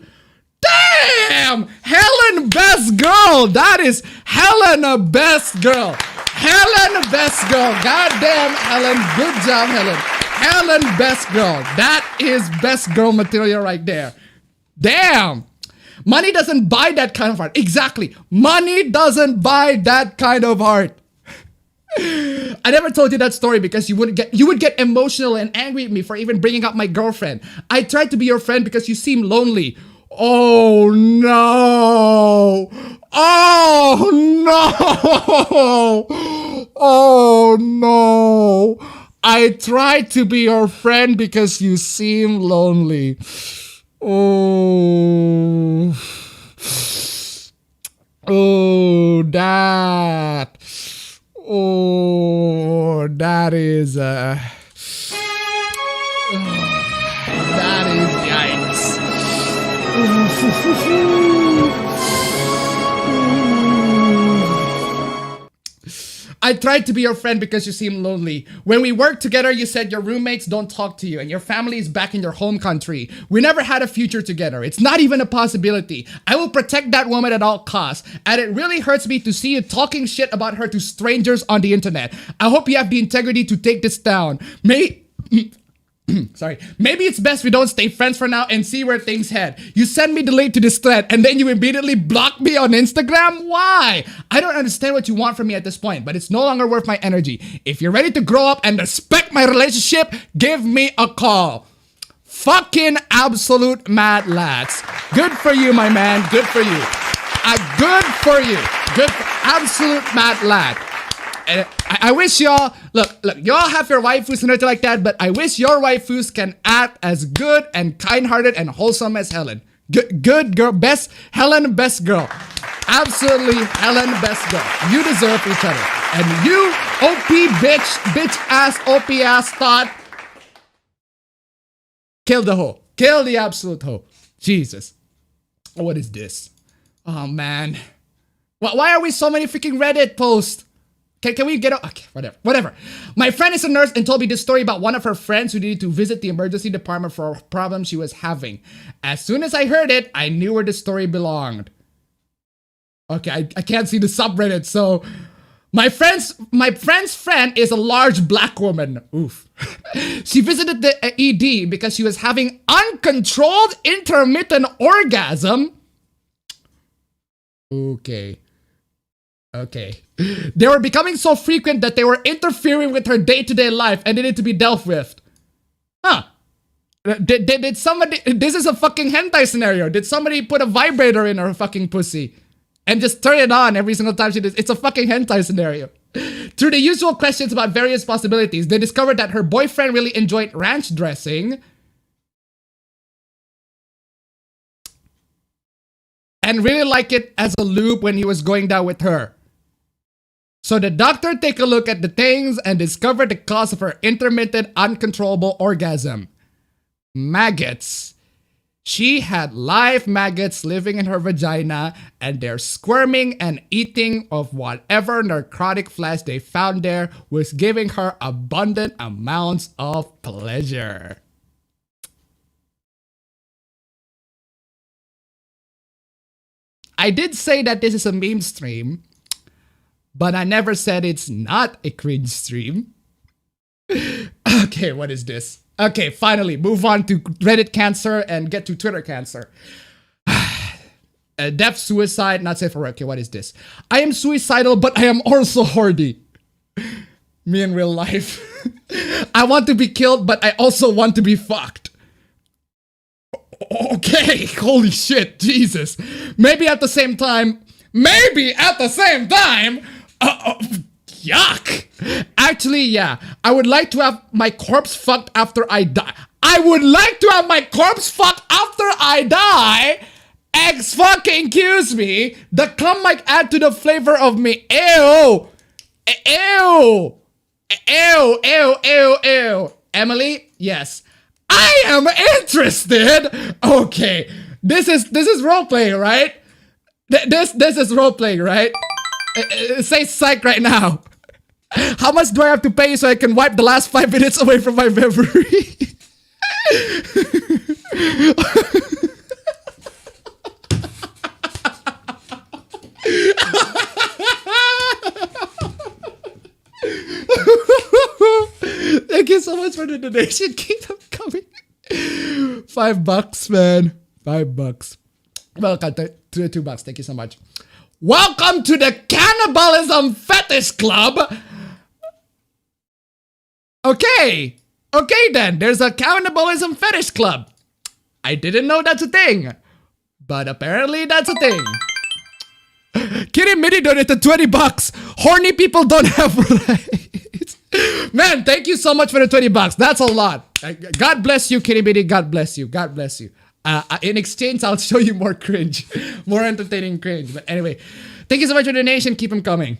Damn! Helen, best girl. That is Helen, best girl. Helen, best girl. Goddamn, Helen. Good job, Helen. Helen, best girl. That is best girl material right there. Damn. Money doesn't buy that kind of art. Exactly. Money doesn't buy that kind of art. I never told you that story because you would get emotional and angry at me for even bringing up my girlfriend. I tried to be your friend because you seem lonely. Oh no! Oh no! Oh no! I tried to be your friend because you seem lonely. Oh. Oh, that. Oh, that is that is yikes. I tried to be your friend because you seem lonely. When we worked together, you said your roommates don't talk to you and your family is back in your home country. We never had a future together. It's not even a possibility. I will protect that woman at all costs. And it really hurts me to see you talking shit about her to strangers on the internet. I hope you have the integrity to take this down. Sorry. Maybe it's best we don't stay friends for now and see where things head. You send me the link to this thread and then you immediately block me on Instagram? Why? I don't understand what you want from me at this point, but it's no longer worth my energy. If you're ready to grow up and respect my relationship, give me a call. Fucking absolute mad lads. Good for you, my man. Good for you. Good for you. Absolute mad lad. And I wish y'all, look, y'all have your waifus and everything like that, but I wish your waifus can act as good and kind-hearted and wholesome as Helen. Good girl, best Helen, best girl. Absolutely Helen, best girl. You deserve each other. And you, OP bitch ass, OP ass thought, kill the hoe. Kill the absolute hoe. Jesus. What is this? Oh, man. Why are we so many freaking Reddit posts? Can we get up? Okay, whatever. My friend is a nurse and told me this story about one of her friends who needed to visit the emergency department for a problem she was having. As soon as I heard it, I knew where the story belonged. Okay, I can't see the subreddit, so... My friend's friend is a large black woman. Oof. She visited the ED because she was having uncontrolled intermittent orgasm. Okay. They were becoming so frequent that they were interfering with her day-to-day life and needed to be dealt with. Huh. Did somebody... This is a fucking hentai scenario. Did somebody put a vibrator in her fucking pussy? And just turn it on every single time she does. It's a fucking hentai scenario. Through the usual questions about various possibilities, they discovered that her boyfriend really enjoyed ranch dressing. And really liked it as a lube when he was going down with her. So the doctor take a look at the things and discovered the cause of her intermittent uncontrollable orgasm. Maggots. She had live maggots living in her vagina and they're squirming and eating of whatever narcotic flesh they found there was giving her abundant amounts of pleasure. I did say that this is a meme stream, but I never said it's not a cringe stream. Okay, what is this? Okay, finally, move on to Reddit cancer and get to Twitter cancer. Death, suicide, not safe for work. Okay, what is this? I am suicidal, but I am also horny. Me in real life. I want to be killed, but I also want to be fucked. Okay, holy shit, Jesus. Maybe at the same time, yuck. Actually, yeah, I would like to have my corpse fucked after I die. X fucking excuse me. The cum might add to the flavor of me. Ew. Emily, yes. I am interested. Okay, this is role playing, right? This is role playing, right? Say psych right now. How much do I have to pay you so I can wipe the last 5 minutes away from my memory? Thank you so much for the donation. Keep them coming. $5, man. $5. Welcome to $2. Thank you so much. Welcome to the Cannibalism Fetish Club. Okay then. There's a Cannibalism Fetish Club. I didn't know that's a thing, but apparently that's a thing. Kitty Mitty donated $20. Horny people don't have rights. Man, thank you so much for the $20. That's a lot. God bless you, Kitty Mitty. God bless you. God bless you. In exchange, I'll show you more cringe. More entertaining cringe. But anyway, thank you so much for the donation. Keep them coming.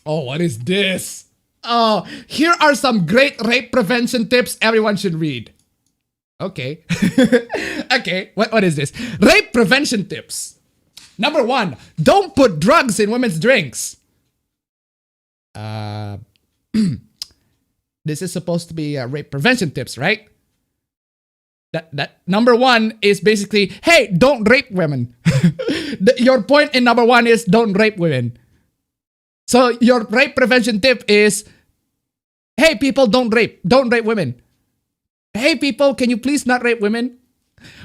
Oh, what is this? Oh, here are some great rape prevention tips everyone should read. Okay. Okay, what is this? Rape prevention tips. Number 1, don't put drugs in women's drinks. This is supposed to be rape prevention tips, right? That number 1 is basically, hey, don't rape women. Your point in number 1 is don't rape women. So your rape prevention tip is, hey, people, don't rape women. Hey people, can you please not rape women?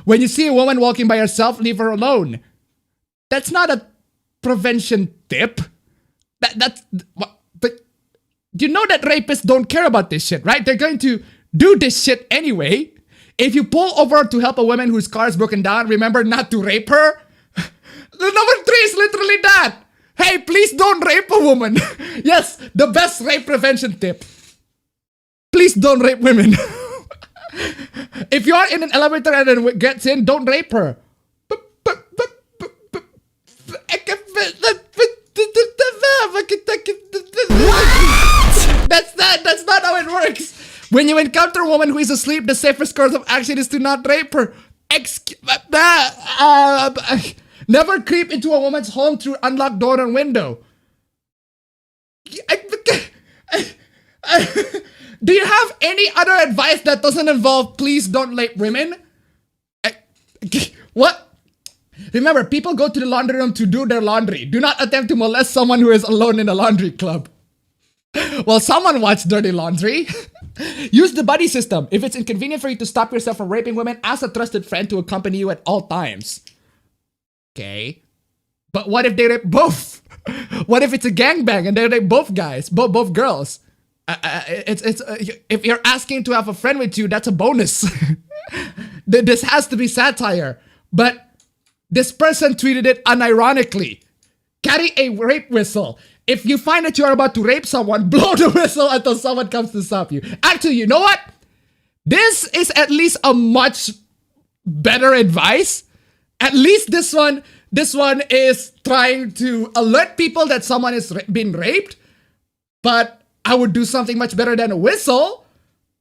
When you see a woman walking by herself, leave her alone. That's not a prevention tip. But you know that rapists don't care about this shit, right? They're going to do this shit anyway. If you pull over to help a woman whose car is broken down, remember not to rape her. The number 3 is literally that. Hey, please don't rape a woman. Yes, the best rape prevention tip. Please don't rape women. If you are in an elevator and it gets in, don't rape her. That's not how it works. When you encounter a woman who is asleep, the safest course of action is to not rape her. Never creep into a woman's home through unlocked door and window. Do you have any other advice that doesn't involve please don't rape women? What? Remember, people go to the laundry room to do their laundry. Do not attempt to molest someone who is alone in a laundry club. Well, someone watched Dirty Laundry. Use the buddy system. If it's inconvenient for you to stop yourself from raping women, ask a trusted friend to accompany you at all times. Okay. But what if they rape both? What if it's a gangbang and they rape both guys, both girls? If you're asking to have a friend with you, that's a bonus. This has to be satire. But this person tweeted it unironically. Carry a rape whistle. If you find that you're about to rape someone, blow the whistle until someone comes to stop you. Actually, you know what? This is at least a much better advice. At least this one is trying to alert people that someone is being raped. But I would do something much better than a whistle.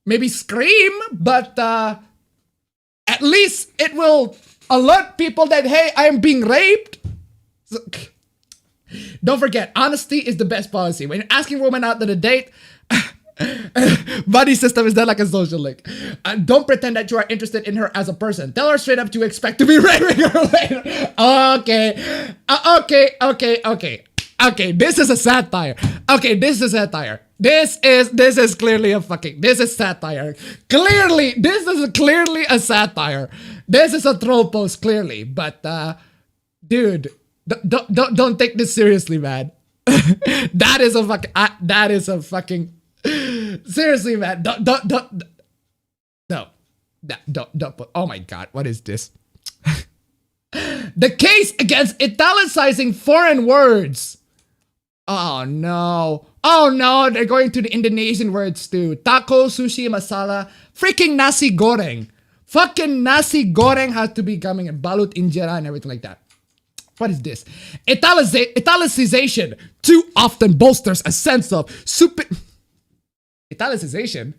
Maybe scream, but at least it will alert people that, hey, I am being raped. So, don't forget, honesty is the best policy. When you're asking a woman out to the date, buddy system is not like a social link. Don't pretend that you are interested in her as a person. Tell her straight up to expect to be raping her later. Okay, this is a satire. Okay, this is a satire. This is clearly a fucking, this is satire. Clearly, this is clearly a satire. This is a troll post, clearly. But, dude, don't take this seriously, man. That is a fucking, seriously, man. Don't put, oh my God, what is this? The case against italicizing foreign words. Oh no. Oh no, they're going to the Indonesian words too. Taco, sushi, masala, freaking nasi goreng. Fucking nasi goreng has to be coming in balut injera and everything like that. What is this? Italicization too often bolsters a sense of Italicization?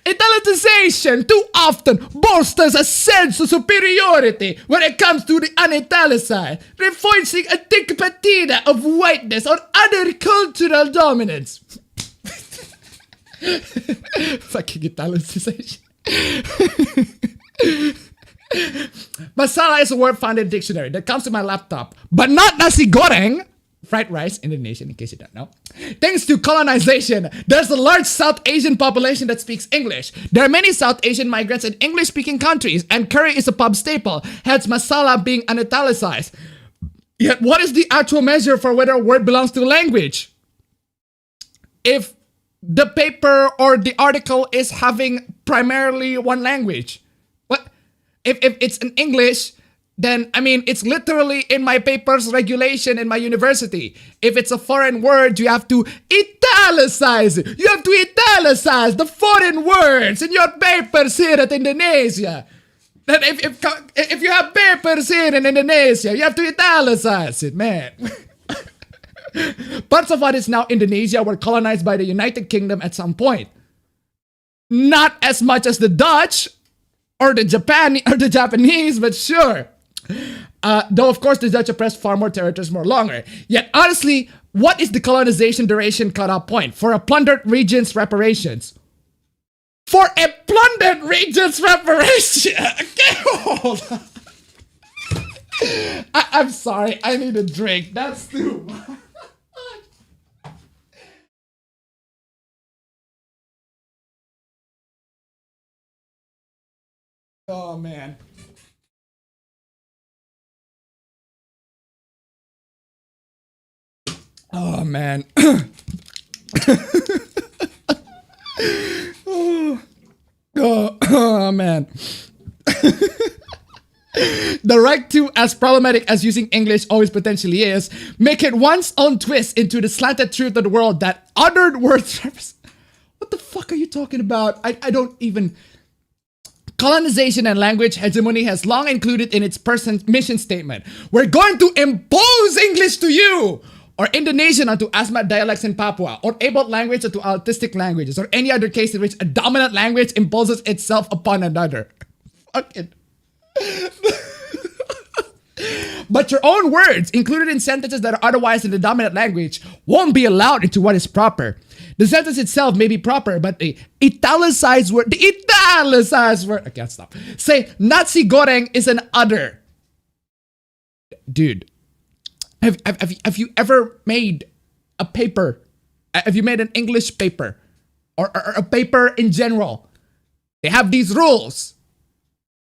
Italicization too often bolsters a sense of superiority when it comes to the unitalicized, reinforcing a thick patina of whiteness or other cultural dominance. Fucking italicization. Masala is a word found in a dictionary that comes to my laptop, but not nasi goreng. Fried rice, Indonesian, in case you don't know. Thanks to colonization, there's a large South Asian population that speaks English. There are many South Asian migrants in English-speaking countries, and curry is a pub staple, hence masala being unitalicized. Yet, what is the actual measure for whether a word belongs to a language? If the paper or the article is having primarily one language. What? If it's in English, then, I mean, it's literally in my paper's regulation in my university. If it's a foreign word, you have to italicize it. You have to italicize the foreign words in your papers here at Indonesia. And if you have papers here in Indonesia, you have to italicize it, man. Parts of what is now Indonesia were colonized by the United Kingdom at some point. Not as much as the Dutch or the Japanese, but sure. Though, of course, the Dutch oppressed far more territories more longer. Yet, honestly, what is the colonization duration cutoff point for a plundered region's reparations? For a plundered region's reparation! Okay, hold on. I'm sorry, I need a drink. That's too much. Oh man. Oh man. Oh man. The right to, as problematic as using English always potentially is, make it one's own twist into the slanted truth of the world that uttered words represent. What the fuck are you talking about? I don't even... Colonization and language hegemony has long included in its mission statement. We're going to impose English to you! Or Indonesian onto Asmat dialects in Papua, or Abelt language onto autistic languages, or any other case in which a dominant language imposes itself upon another. Fucking. But your own words, included in sentences that are otherwise in the dominant language, won't be allowed into what is proper. The sentence itself may be proper, but the italicized word, I can't stop. Say, Nazi goreng is an other. Dude. Have you ever made a paper? Have you made an English paper? Or a paper in general? They have these rules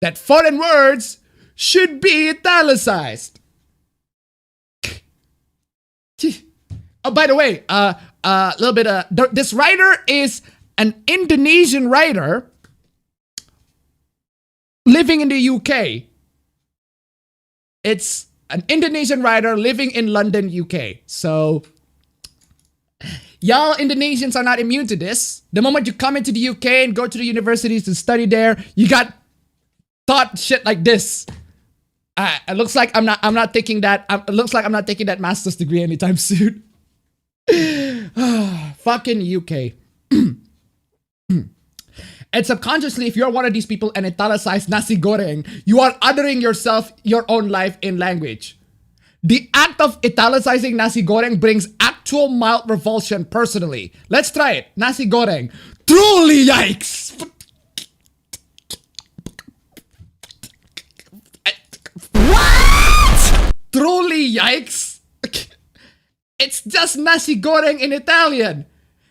that foreign words should be italicized. Oh, by the way, a little bit, this writer is an Indonesian writer living in the UK. It's an Indonesian writer living in London, UK. So, y'all Indonesians are not immune to this. The moment you come into the UK and go to the universities to study there, you got taught shit like this. It looks like I'm not taking that. It looks like I'm not taking that master's degree anytime soon. Fucking UK. And subconsciously, if you're one of these people and italicized nasi goreng, you are othering yourself, your own life in language. The act of italicizing nasi goreng brings actual mild revulsion personally. Let's try it. Nasi goreng. Truly yikes! What? Truly yikes? It's just nasi goreng in Italian.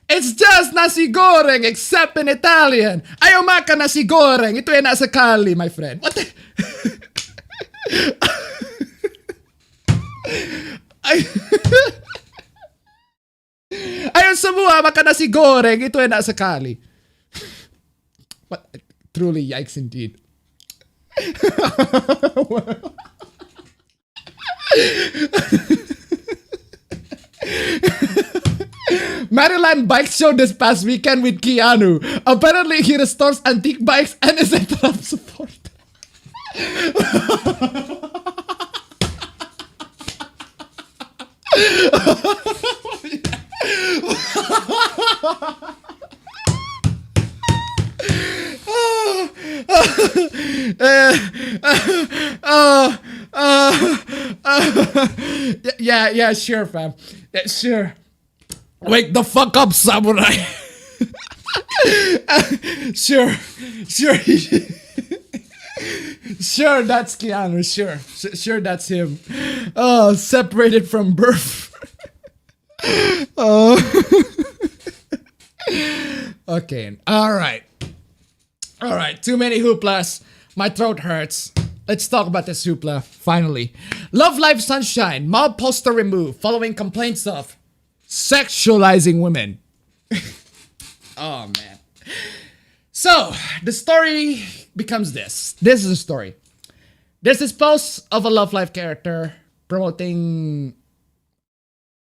It's just nasi goreng except in Italian. Ayaw maka nasi goreng. Ito ay nasa kali, my friend. What the? Ayaw semua maka nasi goreng. Ito ay nasa kali. What? Truly yikes indeed. Maryland bike show this past weekend with Keanu. Apparently he restores antique bikes and is a Trump supporter. Yeah, sure, fam. Yeah, sure. Wake the fuck up, samurai. Sure. Sure, that's Keanu. Sure, that's him. Oh, separated from birth. Oh. Okay. All right. Too many hooplas. My throat hurts. Let's talk about this hoopla. Finally, Love Life Sunshine. Mob poster removed following complaints of sexualizing women. Oh man. So the story becomes this. This is a story. There's this post of a Love Life character promoting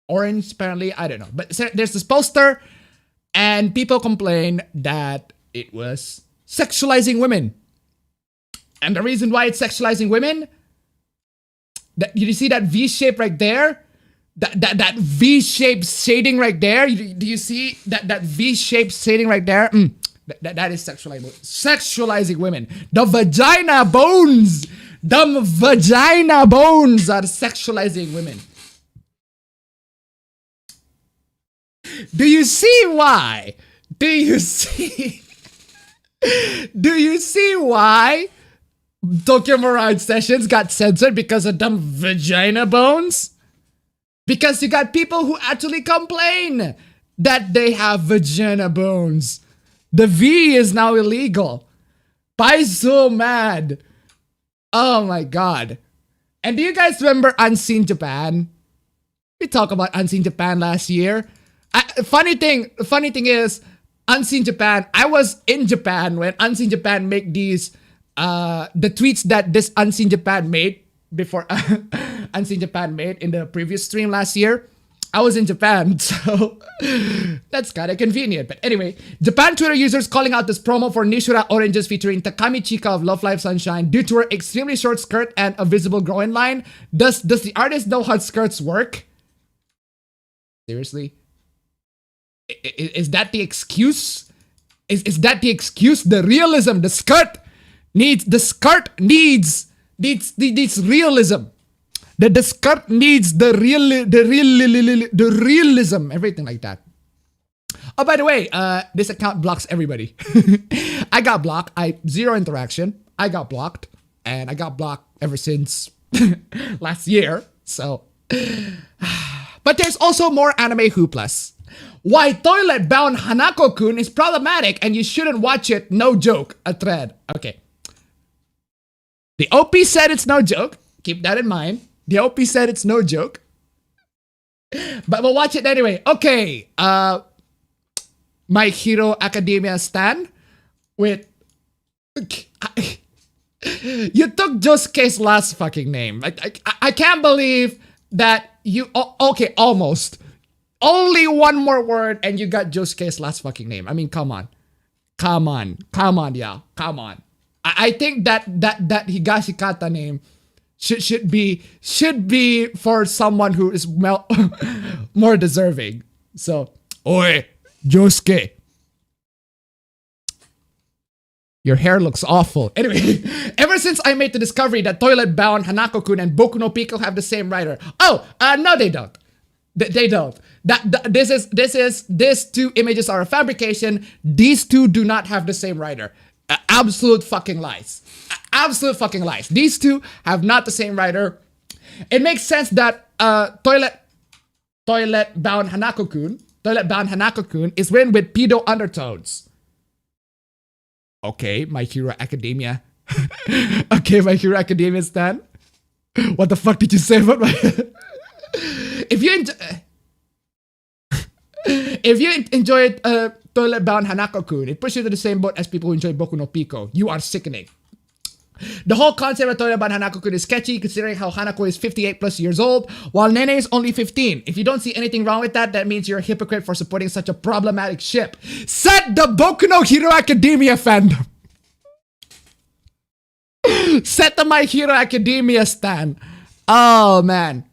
orange, apparently. I don't know. But there's this poster and people complain that it was sexualizing women. And the reason why it's sexualizing women, you see that V shape right there? That V-shaped shading right there? Do you see that V-shaped shading right there? That is sexualizing women. The vagina bones! The vagina bones are sexualizing women. Do you see why? Do you see why Tokyo Mirage Sessions got censored because of dumb vagina bones? Because you got people who actually complain that they have vagina bones. The V is now illegal. Pai so mad. Oh my god. And do you guys remember Unseen Japan? We talked about Unseen Japan last year. Funny thing is, Unseen Japan, I was in Japan when Unseen Japan make these, the tweets that this Unseen Japan made before Unseen Japan made in the previous stream last year. I was in Japan, so that's kind of convenient. But anyway, Japan Twitter users calling out this promo for Nishura Oranges featuring Takami Chika of Love Live Sunshine due to her extremely short skirt and a visible groin line. Does the artist know how skirts work? Seriously? Is that the excuse? Is that the excuse? The realism, the skirt needs realism. The skirt needs the realism, everything like that. Oh, by the way, this account blocks everybody. I got blocked. Zero interaction. I got blocked, and I got blocked ever since last year. So, but there's also more anime hooplas. Why Toilet Bound Hanako-kun is problematic and you shouldn't watch it. No joke. A thread. Okay. The OP said it's no joke. Keep that in mind. The OP said it's no joke. But we'll watch it anyway. Okay. My Hero Academia stan with... You took Josuke's last fucking name. I can't believe that you... okay, almost. Only one more word and you got Josuke's last fucking name. I mean, come on. Come on, yeah. Come on. I think that Higashikata name should be for someone who is more deserving. So, oi, Josuke. Your hair looks awful. Anyway, ever since I made the discovery that Toilet Bound Hanako-kun and Boku no Pico have the same writer. Oh, no, they don't. They don't. These two images are a fabrication. These two do not have the same writer. Absolute fucking lies. Absolute fucking lies. These two have not the same writer. It makes sense that Toilet Bound Hanako-kun is written with pedo undertones. Okay, My Hero Academia. Okay, My Hero Academia stan. What the fuck did you say about my... If you enjoyed Toilet Bound Hanako-kun, it pushes you to the same boat as people who enjoy Boku no Pico. You are sickening. The whole concept of Toilet Bound Hanako-kun is sketchy considering how Hanako is 58 plus years old, while Nene is only 15. If you don't see anything wrong with that, that means you're a hypocrite for supporting such a problematic ship. Set the Boku no Hero Academia fandom. Set the My Hero Academia stan. Oh, man.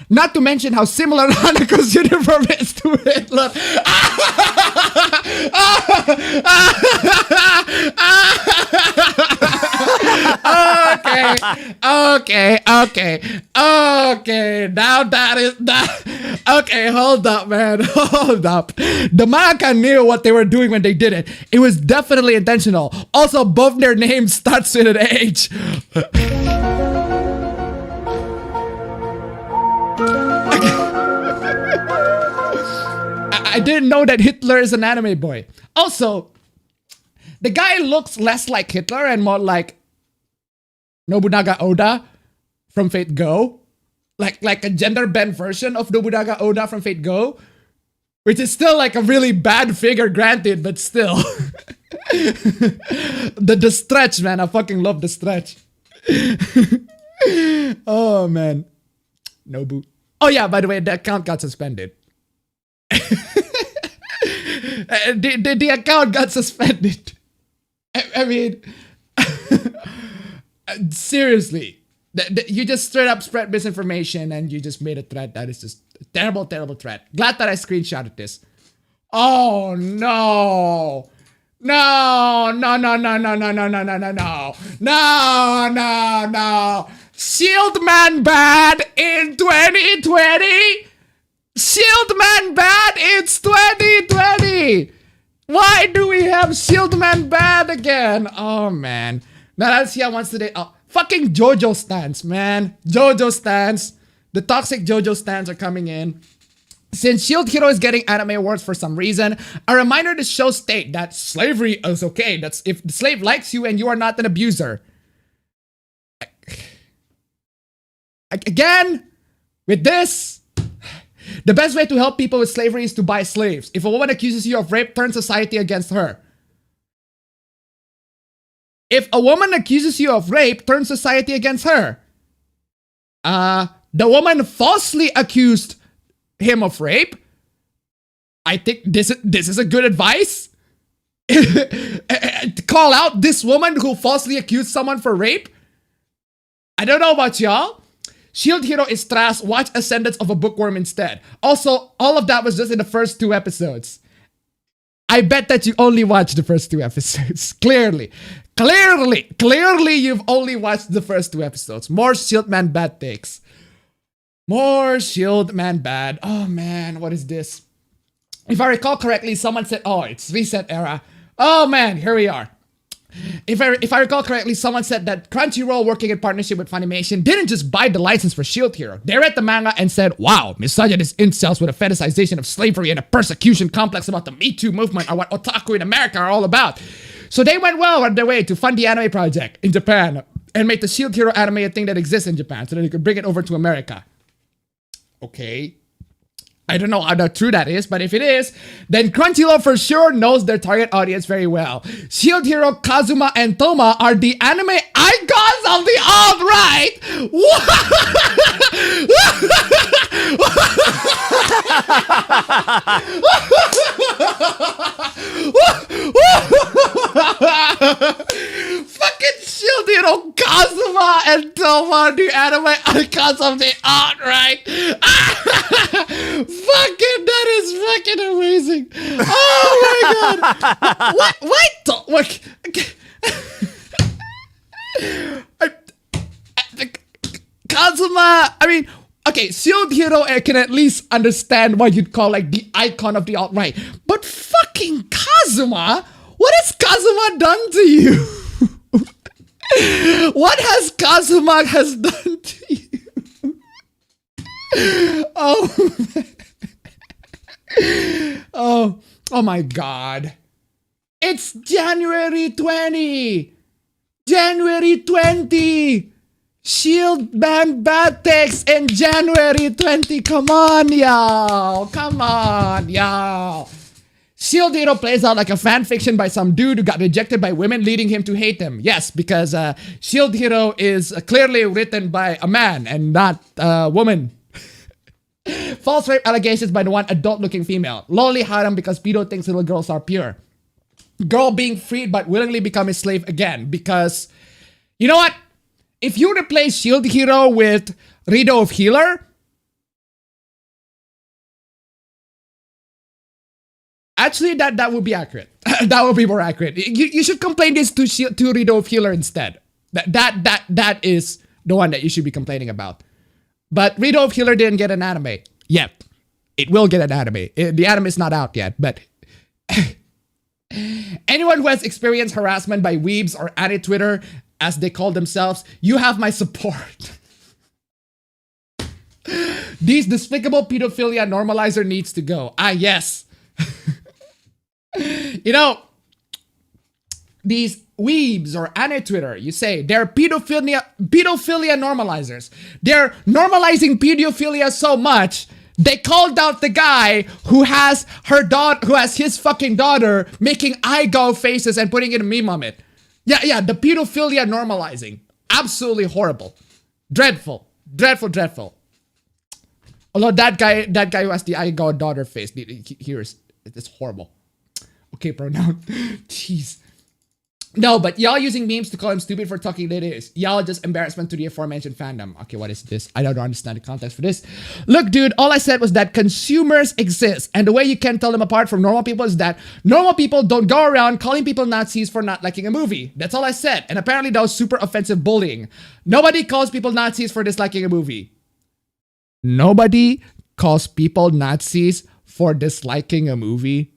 Not to mention how similar Hanako's uniform is to Hitler. Okay. Now that is that. Okay, hold up, man. Hold up. The manga knew what they were doing when they did it. It was definitely intentional. Also, both their names starts with an H. I didn't know that Hitler is an anime boy. Also, the guy looks less like Hitler and more like Nobunaga Oda from Fate Go. Like a gender bent version of Nobunaga Oda from Fate Go. Which is still like a really bad figure, granted, but still. The stretch, man. I fucking love the stretch. Oh, man. Nobu. Oh, yeah, by the way, the account got suspended. The account got suspended. I mean, seriously, you just straight up spread misinformation and you just made a threat that is just a terrible, terrible threat. Glad that I screenshotted this. Oh no. No. Shield Man bad in 2020? Shield Man bad, it's 2020! Why do we have Shield Man bad again? Oh, man. Narancia wants today. Oh, fucking JoJo stans, man. JoJo stans. The toxic JoJo stans are coming in. Since Shield Hero is getting anime awards for some reason, a reminder to show state that slavery is okay. That's if the slave likes you and you are not an abuser. Again, with this, the best way to help people with slavery is to buy slaves. If a woman accuses you of rape, turn society against her. If a woman accuses you of rape, turn society against her. The woman falsely accused him of rape. I think this is a good advice. To call out this woman who falsely accused someone for rape. I don't know about y'all. Shield Hero is trash. Watch Ascendance of a Bookworm instead. Also, all of that was just in the first 2 episodes. I bet that you only watched the first 2 episodes. Clearly, you've only watched the first 2 episodes. More Shield Man bad takes. More Shield Man bad. Oh man, what is this? If I recall correctly, someone said, oh, it's reset era. Oh man, here we are. If I recall correctly, someone said that Crunchyroll, working in partnership with Funimation, didn't just buy the license for Shield Hero. They read the manga and said, wow, misogynist incels with a fetishization of slavery and a persecution complex about the Me Too movement are what otaku in America are all about. So they went well on their way to fund the anime project in Japan and make the Shield Hero anime a thing that exists in Japan so that they could bring it over to America. Okay. I don't know how true that is, but if it is, then Crunchyroll for sure knows their target audience very well. Shield Hero, Kazuma, and Toma are the anime icons of the alt-right! Fucking Shield Hero, Kazuma, and Toma are the anime icons of the alt-right! Fucking, that is fucking amazing. Oh my god. What? Kazuma, I mean, okay, Shield Hero, I can at least understand what you'd call like the icon of the alt-right. But fucking Kazuma? What has Kazuma done to you? What has Kazuma done to you? Oh, oh my god. It's January 20. January 20. Shield Man bad takes in January 20. Come on, y'all. Come on, y'all. Shield Hero plays out like a fan fiction by some dude who got rejected by women, leading him to hate them. Yes, because Shield Hero is clearly written by a man and not a woman. False rape allegations by the one adult-looking female. Lolly harem because pedo thinks little girls are pure. Girl being freed but willingly become a slave again because... You know what? If you replace Shield Hero with Rido of Healer... Actually, that would be accurate. That would be more accurate. You should complain this to Rido of Healer instead. That is the one that you should be complaining about. But Rido of Healer didn't get an anime yet. It will get an anime. The anime is not out yet, but... Anyone who has experienced harassment by weebs or anti-Twitter, as they call themselves, you have my support. These despicable pedophilia normalizer needs to go. Ah, yes. You know, these weebs or anti-Twitter, you say, they're pedophilia normalizers. They're normalizing pedophilia so much, they called out the guy who has his fucking daughter making eyegall faces and putting in a meme on it. Yeah, the pedophilia normalizing. Absolutely horrible. Dreadful. Although that guy who has the eyegall daughter face, it's horrible. Okay, pronoun. Jeez. No, but y'all using memes to call him stupid for talking that is. Y'all just embarrassment to the aforementioned fandom. Okay, what is this? I don't understand the context for this. Look, dude, all I said was that consumers exist. And the way you can tell them apart from normal people is that normal people don't go around calling people Nazis for not liking a movie. That's all I said. And apparently that was super offensive bullying. Nobody calls people Nazis for disliking a movie. Nobody calls people Nazis for disliking a movie.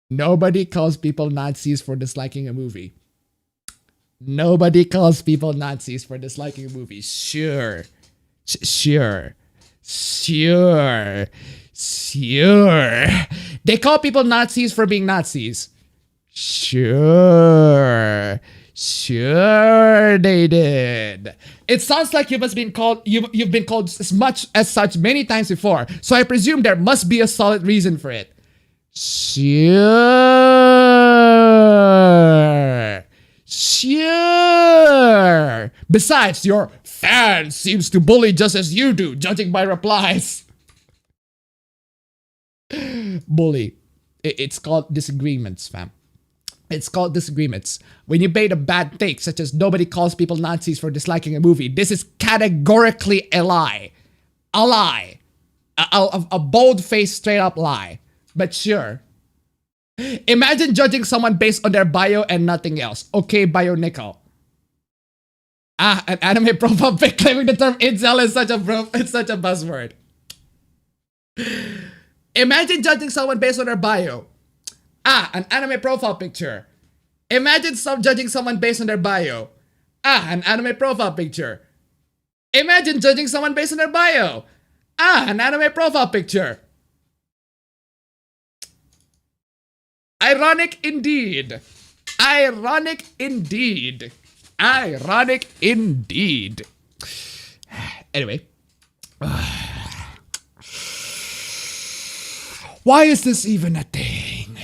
Nobody calls people Nazis for disliking a movie. Nobody calls people Nazis for disliking a movie. Sure. Sure. They call people Nazis for being Nazis. Sure. Sure they did. It sounds like you've been called as much as such many times before. So I presume there must be a solid reason for it. Sure. Sure. Besides, your fan seems to bully just as you do, judging by replies. Bully. It's called disagreements, fam. It's called disagreements. When you made a bad take, such as nobody calls people Nazis for disliking a movie, this is categorically a lie. A lie. A bold-faced, straight-up lie. But sure. Imagine judging someone based on their bio and nothing else. Okay, bio nickel. An anime profile pic claiming the term incel is such a buzzword. Imagine judging someone based on their bio. An anime profile picture. Imagine judging someone based on their bio. An anime profile picture. Imagine judging someone based on their bio. An anime profile picture. Ironic indeed. Ironic indeed. Ironic indeed. Anyway. Why is this even a thing?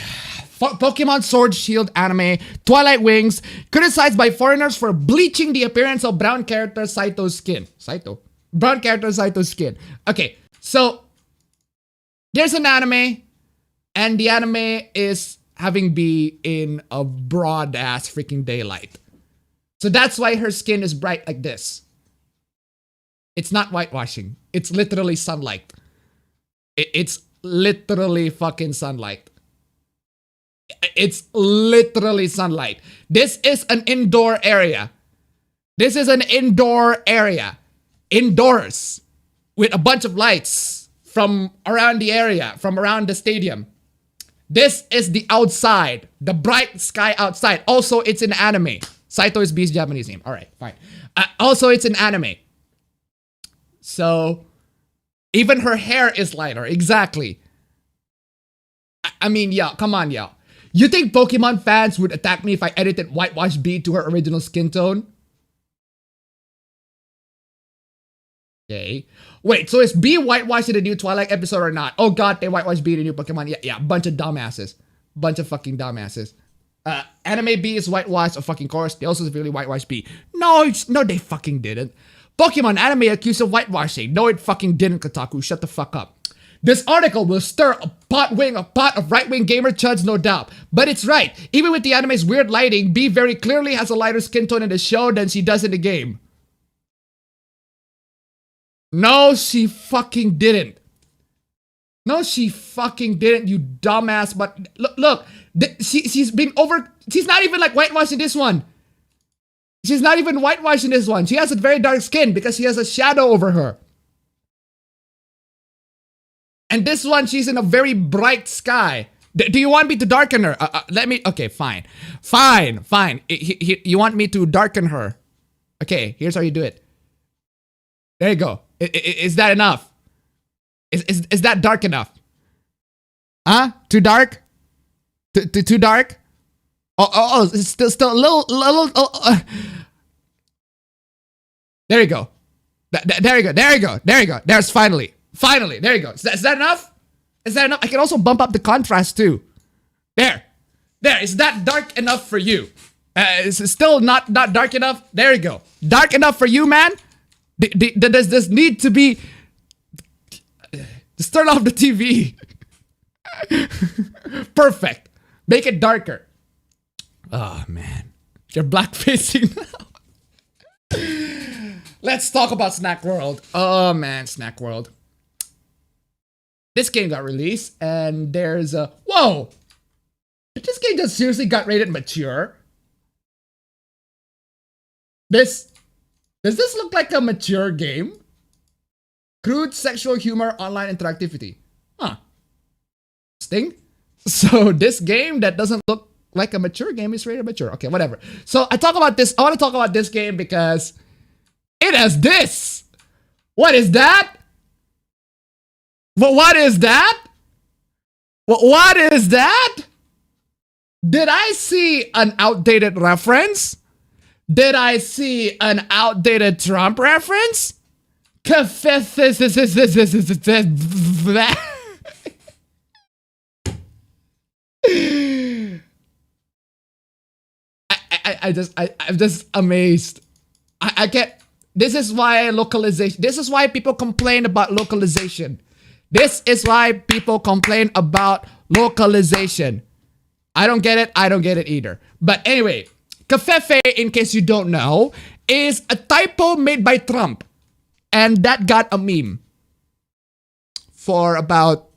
Pokemon Sword Shield anime, Twilight Wings, criticized by foreigners for bleaching the appearance of brown character Saito's skin. Brown character Saito's skin. Okay, so there's an anime, and the anime is having B in a broad ass freaking daylight. So that's why her skin is bright like this. It's not whitewashing. It's literally sunlight. It's literally fucking sunlight. It's literally sunlight. This is an indoor area. This is an indoor area. Indoors. With a bunch of lights from around the area, from around the stadium. This is the outside. The bright sky outside. Also, it's an anime. Saito is B's Japanese name. Alright, fine. Also, it's an anime. So, even her hair is lighter. Exactly. I mean, yeah, come on, yeah. You think Pokemon fans would attack me if I edited Whitewash B to her original skin tone? Okay. Wait, so is B whitewashed in the new Twilight episode or not? Oh god, they whitewashed B in the new Pokemon. Yeah, bunch of dumbasses. Bunch of fucking dumbasses. Anime B is whitewashed, of fucking course. They also severely whitewashed B. No, they fucking didn't. Pokemon anime accused of whitewashing. No, it fucking didn't, Kotaku. Shut the fuck up. This article will stir a pot of right-wing gamer chuds, no doubt. But it's right. Even with the anime's weird lighting, B very clearly has a lighter skin tone in the show than she does in the game. No, she fucking didn't. No, she fucking didn't, you dumbass. But look, she's not even like whitewashing this one. She's not even whitewashing this one. She has a very dark skin because she has a shadow over her. And this one, she's in a very bright sky. Do you want me to darken her? Okay, fine. Fine. You want me to darken her? Okay, here's how you do it. There you go. Is that enough? Is that dark enough? Huh? Too dark? Too dark? Oh, it's still a little. There you go. There you go. There's finally. There you go. Is that enough? Is that enough? I can also bump up the contrast too. There. Is that dark enough for you? Is it still not dark enough? There you go. Dark enough for you, man? Does this need to be... Just turn off the TV. Perfect. Make it darker. Oh, man. You're blackfacing now. Let's talk about Snack World. Oh, man. Snack World. This game got released, and there's a... Whoa! This game just seriously got rated mature. Does this look like a mature game? Crude sexual humor, online interactivity. Huh. Interesting. So this game that doesn't look like a mature game is rated mature. Okay, whatever. So I want to talk about this game because it has this. What is that? What is that? What is that? Did I see an outdated reference? Did I see an outdated Trump reference? I'm just amazed. I get. This is why localization. This is why people complain about localization. This is why people complain about localization. I don't get it. I don't get it either. But anyway, Cafefe, in case you don't know, is a typo made by Trump. And that got a meme for about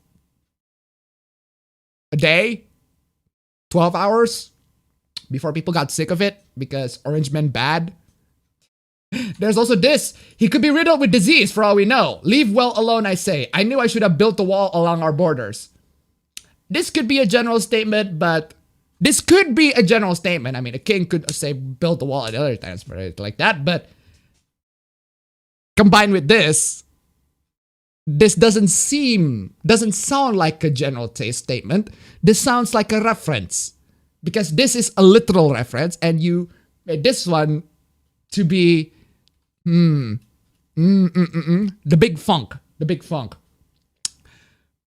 a day, 12 hours before people got sick of it because Orange Men bad. There's also this. He could be riddled with disease for all we know. Leave well alone, I say. I knew I should have built a wall along our borders. This could be a general statement, but this could be a general statement. I mean, a king could say build a wall at other times, right? Like that, but combined with this doesn't sound like a general taste statement. This sounds like a reference because this is a literal reference and you made this one to be the big funk.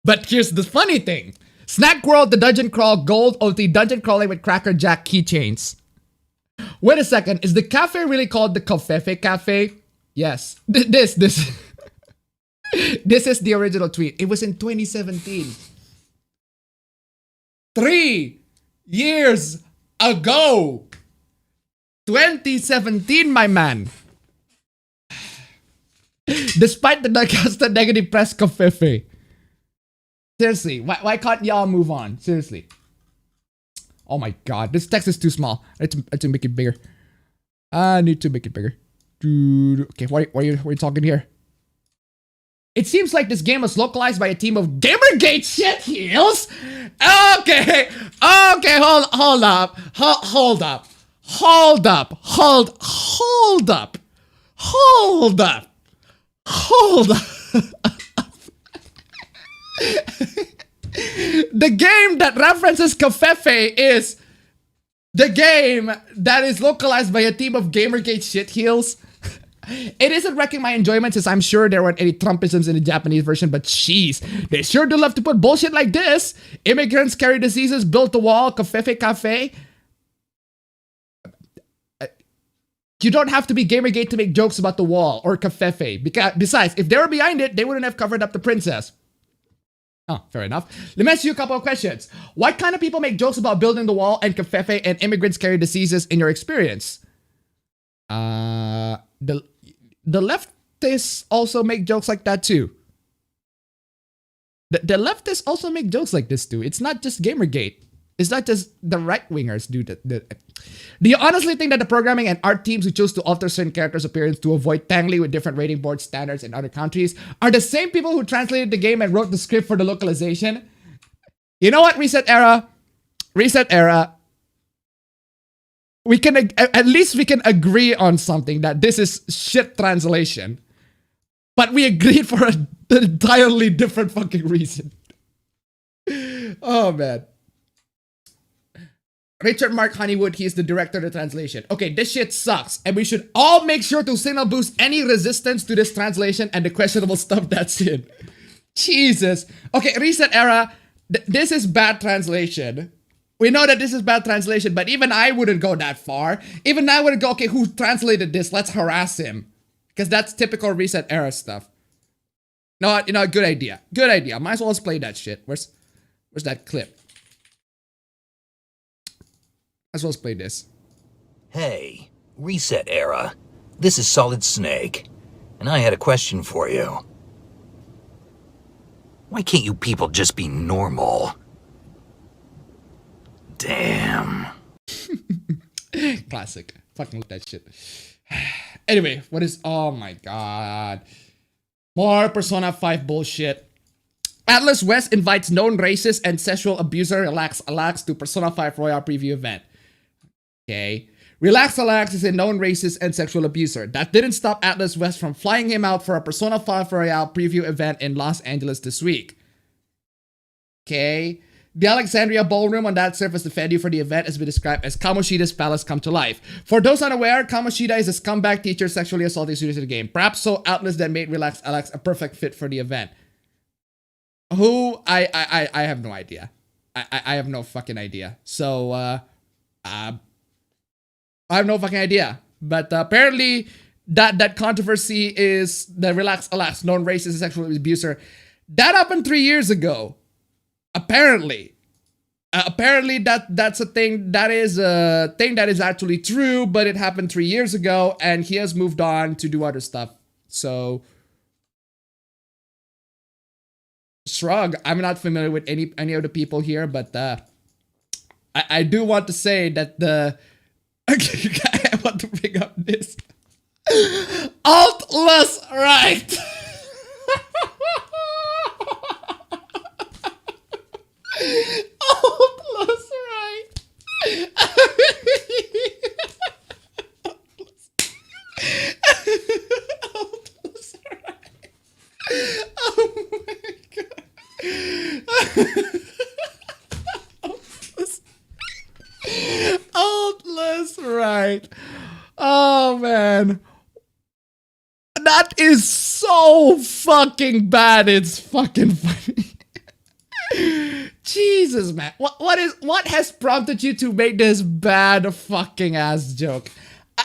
But here's the funny thing. Snack World, the Dungeon Crawl, Gold OT, Dungeon Crawling with Cracker Jack keychains. Wait a second. Is the cafe really called the Covfefe Cafe? Yes. This this is the original tweet. It was in 2017. 3 years ago. 2017, my man. Despite the constant negative press, Covfefe. Seriously, why can't y'all move on? Seriously. Oh my god, this text is too small. I need to make it bigger. I need to make it bigger. Dude. Okay, what are you talking here? It seems like this game was localized by a team of Gamergate shitheels. Okay, hold up. The game that references Covfefe is the game that is localized by a team of Gamergate shitheels. It isn't wrecking my enjoyment since I'm sure there weren't any Trumpisms in the Japanese version, but jeez, they sure do love to put bullshit like this. Immigrants carry diseases, built the wall, Covfefe Cafe. You don't have to be Gamergate to make jokes about the wall or Covfefe. Because besides, if they were behind it, they wouldn't have covered up the princess. Oh, fair enough. Let me ask you a couple of questions. What kind of people make jokes about building the wall and Covfefe and immigrants carry diseases in your experience? The leftists also make jokes like that too. The leftists also make jokes like this too. It's not just Gamergate. It's not just the right-wingers do that. Do you honestly think that the programming and art teams who chose to alter certain characters' appearance to avoid tangling with different rating board standards in other countries are the same people who translated the game and wrote the script for the localization? You know what, Reset Era? We can, at least we can agree on something that this is shit translation. But we agreed for an entirely different fucking reason. Oh, man. Richard Mark Honeywood, he is the director of the translation. Okay, this shit sucks. And we should all make sure to signal boost any resistance to this translation and the questionable stuff that's in. Jesus. Okay, Reset Era. This is bad translation. We know that this is bad translation, but even I wouldn't go that far. Even I wouldn't go, okay, who translated this? Let's harass him. Because that's typical Reset Era stuff. No, you know, good idea. Good idea. Might as well just play that shit. Where's that clip? As well as play this. Hey, Reset Era. This is Solid Snake, and I had a question for you. Why can't you people just be normal? Damn. Classic. Fucking love that shit. Anyway, what is... Oh my god. More Persona 5 bullshit. Atlas West invites known racist and sexual abuser Alex to Persona 5 Royal preview event. Okay. Relax Alex is a known racist and sexual abuser. That didn't stop Atlas West from flying him out for a Persona 5 Royale preview event in Los Angeles this week. Okay. The Alexandria Ballroom on that surface, the venue for the event, has been described as Kamoshida's palace come to life. For those unaware, Kamoshida is a scumbag teacher sexually assaulting students in the game. Perhaps so Atlas then made Relax Alex a perfect fit for the event. Who? I have no idea. I have no fucking idea. So, I have no fucking idea. But apparently, that controversy is the Relax Alex, known racist and sexual abuser. That happened 3 years ago. Apparently. Apparently that's a thing that is actually true, but it happened 3 years ago, and he has moved on to do other stuff. So shrug. I'm not familiar with any of the people here, but I do want to say that I want to bring up this. Altless right. Altless right. Altless right. Oh my god. Altless right. Oh man. That is so fucking bad. It's fucking funny. Jesus, man. What has prompted you to make this bad fucking ass joke?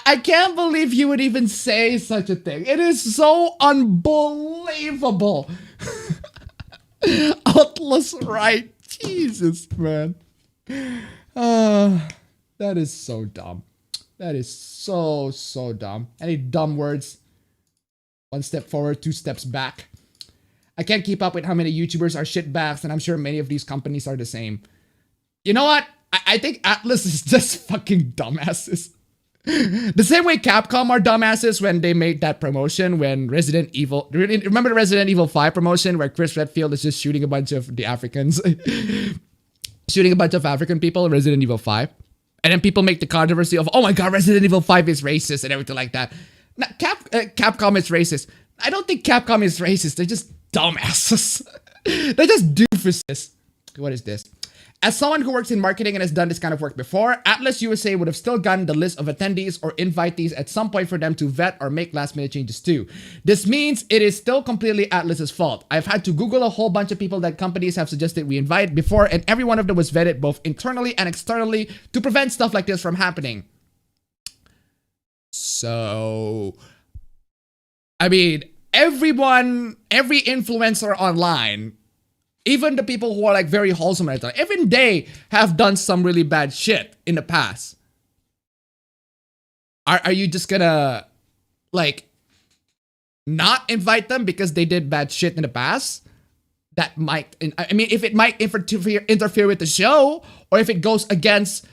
I can't believe you would even say such a thing. It is so unbelievable. Atlas right. Jesus, man. That is so dumb. That is so dumb. Any dumb words? 1 step forward, 2 steps back. I can't keep up with how many YouTubers are shitbags, and I'm sure many of these companies are the same. You know what? I think Atlas is just fucking dumbasses. The same way Capcom are dumbasses when they made that promotion when Resident Evil... Remember the Resident Evil 5 promotion where Chris Redfield is just shooting a bunch of the Africans? Shooting a bunch of African people in Resident Evil 5? And then people make the controversy of, oh my god, Resident Evil 5 is racist and everything like that. Now, Capcom is racist. I don't think Capcom is racist. They're just dumbasses. They're just doofuses. What is this? As someone who works in marketing and has done this kind of work before, Atlas USA would have still gotten the list of attendees or invitees at some point for them to vet or make last minute changes to. This means it is still completely Atlas's fault. I've had to Google a whole bunch of people that companies have suggested we invite before, and every one of them was vetted both internally and externally to prevent stuff like this from happening. So, I mean, every influencer online, even the people who are like very wholesome and everything, even they have done some really bad shit in the past. Are you just gonna like not invite them because they did bad shit in the past? That might, I mean, if it might interfere with the show, or if it goes against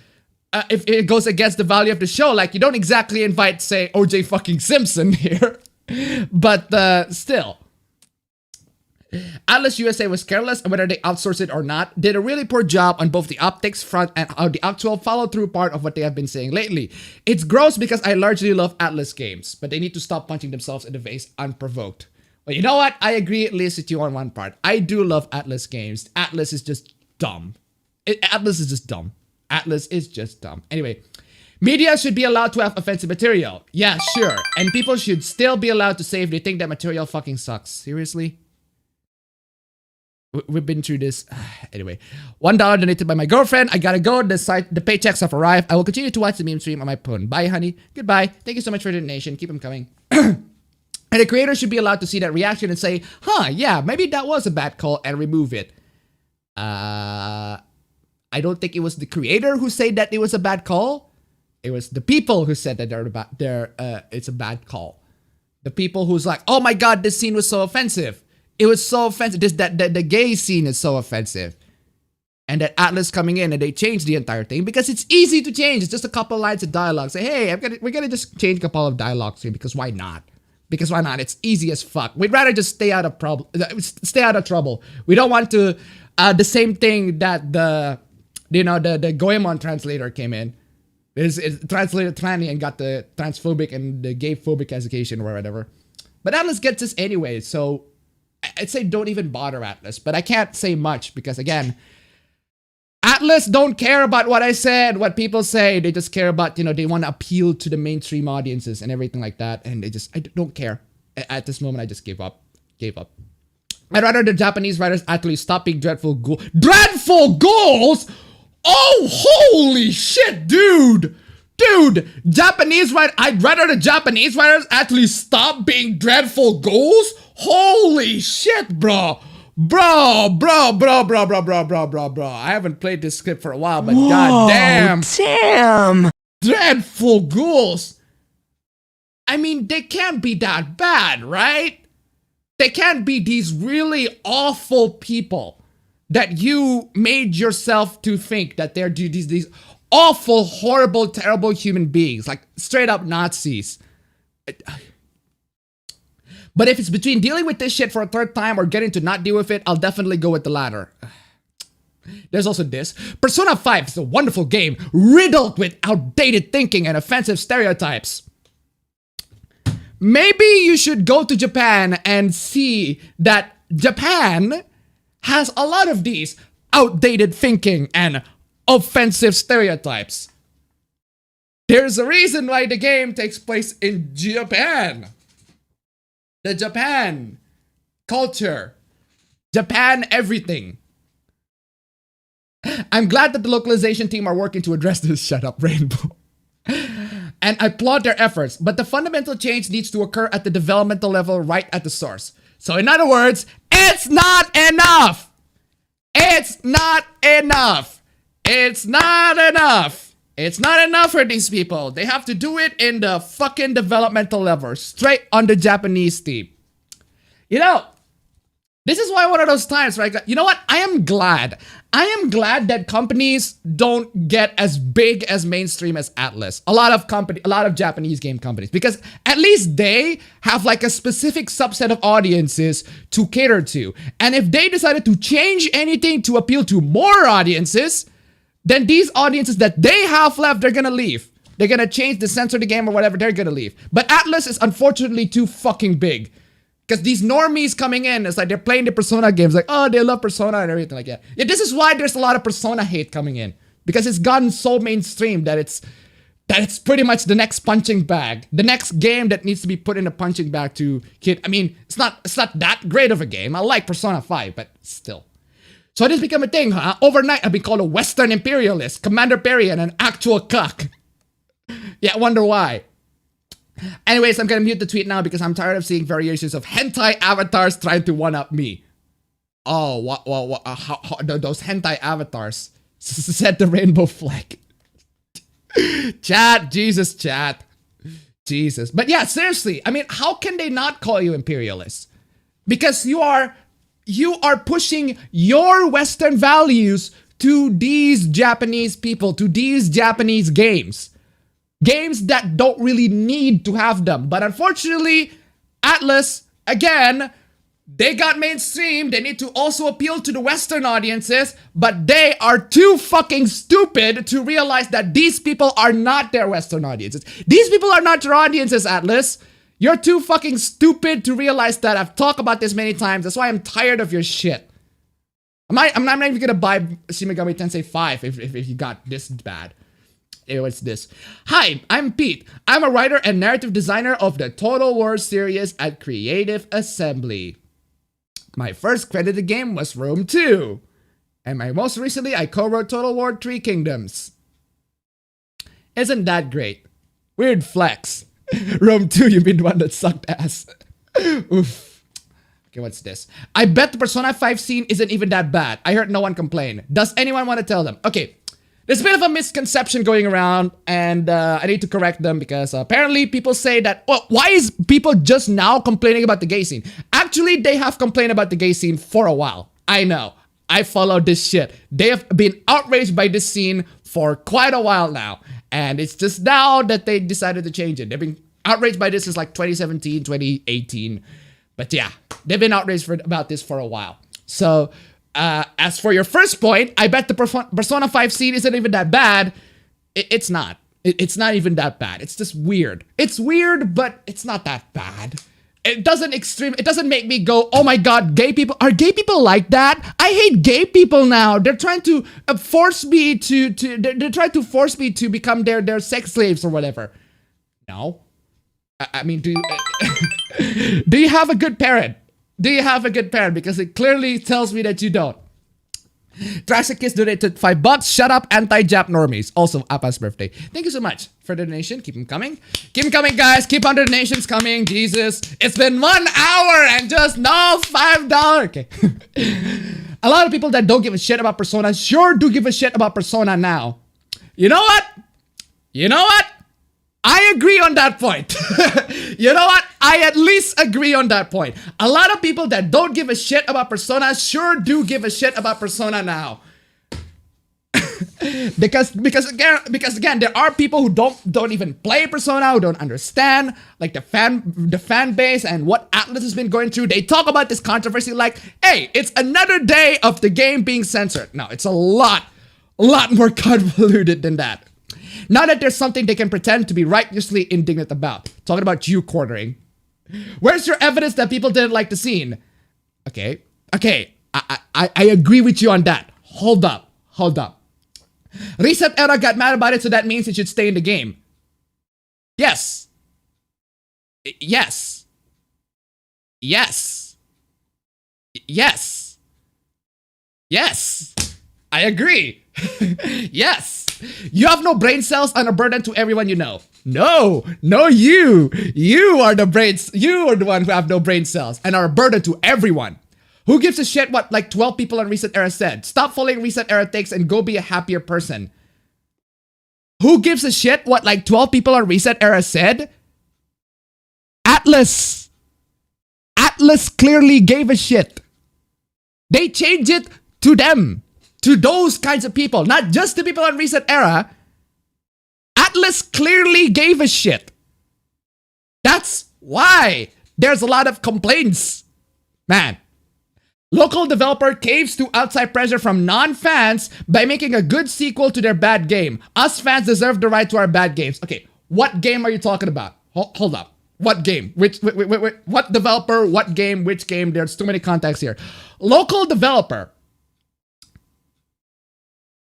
the value of the show, like you don't exactly invite, say, OJ fucking Simpson here, but still. Atlas USA was careless, and whether they outsourced it or not, did a really poor job on both the optics front and the actual follow-through part of what they have been saying lately. It's gross because I largely love Atlas games, but they need to stop punching themselves in the face unprovoked. Well, you know what? I agree at least with you on one part. I do love Atlas games. Atlas is just dumb. Atlas is just dumb. Atlas is just dumb. Anyway, media should be allowed to have offensive material. Yeah, sure. And people should still be allowed to say if they think that material fucking sucks. Seriously? We've been through this. Anyway, $1 donated by my girlfriend. I gotta go. The paychecks have arrived. I will continue to watch the meme stream on my phone. Bye, honey. Goodbye. Thank you so much for the donation. Keep them coming. And the creator should be allowed to see that reaction and say, huh, yeah, maybe that was a bad call, and remove it. I don't think it was the creator who said that it was a bad call. It was the people who said that it's a bad call. The people who's like, oh my god, this scene was so offensive. It was so offensive. The gay scene is so offensive. And that Atlas coming in and they changed the entire thing because it's easy to change. It's just a couple lines of dialogue. Say, hey, we're gonna just change a couple of dialogues here because why not? Because why not? It's easy as fuck. We'd rather just stay out of trouble. We don't want to the same thing that the Goemon translator came in. It's translated tranny and got the transphobic and the gay-phobic education or whatever. But Atlas gets this anyway, so I'd say don't even bother Atlas. But I can't say much because, again, Atlas don't care about what I said, what people say. They just care about, they want to appeal to the mainstream audiences and everything like that. And I don't care. At this moment, I just gave up. I'd rather the Japanese writers actually stop being dreadful ghouls. Dreadful ghouls? Oh, holy shit, dude! I'd rather the Japanese writers actually stop being dreadful ghouls? Holy shit, bro! Bro. I haven't played this script for a while, but goddamn. Damn! Dreadful ghouls! I mean, they can't be that bad, right? They can't be these really awful people that you made yourself to think that they're these awful, horrible, terrible human beings, like straight up Nazis. But if it's between dealing with this shit for a third time or getting to not deal with it, I'll definitely go with the latter. There's also this. Persona 5 is a wonderful game, riddled with outdated thinking and offensive stereotypes. Maybe you should go to Japan and see that Japan has a lot of these outdated thinking and offensive stereotypes. There's a reason why the game takes place in Japan. The Japan culture. Japan everything. I'm glad that the localization team are working to address this. Shut up, Rainbow. And I applaud their efforts, but the fundamental change needs to occur at the developmental level right at the source. So in other words, it's not enough! It's not enough! It's not enough! It's not enough for these people. They have to do it in the fucking developmental level, straight on the Japanese team. This is why one of those times where you know what? I am glad that companies don't get as big as mainstream as Atlas. A lot of Japanese game companies, because at least they have like a specific subset of audiences to cater to. And if they decided to change anything to appeal to more audiences, then these audiences that they have left, they're gonna leave. They're gonna change the censor the game or whatever, they're gonna leave. But Atlas is unfortunately too fucking big. Because these normies coming in, it's like they're playing the Persona games, like, oh, they love Persona and everything like that. Yeah, this is why there's a lot of Persona hate coming in. Because it's gotten so mainstream that it's pretty much the next punching bag. The next game that needs to be put in a punching bag to kid. I mean, it's not that great of a game. I like Persona 5, but still. So this become a thing, huh? Overnight, I've been called a Western imperialist, Commander Perry, and an actual cuck. Yeah, I wonder why. Anyways, I'm gonna mute the tweet now because I'm tired of seeing variations of hentai avatars trying to one-up me. Oh, what, those hentai avatars set the rainbow flag. Chat, Jesus, chat. Jesus. But yeah, seriously, I mean, how can they not call you imperialist? Because you are pushing your Western values to these Japanese people, to these Japanese games. Games that don't really need to have them. But unfortunately, Atlas, again, they got mainstream. They need to also appeal to the Western audiences, but they are too fucking stupid to realize that these people are not their Western audiences. These people are not your audiences, Atlas. You're too fucking stupid to realize that. I've talked about this many times. That's why I'm tired of your shit. I'm not even gonna buy Shin Megami Tensei 5 if you got this bad. What's this? Hi, I'm Pete. I'm a writer and narrative designer of the Total War series at Creative Assembly. My first credited game was Rome 2. And most recently, I co-wrote Total War 3 Kingdoms. Isn't that great? Weird flex. Rome 2, you mean the one that sucked ass. Oof. Okay, what's this? I bet the Persona 5 scene isn't even that bad. I heard no one complain. Does anyone want to tell them? Okay. There's a bit of a misconception going around, and I need to correct them because apparently people say that, well, why is people just now complaining about the gay scene? Actually, they have complained about the gay scene for a while. I know. I follow this shit. They have been outraged by this scene for quite a while now, and it's just now that they decided to change it. They've been outraged by this since like 2017, 2018. But yeah, they've been outraged about this for a while. So, as for your first point, I bet the Persona 5 scene isn't even that bad. It's not. It's not even that bad. It's just weird. It's weird, but it's not that bad. It doesn't make me go, oh my god, gay people, are gay people like that? I hate gay people now. They're trying to force me they're trying to force me to become their sex slaves or whatever. No. I mean, do you have a good parent? Do you have a good parent? Because it clearly tells me that you don't. Trashic Kiss donated $5. Shut up, anti-Jap normies. Also, Appa's birthday. Thank you so much for the donation. Keep them coming. Keep them coming, guys. Keep on the donations coming. Jesus. It's been 1 hour and just no $5. Okay. A lot of people that don't give a shit about Persona sure do give a shit about Persona now. You know what? You know what? I agree on that point. You know what? I at least agree on that point. A lot of people that don't give a shit about Persona sure do give a shit about Persona now. because again, there are people who don't even play Persona, who don't understand like the fan base and what Atlas has been going through. They talk about this controversy like, hey, it's another day of the game being censored. No, it's a lot more convoluted than that. Now that there's something they can pretend to be righteously indignant about. Talking about you cornering. Where's your evidence that people didn't like the scene? Okay. I agree with you on that. Hold up. Reset Era got mad about it, so that means it should stay in the game. Yes. I agree. Yes. You have no brain cells and a burden to everyone you know. No, you. You are the brains. You are the one who have no brain cells and are a burden to everyone. Who gives a shit what like 12 people on Reset Era said? Stop following Reset Era takes and go be a happier person. Who gives a shit what like 12 people on Reset Era said? Atlas clearly gave a shit. They changed it to them. To those kinds of people, not just the people on Reset Era. Atlas clearly gave a shit. That's why there's a lot of complaints. Man. Local developer caves to outside pressure from non-fans by making a good sequel to their bad game. Us fans deserve the right to our bad games. Okay, what game are you talking about? Hold up. What game? What developer? What game? Which game? There's too many contexts here. Local developer.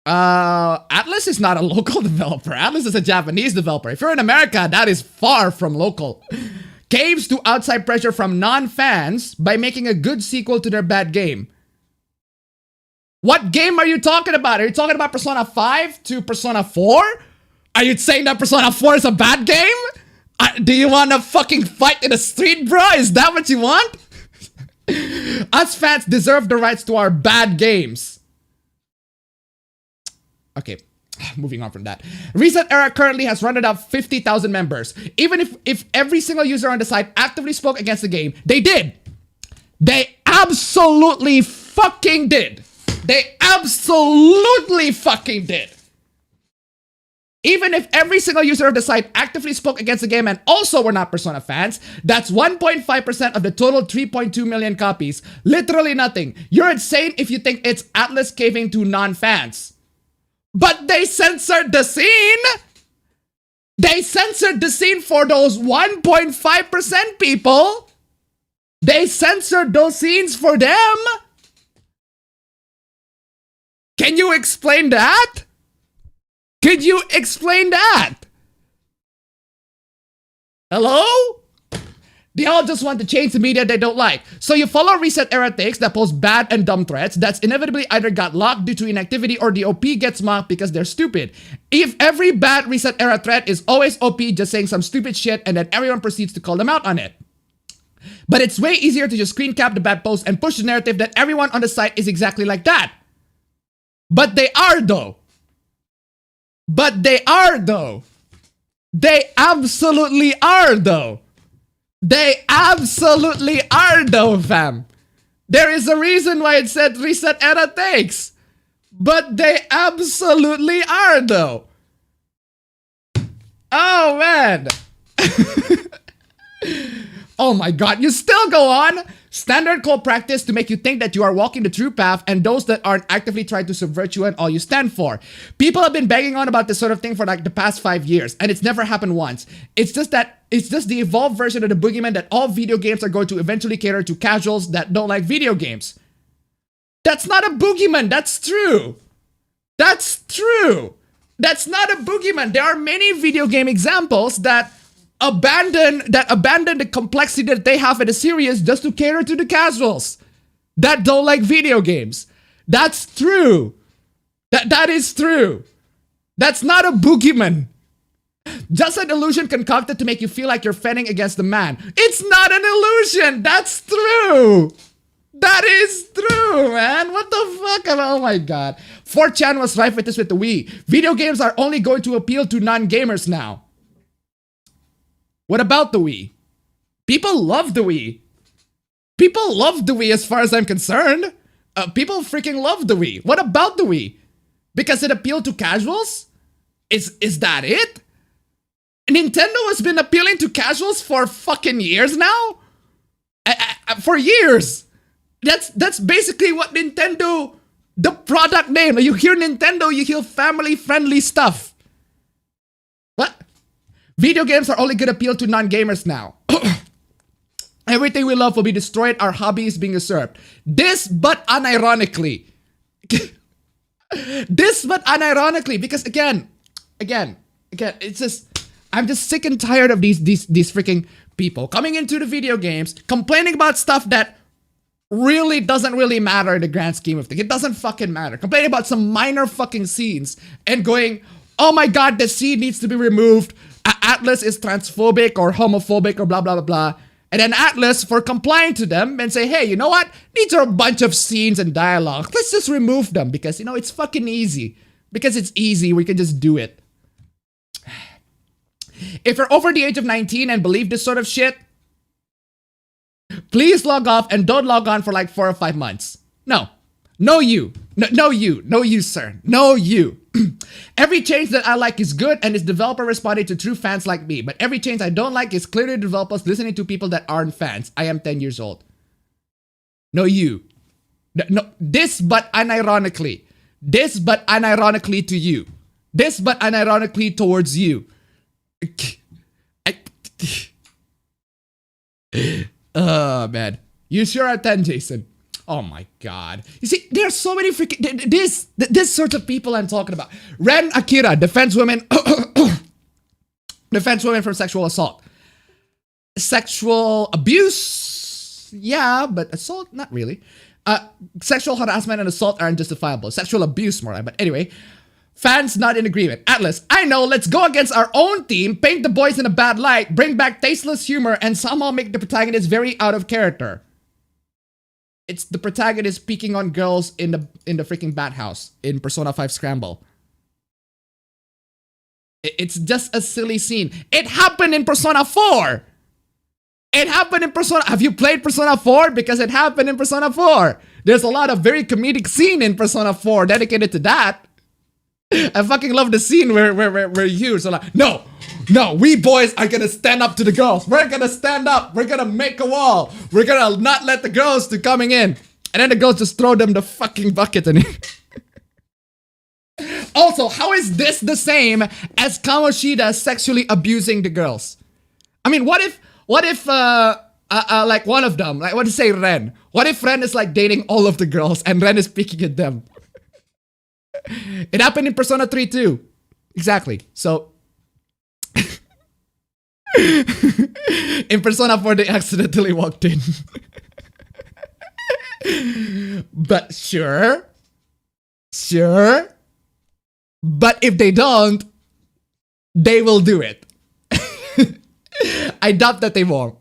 Atlas is not a local developer. Atlas is a Japanese developer. If you're in America, that is far from local. Caves to outside pressure from non-fans by making a good sequel to their bad game. What game are you talking about? Are you talking about Persona 5 to Persona 4? Are you saying that Persona 4 is a bad game? Do you want to fucking fight in the street, bro? Is that what you want? Us fans deserve the rights to our bad games. Okay, moving on from that. Reset Era currently has rounded up 50,000 members. Even if every single user on the site actively spoke against the game, they did. They absolutely fucking did. They absolutely fucking did. Even if every single user of the site actively spoke against the game and also were not Persona fans, that's 1.5% of the total 3.2 million copies. Literally nothing. You're insane if you think it's Atlas caving to non-fans. But they censored the scene. They censored the scene for those 1.5% people. They censored those scenes for them. Can you explain that? Could you explain that? Hello? They all just want to change the media they don't like. So you follow Reset Era takes that post bad and dumb threats that's inevitably either got locked due to inactivity or the OP gets mocked because they're stupid. If every bad Reset Era threat is always OP just saying some stupid shit and then everyone proceeds to call them out on it. But it's way easier to just screen cap the bad post and push the narrative that everyone on the site is exactly like that. But they are though. They absolutely are though. They absolutely are though, fam. There is a reason why it said Reset Era takes. But they absolutely are though. Oh man. Oh my god, you still go on? Standard code practice to make you think that you are walking the true path, and those that aren't actively trying to subvert you and all you stand for. People have been banging on about this sort of thing for like the past 5 years, and it's never happened once. It's just the evolved version of the boogeyman that all video games are going to eventually cater to casuals that don't like video games. That's not a boogeyman, that's true. That's true. That's not a boogeyman. There are many video game examples that abandon the complexity that they have in the series just to cater to the casuals that don't like video games. That's true. That is true. That's not a boogeyman. Just an illusion concocted to make you feel like you're fending against the man. It's not an illusion. That's true. That is true, man. What the fuck? Oh my god. 4chan was rife with this with the Wii. Video games are only going to appeal to non-gamers now. What about the Wii? People love the Wii. People love the Wii as far as I'm concerned. People freaking love the Wii. What about the Wii? Because it appealed to casuals? Is that it? Nintendo has been appealing to casuals for fucking years now? For years. That's basically what Nintendo, the product name. You hear Nintendo, you hear family-friendly stuff. What? Video games are only gonna appeal to non-gamers now. Everything we love will be destroyed, our hobby is being usurped. This, but unironically. This, but unironically, because again, it's just, I'm just sick and tired of these freaking people coming into the video games, complaining about stuff that really doesn't really matter in the grand scheme of things. It doesn't fucking matter. Complaining about some minor fucking scenes and going, oh my god, this scene needs to be removed. Atlas is transphobic or homophobic or blah, blah, blah, blah. And then Atlas, for complying to them and say, hey, you know what? These are a bunch of scenes and dialogue. Let's just remove them because, you know, it's fucking easy. Because it's easy, we can just do it. If you're over the age of 19 and believe this sort of shit, please log off and don't log on for like 4 or 5 months. No. No you. No you. No you, sir. No you. Every change that I like is good and is developer responding to true fans like me. But every change I don't like is clearly developers listening to people that aren't fans. I am 10 years old. No you. No, this but unironically. This but unironically to you. This but unironically towards you. Oh man. You sure are 10, Jason. Oh my god. You see, there's so many freaking this sort of people I'm talking about. Ren Akira defends women defends women from sexual assault. Sexual abuse, yeah, but assault, not really. Sexual harassment and assault aren't justifiable. Sexual abuse more, but anyway. Fans not in agreement. Atlas, I know, let's go against our own team, paint the boys in a bad light, bring back tasteless humor, and somehow make the protagonist very out of character. It's the protagonist peeking on girls in the freaking bat house in Persona 5 Scramble. It's just a silly scene. It happened in Persona 4! It happened in Persona... Have you played Persona 4? Because it happened in Persona 4. There's a lot of very comedic scene in Persona 4 dedicated to that. I fucking love the scene where you so like, no, we boys are gonna stand up to the girls. We're gonna stand up. We're gonna make a wall. We're gonna not let the girls to coming in. And then the girls just throw them the fucking bucket and Also, how is this the same as Kamoshida sexually abusing the girls? I mean, what if like one of them, like what to say Ren? What if Ren is like dating all of the girls and Ren is picking at them? It happened in Persona 3 too. Exactly. So in Persona 4 they accidentally walked in. But sure. But if they don't, they will do it. I doubt that they won't.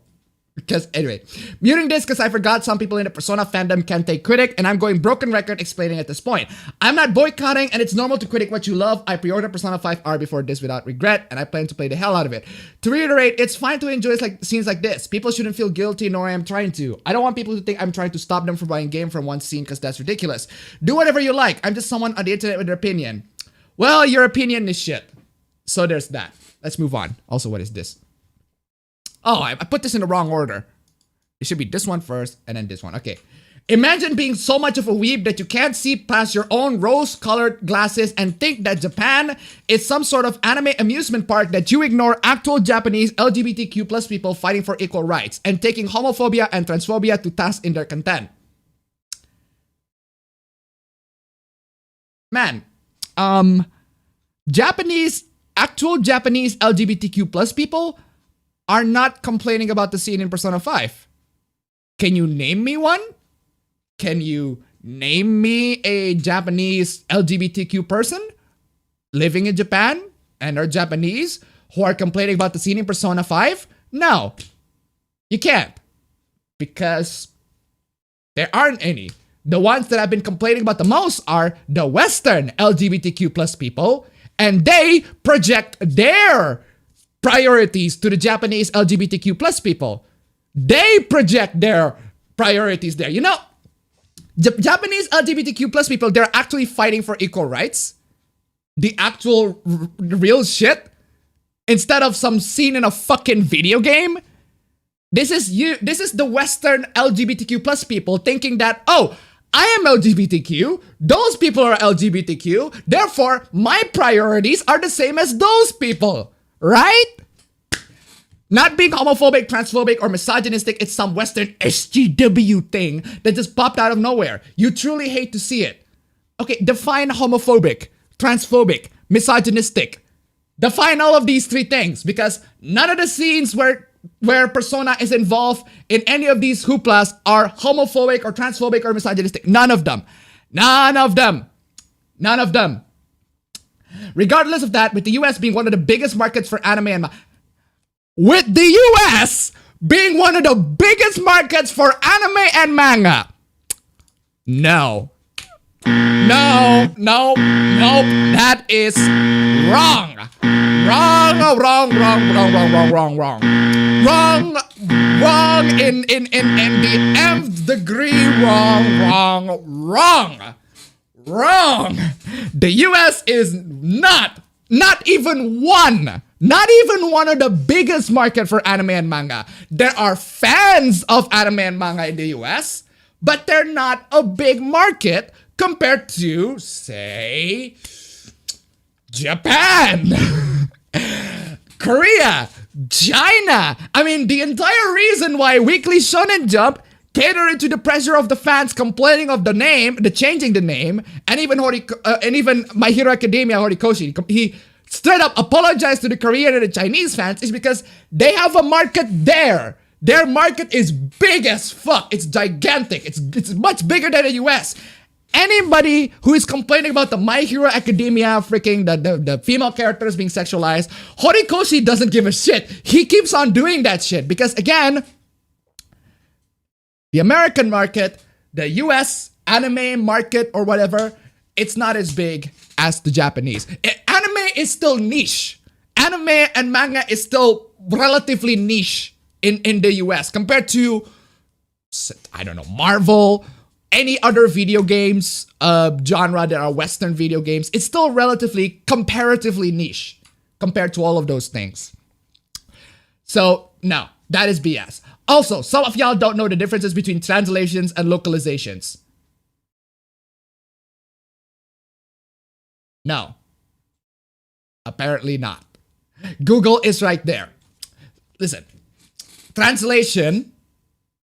Because anyway, muting this because I forgot some people in the Persona fandom can take critic, and I'm going broken record explaining at this point. I'm not boycotting, and it's normal to critic what you love. I pre-ordered Persona 5R before this without regret, and I plan to play the hell out of it. To reiterate, it's fine to enjoy scenes like this. People shouldn't feel guilty, nor I am trying to. I don't want people to think I'm trying to stop them from buying game from one scene because that's ridiculous. Do whatever you like. I'm just someone on the internet with an opinion. Well, your opinion is shit. So there's that. Let's move on. Also, what is this? Oh, I put this in the wrong order. It should be this one first and then this one. Okay. Imagine being so much of a weeb that you can't see past your own rose-colored glasses and think that Japan is some sort of anime amusement park that you ignore actual Japanese LGBTQ plus people fighting for equal rights and taking homophobia and transphobia to task in their content. Man, actual Japanese LGBTQ plus people are not complaining about the scene in Persona 5. Can you name me one? Can you name me a Japanese LGBTQ person living in Japan and are Japanese who are complaining about the scene in Persona 5? No, you can't. Because there aren't any. The ones that I've been complaining about the most are the Western LGBTQ plus people, and they project their priorities to the Japanese LGBTQ plus people. They project their priorities there. You know, Japanese LGBTQ plus people, they're actually fighting for equal rights. The actual real shit. Instead of some scene in a fucking video game. This is the Western LGBTQ plus people thinking that, oh, I am LGBTQ, those people are LGBTQ, therefore my priorities are the same as those people, right? Not being homophobic, transphobic, or misogynistic, it's some Western SGW thing that just popped out of nowhere. You truly hate to see it. Okay, define homophobic, transphobic, misogynistic. Define all of these three things, because none of the scenes where Persona is involved in any of these hooplas are homophobic or transphobic or misogynistic. None of them. None of them. None of them. Regardless of that, with the US being one of the biggest markets for anime and with the US being one of the biggest markets for anime and manga. No. No, no, no, that is wrong. Wrong in the nth degree, wrong. The US is not even one of the biggest market for anime and manga. There are fans of anime and manga in the US, but they're not a big market compared to, say, Japan, Korea, China. I mean, the entire reason why Weekly Shonen Jump catered to the pressure of the fans complaining of the name, changing the name, and even My Hero Academia Horikoshi, he straight up apologized to the Korean and the Chinese fans is because they have a market there. Their market is big as fuck. It's gigantic. It's much bigger than the US. Anybody who is complaining about the My Hero Academia freaking the female characters being sexualized, Horikoshi doesn't give a shit. He keeps on doing that shit because, again, the American market, the US anime market or whatever, it's not as big as the Japanese. Anime is still niche. Anime and manga is still relatively niche in the US compared to, I don't know, Marvel, any other video games genre that are Western video games. It's still comparatively niche compared to all of those things. So, no, that is BS. Also, some of y'all don't know the differences between translations and localizations. No. Apparently not. Google is right there. Listen. Translation.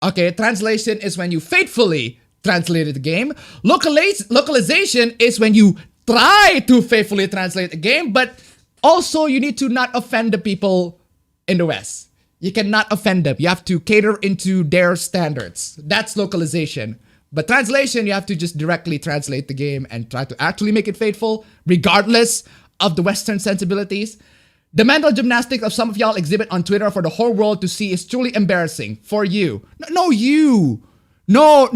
Okay, translation is when you faithfully translated the game. Localization is when you try to faithfully translate the game, but also you need to not offend the people in the West. You cannot offend them. You have to cater into their standards. That's localization. But translation, you have to just directly translate the game and try to actually make it faithful, regardless of the Western sensibilities. The mental gymnastics of some of y'all exhibit on Twitter for the whole world to see is truly embarrassing for you. No, you. No,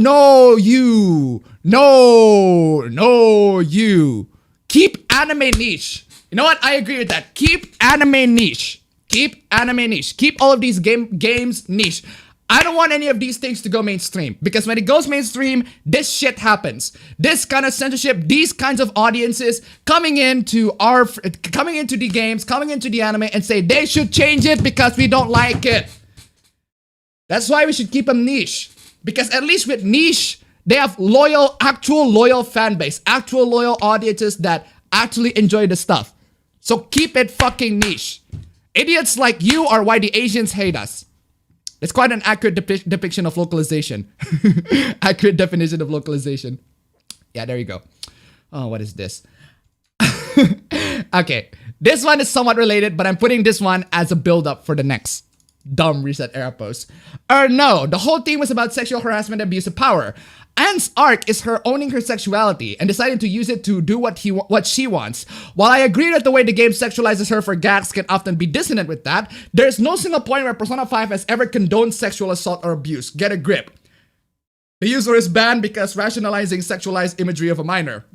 you. Keep anime niche. You know what? I agree with that. Keep anime niche. Keep all of these games niche. I don't want any of these things to go mainstream because when it goes mainstream, this shit happens. This kind of censorship, these kinds of audiences coming into the games, coming into the anime and say they should change it because we don't like it. That's why we should keep them niche. Because at least with niche, they have loyal, actual loyal fan base, actual loyal audiences that actually enjoy the stuff. So keep it fucking niche. Idiots like you are why the Asians hate us. It's quite an accurate depiction of localization. Accurate definition of localization. Yeah, there you go. Oh, what is this? Okay, this one is somewhat related, but I'm putting this one as a build-up for the next dumb Reset Era post. No, the whole theme was about sexual harassment and abuse of power. Anne's arc is her owning her sexuality and deciding to use it to do what she wants. While I agree that the way the game sexualizes her for gags can often be dissonant with that, there's no single point where Persona 5 has ever condoned sexual assault or abuse. Get a grip. The user is banned because rationalizing sexualized imagery of a minor.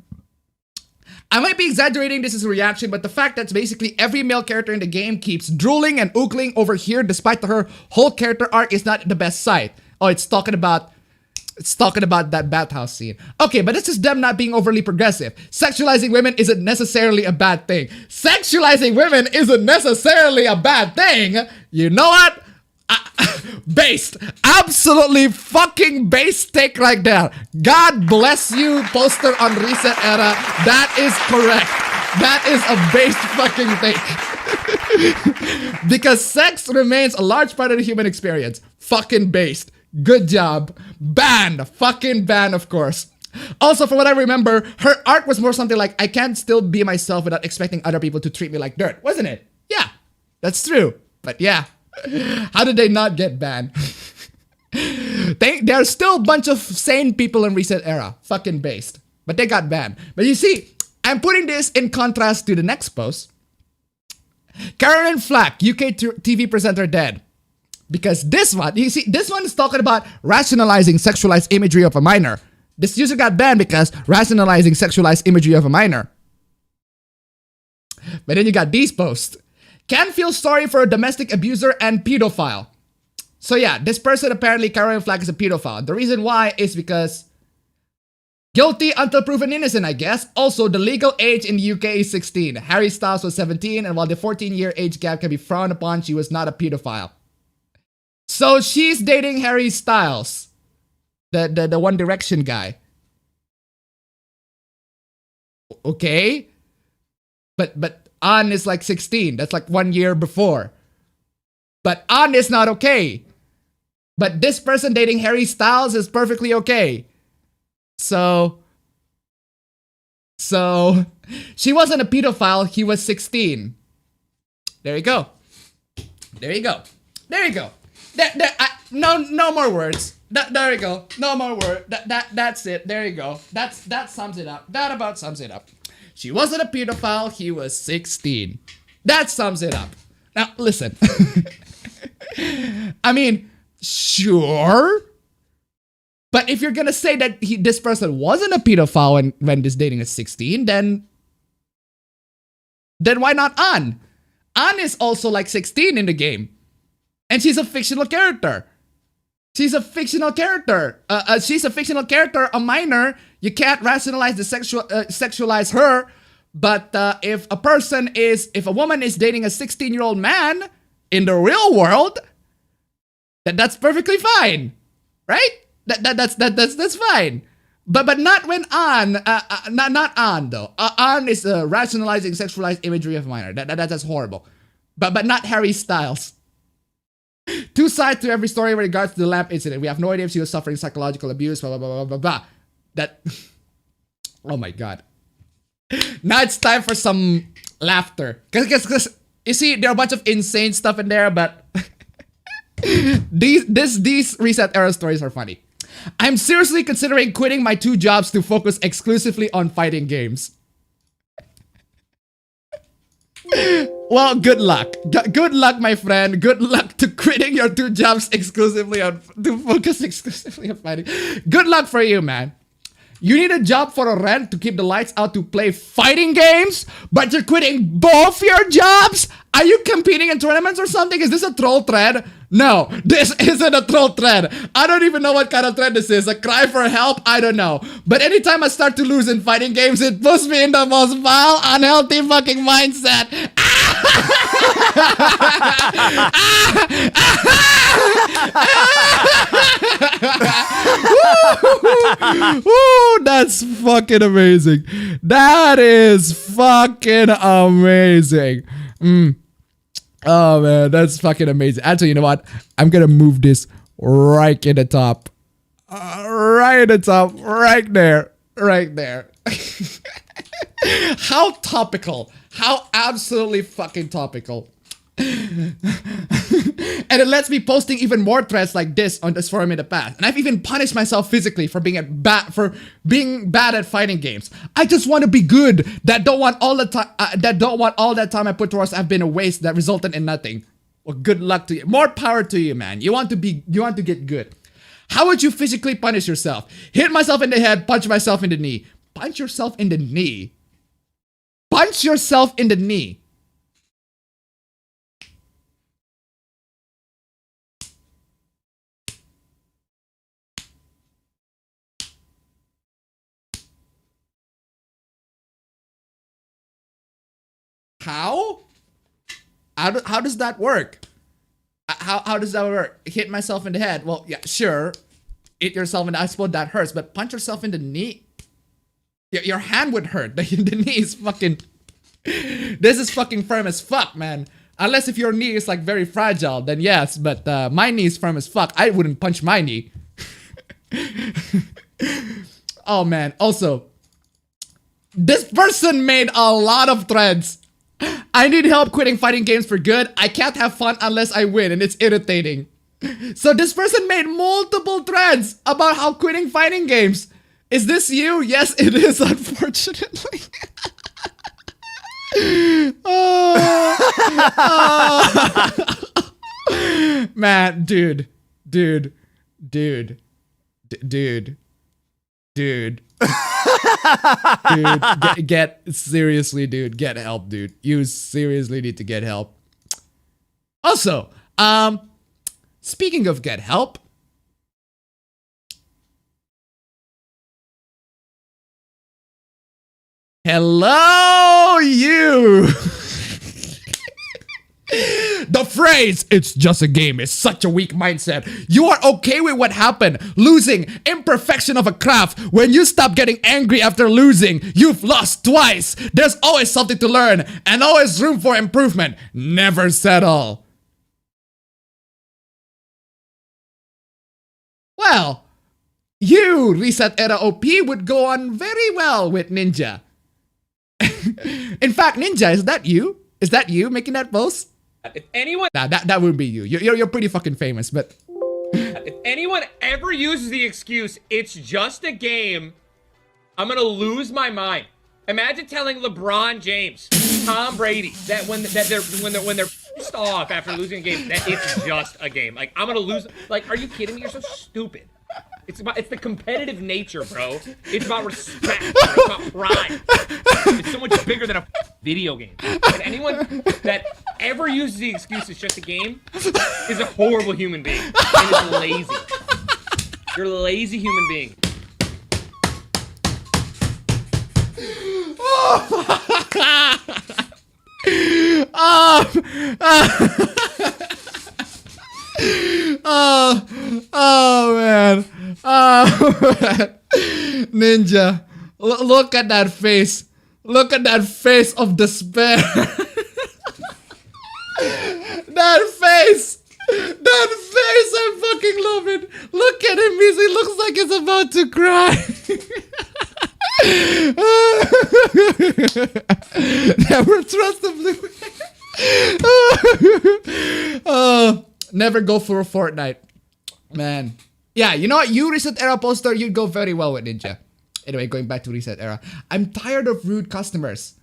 I might be exaggerating this as a reaction, but the fact that basically every male character in the game keeps drooling and oogling over here despite her whole character arc is not the best sight. Oh, it's talking about that bathhouse scene. Okay, but this is them not being overly progressive. Sexualizing women isn't necessarily a bad thing. Sexualizing women isn't necessarily a bad thing. You know what? Based. Absolutely fucking based take right there. God bless you, poster on Reset Era. That is correct. That is a based fucking take. Because sex remains a large part of the human experience. Fucking based. Good job. Banned. Fucking banned, of course. Also, from what I remember, her art was more something like, I can't still be myself without expecting other people to treat me like dirt. Wasn't it? Yeah. That's true. But yeah. How did they not get banned? There are still a bunch of sane people in Reset Era. Fucking based. But they got banned. But you see, I'm putting this in contrast to the next post. Karen Flack, UK TV presenter dead. Because this one, you see, this one is talking about rationalizing sexualized imagery of a minor. This user got banned because rationalizing sexualized imagery of a minor. But then you got these posts. Can feel sorry for a domestic abuser and pedophile. So yeah, this person apparently, Karen Flack, is a pedophile. The reason why is because guilty until proven innocent, I guess. Also, the legal age in the UK is 16. Harry Styles was 17, and while the 14-year age gap can be frowned upon, she was not a pedophile. So she's dating Harry Styles, the One Direction guy. Okay, but An is like 16. That's like 1 year before. But An is not okay. But this person dating Harry Styles is perfectly okay. So she wasn't a pedophile. He was 16. There you go. There you go. There you go. No more words. There you go. No more word. That's it. There you go. That sums it up. That about sums it up. She wasn't a pedophile. He was 16. That sums it up. Now listen. I mean, sure. But if you're gonna say that this person wasn't a pedophile when this dating is 16, then why not An? An is also like 16 in the game. And she's a fictional character. She's a fictional character. She's a fictional character, a minor. You can't rationalize the sexualize her. But if a woman is dating a 16-year-old man in the real world, that's perfectly fine, right? That's fine. But not when An, not An though. An is rationalizing sexualized imagery of a minor. That's horrible. But not Harry Styles. Two sides to every story with regards to the lamp incident. We have no idea if she was suffering psychological abuse, blah, blah, blah, blah, blah, blah. That, oh my God. Now it's time for some laughter. Because you see, there are a bunch of insane stuff in there, but these Reset Era stories are funny. I'm seriously considering quitting my 2 jobs to focus exclusively on fighting games. Well, good luck. Good luck, my friend. Good luck to quitting your 2 jobs to focus exclusively on fighting. Good luck for you, man. You need a job for a rent to keep the lights out to play fighting games, but you're quitting both your jobs? Are you competing in tournaments or something? Is this a troll thread? No, this isn't a troll thread. I don't even know what kind of thread this is. A cry for help? I don't know. But anytime I start to lose in fighting games, it puts me in the most vile, unhealthy fucking mindset. Woo, that's fucking amazing. That is fucking amazing. Oh man, that's fucking amazing. Actually, you know what? I'm gonna move this right in the top. Right in the top. Right there. Right there. How topical. How absolutely fucking topical. And it lets me posting even more threads like this on this forum in the past. And I've even punished myself physically for being bad at fighting games. I just want to be good. That don't want all the time. All that time I put towards have been a waste that resulted in nothing. Well, good luck to you. More power to you, man. You want to get good. How would you physically punish yourself? Hit myself in the head. Punch myself in the knee. Punch yourself in the knee. Punch yourself in the knee. How? How does that work? How does that work? Hit myself in the head. Well, yeah, sure. Hit yourself in the, I suppose that hurts, but punch yourself in the knee. Your hand would hurt. The knee is fucking... This is fucking firm as fuck, man. Unless if your knee is like very fragile, then yes, but my knee is firm as fuck. I wouldn't punch my knee. Oh man, also, this person made a lot of threads. I need help quitting fighting games for good. I can't have fun unless I win, and it's irritating. So this person made multiple threads about how quitting fighting games. Is this you? Yes, it is, unfortunately. Man, dude. Dude, get seriously, dude. Get help, dude. You seriously need to get help. Also, speaking of get help, hello, you. The phrase, "it's just a game," is such a weak mindset. You are okay with what happened, losing, imperfection of a craft. When you stop getting angry after losing, you've lost twice. There's always something to learn and always room for improvement. Never settle. Well, you, Reset Era OP, would go on very well with Ninja. In fact, Ninja, is that you? Is that you making that post? If anyone, Nah, that would be you. You're pretty fucking famous, but if anyone ever uses the excuse, "it's just a game," I'm gonna lose my mind. Imagine telling LeBron James, Tom Brady, that when they're pissed off after losing a game, that it's just a game. Like, I'm gonna lose. Like, are you kidding me? You're so stupid. It's the competitive nature, bro. It's about respect. It's about pride. It's so much bigger than a video game. And anyone that ever uses the excuse "it's just a game" is a horrible human being and is lazy. You're a lazy human being. Oh man. Ninja, look at that face. Look at that face of despair. That face. That face, I fucking love it. Look at him, he looks like he's about to cry. Never trust the blue. Never go for a Fortnite. Man. Yeah, you know what? You, Reset Era poster, you'd go very well with Ninja. Anyway, going back to Reset Era. I'm tired of rude customers.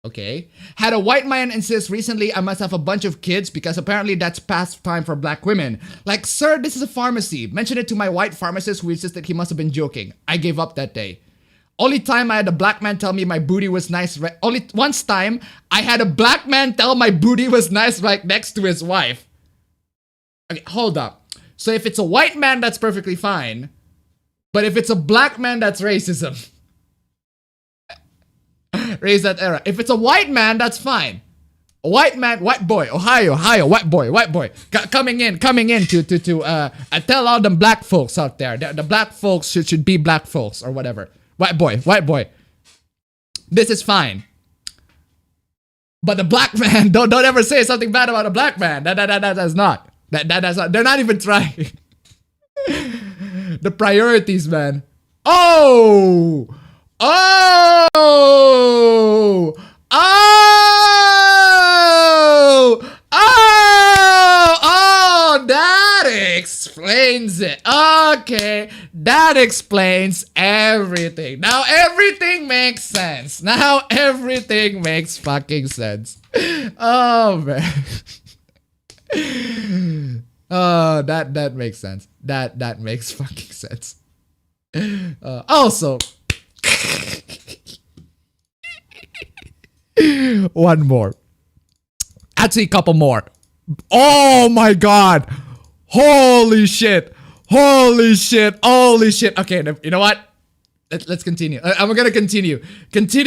Okay. Had a white man insist recently I must have a bunch of kids because apparently that's past time for black women. Like, sir, this is a pharmacy. Mentioned it to my white pharmacist who insisted he must have been joking. I gave up that day. Only time I had a black man tell me my booty was nice. Only once time I had a black man tell my booty was nice right next to his wife. Okay, hold up. So if it's a white man, that's perfectly fine. But if it's a black man, that's racism. Raise that era. If it's a white man, that's fine. white man, white boy, Ohio, white boy, coming in to tell all them black folks out there that the black folks should be black folks or whatever. White boy. This is fine. But the black man, don't ever say something bad about a black man. That's not. That's not. They're not even trying. The priorities, man. Oh, that explains it. Okay, that explains everything. Now everything makes sense. Now everything makes fucking sense. Oh, man. Oh, that makes sense. That makes fucking sense. Also, one more. Actually, a couple more. Oh my god. Holy shit. Okay, you know what? Let's continue. I'm gonna continue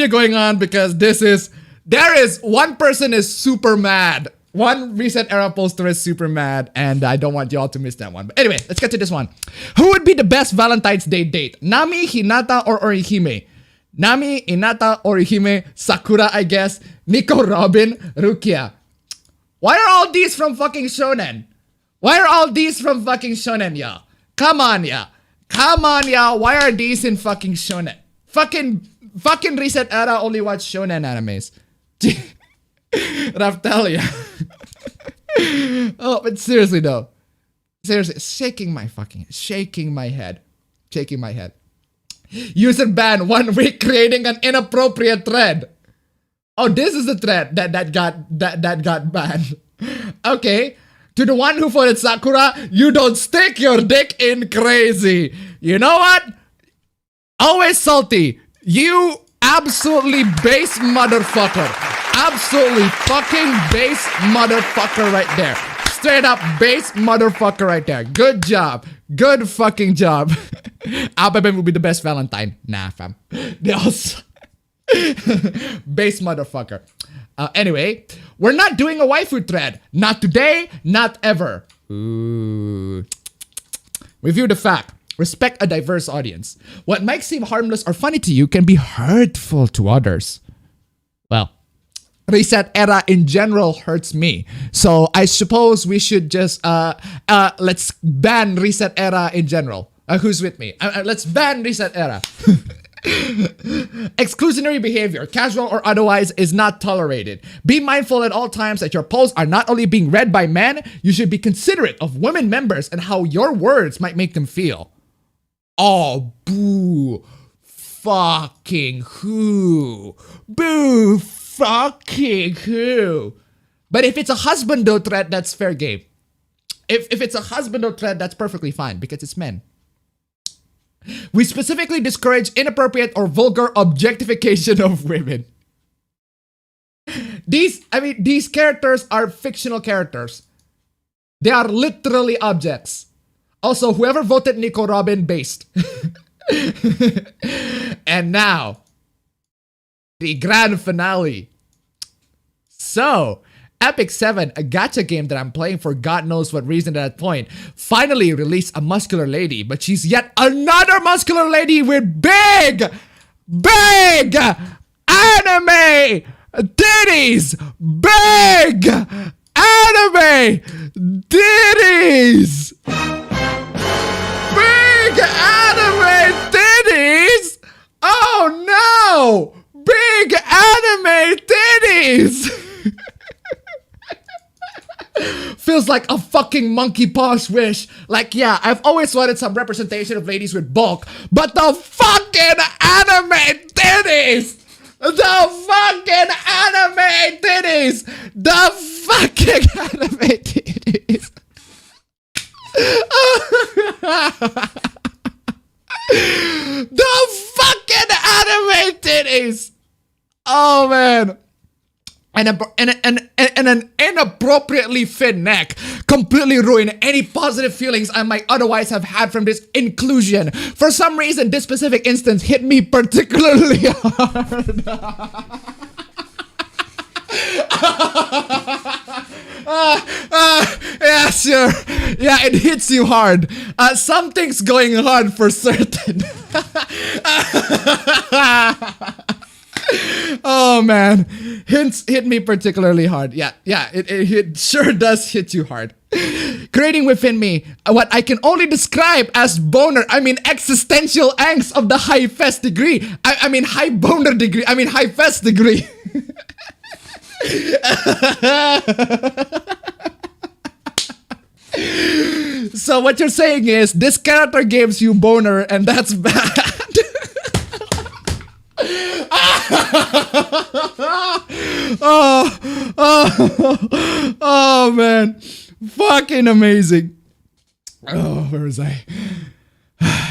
going on because there is one person is super mad. One Reset Era poster is super mad, and I don't want y'all to miss that one. But anyway, let's get to this one. Who would be the best Valentine's Day date? Nami, Hinata, or Orihime? Nami, Hinata, Orihime, Sakura, I guess, Nico, Robin, Rukia. Why are all these from fucking shonen? Y'all? Come on, y'all. Why are these in fucking shonen? Fucking Reset Era only watch shonen animes. Raftalia. Oh, but seriously though. Shaking my head. User ban 1 week creating an inappropriate thread. Oh, this is the thread that got banned. Okay. To the one who voted Sakura, you don't stick your dick in crazy. You know what? Always salty. You absolutely base motherfucker. Absolutely fucking base motherfucker right there. Straight up base motherfucker right there. Good job. Good fucking job. Appabend will be the best Valentine. Nah, fam. They also base motherfucker. Anyway, we're not doing a waifu thread. Not today, not ever. Ooh. Review the fact. Respect a diverse audience. What might seem harmless or funny to you can be hurtful to others. Well, Reset Era in general hurts me. So I suppose we should just, let's ban Reset Era in general. Who's with me? Let's ban Reset Era. Exclusionary behavior, casual or otherwise, is not tolerated. Be mindful at all times that your posts are not only being read by men, you should be considerate of women members and how your words might make them feel. Oh, boo. Fucking who? Boo fucking who? But if it's a husbando thread, that's fair game. If it's a husbando thread, that's perfectly fine because it's men. We specifically discourage inappropriate or vulgar objectification of women. These characters are fictional characters. They are literally objects. Also, whoever voted Nico Robin based. And now, the grand finale. So, Epic 7, a gacha game that I'm playing for God knows what reason at that point, finally released a muscular lady, but she's yet another muscular lady with big anime titties! Big anime titties! Big anime titties! Oh no! Big anime titties! Feels like a fucking monkey paws wish. Like, yeah, I've always wanted some representation of ladies with bulk, but the fucking anime titties! The fucking anime titties! The fucking anime titties! The fucking anime titties! Oh man. And an inappropriately thin neck completely ruin any positive feelings I might otherwise have had from this inclusion. For some reason, this specific instance hit me particularly hard. Yeah, sure. Yeah, it hits you hard. Something's going hard for certain. Oh man, hints hit me particularly hard. Yeah, it sure does hit you hard. Creating within me what I can only describe as boner, I mean existential angst of the high fest degree. I mean high boner degree, I mean high fest degree. So what you're saying is this character gives you boner and that's bad. Oh man, fucking amazing. Oh, where was I?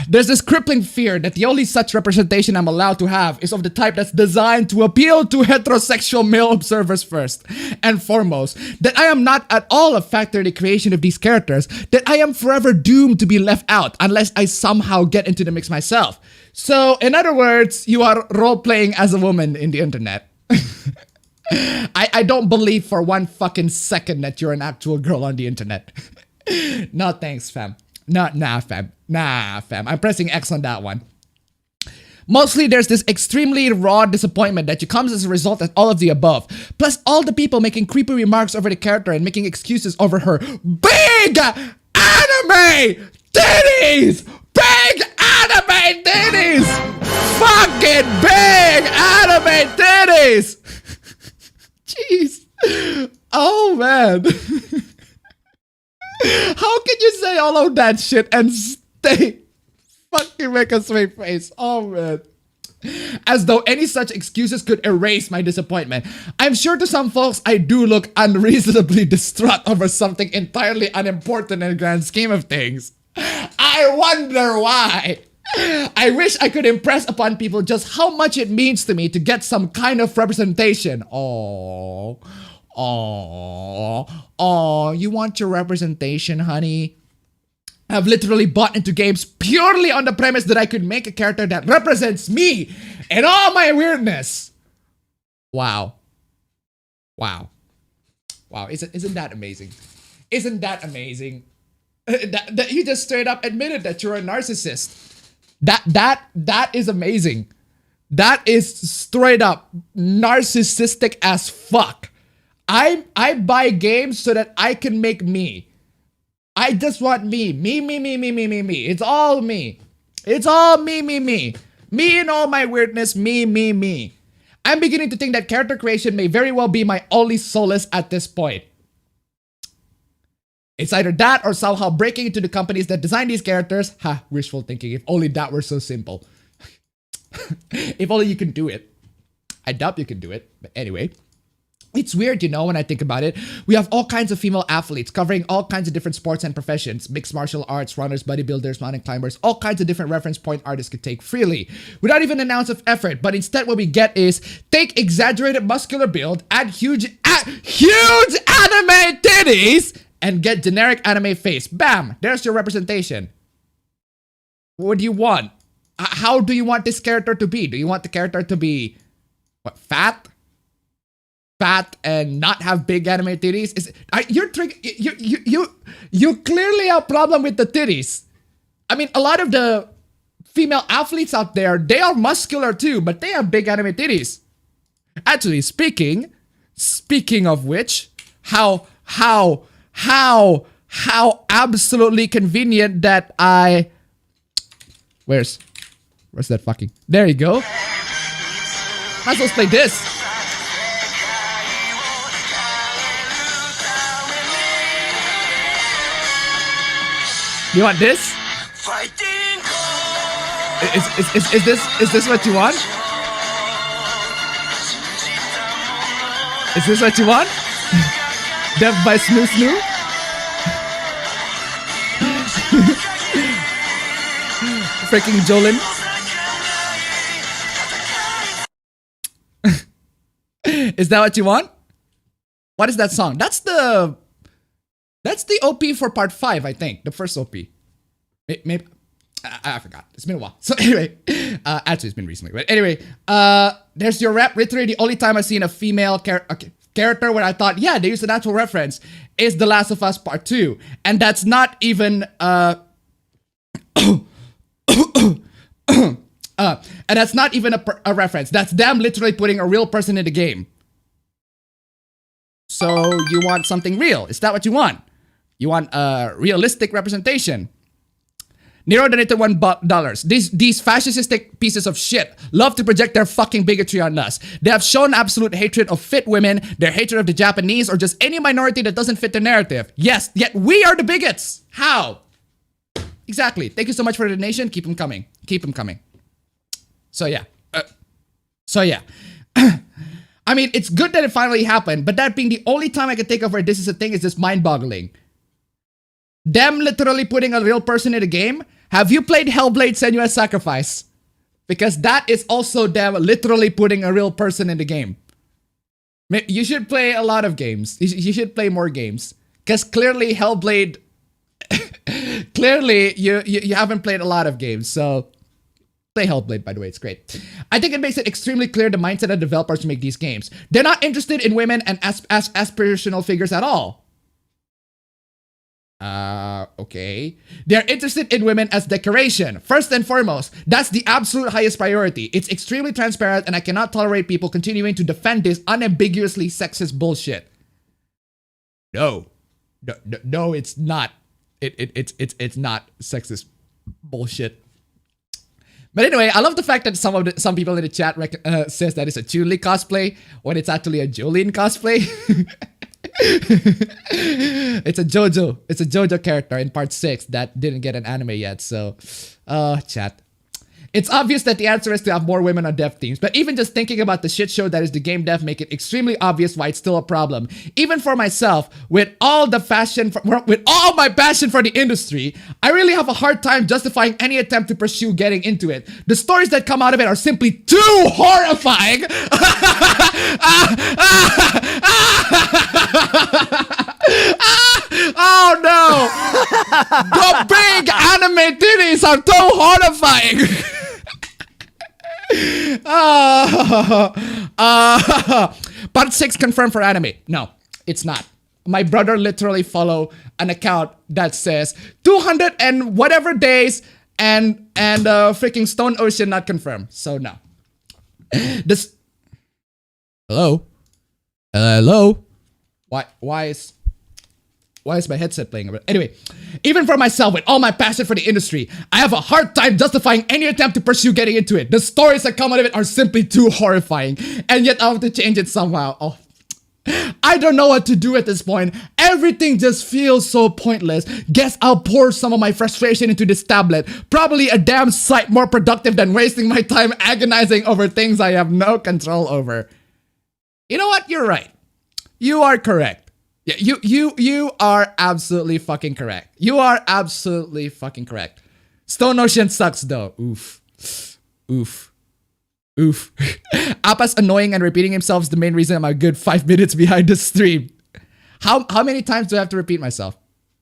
There's this crippling fear that the only such representation I'm allowed to have is of the type that's designed to appeal to heterosexual male observers first and foremost, that I am not at all a factor in the creation of these characters, that I am forever doomed to be left out unless I somehow get into the mix myself. So, in other words, you are role-playing as a woman in the internet. I don't believe for one fucking second that you're an actual girl on the internet. No thanks, fam. Nah, fam. I'm pressing X on that one. Mostly, there's this extremely raw disappointment that comes as a result of all of the above. Plus, all the people making creepy remarks over the character and making excuses over her big anime titties! Big anime titties! Fucking big anime titties! Jeez. Oh, man. How can you say all of that shit and stay fucking make a straight face? Oh, man. As though any such excuses could erase my disappointment. I'm sure to some folks I do look unreasonably distraught over something entirely unimportant in the grand scheme of things. I wonder why. I wish I could impress upon people just how much it means to me to get some kind of representation. Oh, you want your representation, honey? I've literally bought into games purely on the premise that I could make a character that represents me and all my weirdness. Wow. Isn't that amazing? Isn't that amazing? That you just straight up admitted that you're a narcissist. That is amazing. That is straight up narcissistic as fuck. I buy games so that I can make me. I just want me. Me. It's all me. It's all me. Me and all my weirdness. Me. I'm beginning to think that character creation may very well be my only solace at this point. It's either that or somehow breaking into the companies that design these characters. Ha, wishful thinking. If only that were so simple. If only you can do it. I doubt you can do it. But anyway. It's weird, you know, when I think about it. We have all kinds of female athletes covering all kinds of different sports and professions. Mixed martial arts, runners, bodybuilders, mountain climbers. All kinds of different reference point artists could take freely. Without even an ounce of effort. But instead what we get is take exaggerated muscular build, add huge anime titties, and get generic anime face. Bam! There's your representation. What do you want? How do you want this character to be? Do you want the character to be, what, fat? Fat and not have big anime titties? You clearly have a problem with the titties. I mean, a lot of the female athletes out there, they are muscular too, but they have big anime titties. Actually, speaking of which, how absolutely convenient that I... Where's that fucking... There you go. Might as well play this. You want this? Is this what you want? Is this what you want? Dev by Snoo Snoo? Freaking Jolin. Is that what you want? What is that song? That's the OP for part 5, I think. The first OP. Maybe I forgot. It's been a while. So anyway, actually it's been recently. But anyway, there's your rap. Literally the only time I've seen a female character. Okay, character where I thought, yeah, they used an actual reference, is The Last of Us Part 2. And that's not even, and that's not even a reference. That's them literally putting a real person in the game. So you want something real. Is that what you want? You want a realistic representation. Nero donated $1. These fascistic pieces of shit love to project their fucking bigotry on us. They have shown absolute hatred of fit women, their hatred of the Japanese, or just any minority that doesn't fit the narrative. Yes, yet we are the bigots. How? Exactly. Thank you so much for the donation. Keep them coming. Keep them coming. So yeah. I mean, it's good that it finally happened, but that being the only time I can think of where this is a thing is just mind-boggling. Them literally putting a real person in the game. Have you played Hellblade: Senua's Sacrifice? Because that is also them literally putting a real person in the game. You should play a lot of games. You should play more games. Because clearly Hellblade... clearly you haven't played a lot of games, so... Play Hellblade, by the way, it's great. I think it makes it extremely clear the mindset of developers to make these games. They're not interested in women and aspirational figures at all. Okay. They're interested in women as decoration. First and foremost, that's the absolute highest priority. It's extremely transparent and I cannot tolerate people continuing to defend this unambiguously sexist bullshit. No, it's not. It's not sexist bullshit. But anyway, I love the fact that some people in the chat says that it's a Chun-Li cosplay when it's actually a Jolene cosplay. It's a JoJo character in part 6 that didn't get an anime yet. So, chat. It's obvious that the answer is to have more women on dev teams, but even just thinking about the shit show that is the game dev make it extremely obvious why it's still a problem. Even for myself, with all my passion for the industry, I really have a hard time justifying any attempt to pursue getting into it. The stories that come out of it are simply too horrifying. Oh no! The big anime titties are too horrifying! Part 6 confirmed for anime. No, it's not. My brother literally follow an account that says 200 and whatever days and freaking Stone Ocean not confirmed. So no. This. Hello? Hello? Why is my headset playing? Anyway, even for myself, with all my passion for the industry, I have a hard time justifying any attempt to pursue getting into it. The stories that come out of it are simply too horrifying, and yet I have to change it somehow. Oh, I don't know what to do at this point. Everything just feels so pointless. Guess I'll pour some of my frustration into this tablet. Probably a damn sight more productive than wasting my time agonizing over things I have no control over. You know what? You're right. You are correct. Yeah, you are absolutely fucking correct. You are absolutely fucking correct. Stone Ocean sucks though. Oof. Appa's annoying and repeating himself is the main reason I'm a good 5 minutes behind the stream. How many times do I have to repeat myself?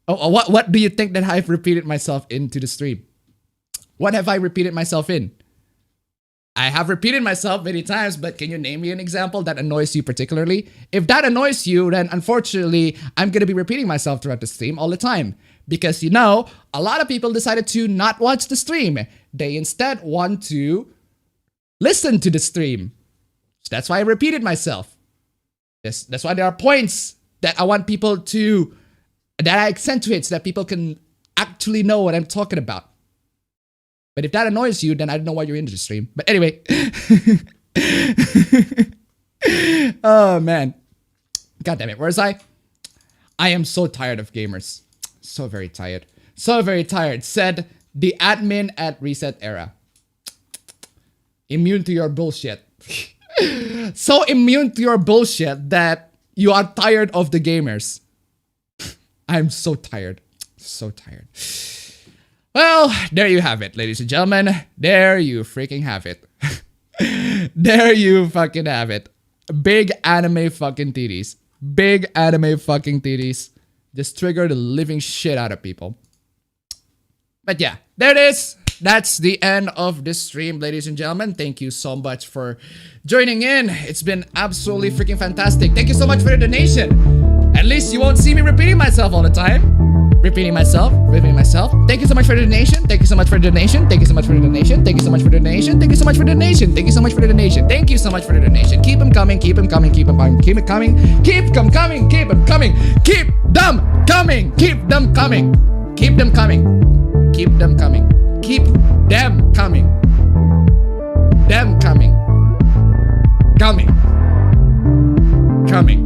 Oh, what do you think that I've repeated myself into the stream? What have I repeated myself in? I have repeated myself many times, but can you name me an example that annoys you particularly? If that annoys you, then unfortunately, I'm going to be repeating myself throughout the stream all the time. Because, you know, a lot of people decided to not watch the stream. They instead want to listen to the stream. So that's why I repeated myself. That's why there are points that I want people to, that I accentuate so that people can actually know what I'm talking about. But if that annoys you, then I don't know why you're in the stream. But anyway. Oh, man. God damn it. Where was I? I am so tired of gamers. So very tired. So very tired. Said the admin at Reset Era. Immune to your bullshit. So immune to your bullshit that you are tired of the gamers. I'm so tired. So tired. Well, there you have it, ladies and gentlemen. There you freaking have it. There you fucking have it. Big anime fucking titties. Big anime fucking titties. Just trigger the living shit out of people. But yeah, there it is. that's the end of this stream, ladies and gentlemen. Thank you so much for joining in. It's been absolutely freaking fantastic. Thank you so much for the donation. At least you won't see me repeating myself all the time. Repeating myself. Thank you so much for the donation. Thank you so much for the donation. Thank you so much for the donation. Thank you so much for the donation. Thank you so much for the donation. Thank you so much for the donation. Thank you so much for the donation. Keep them coming. Keep them coming. Keep them coming. Keep it coming. Keep them coming. Keep them coming. Keep them coming. Keep them coming. Keep them coming. Keep them coming. Keep them coming. Them coming. Coming. Coming.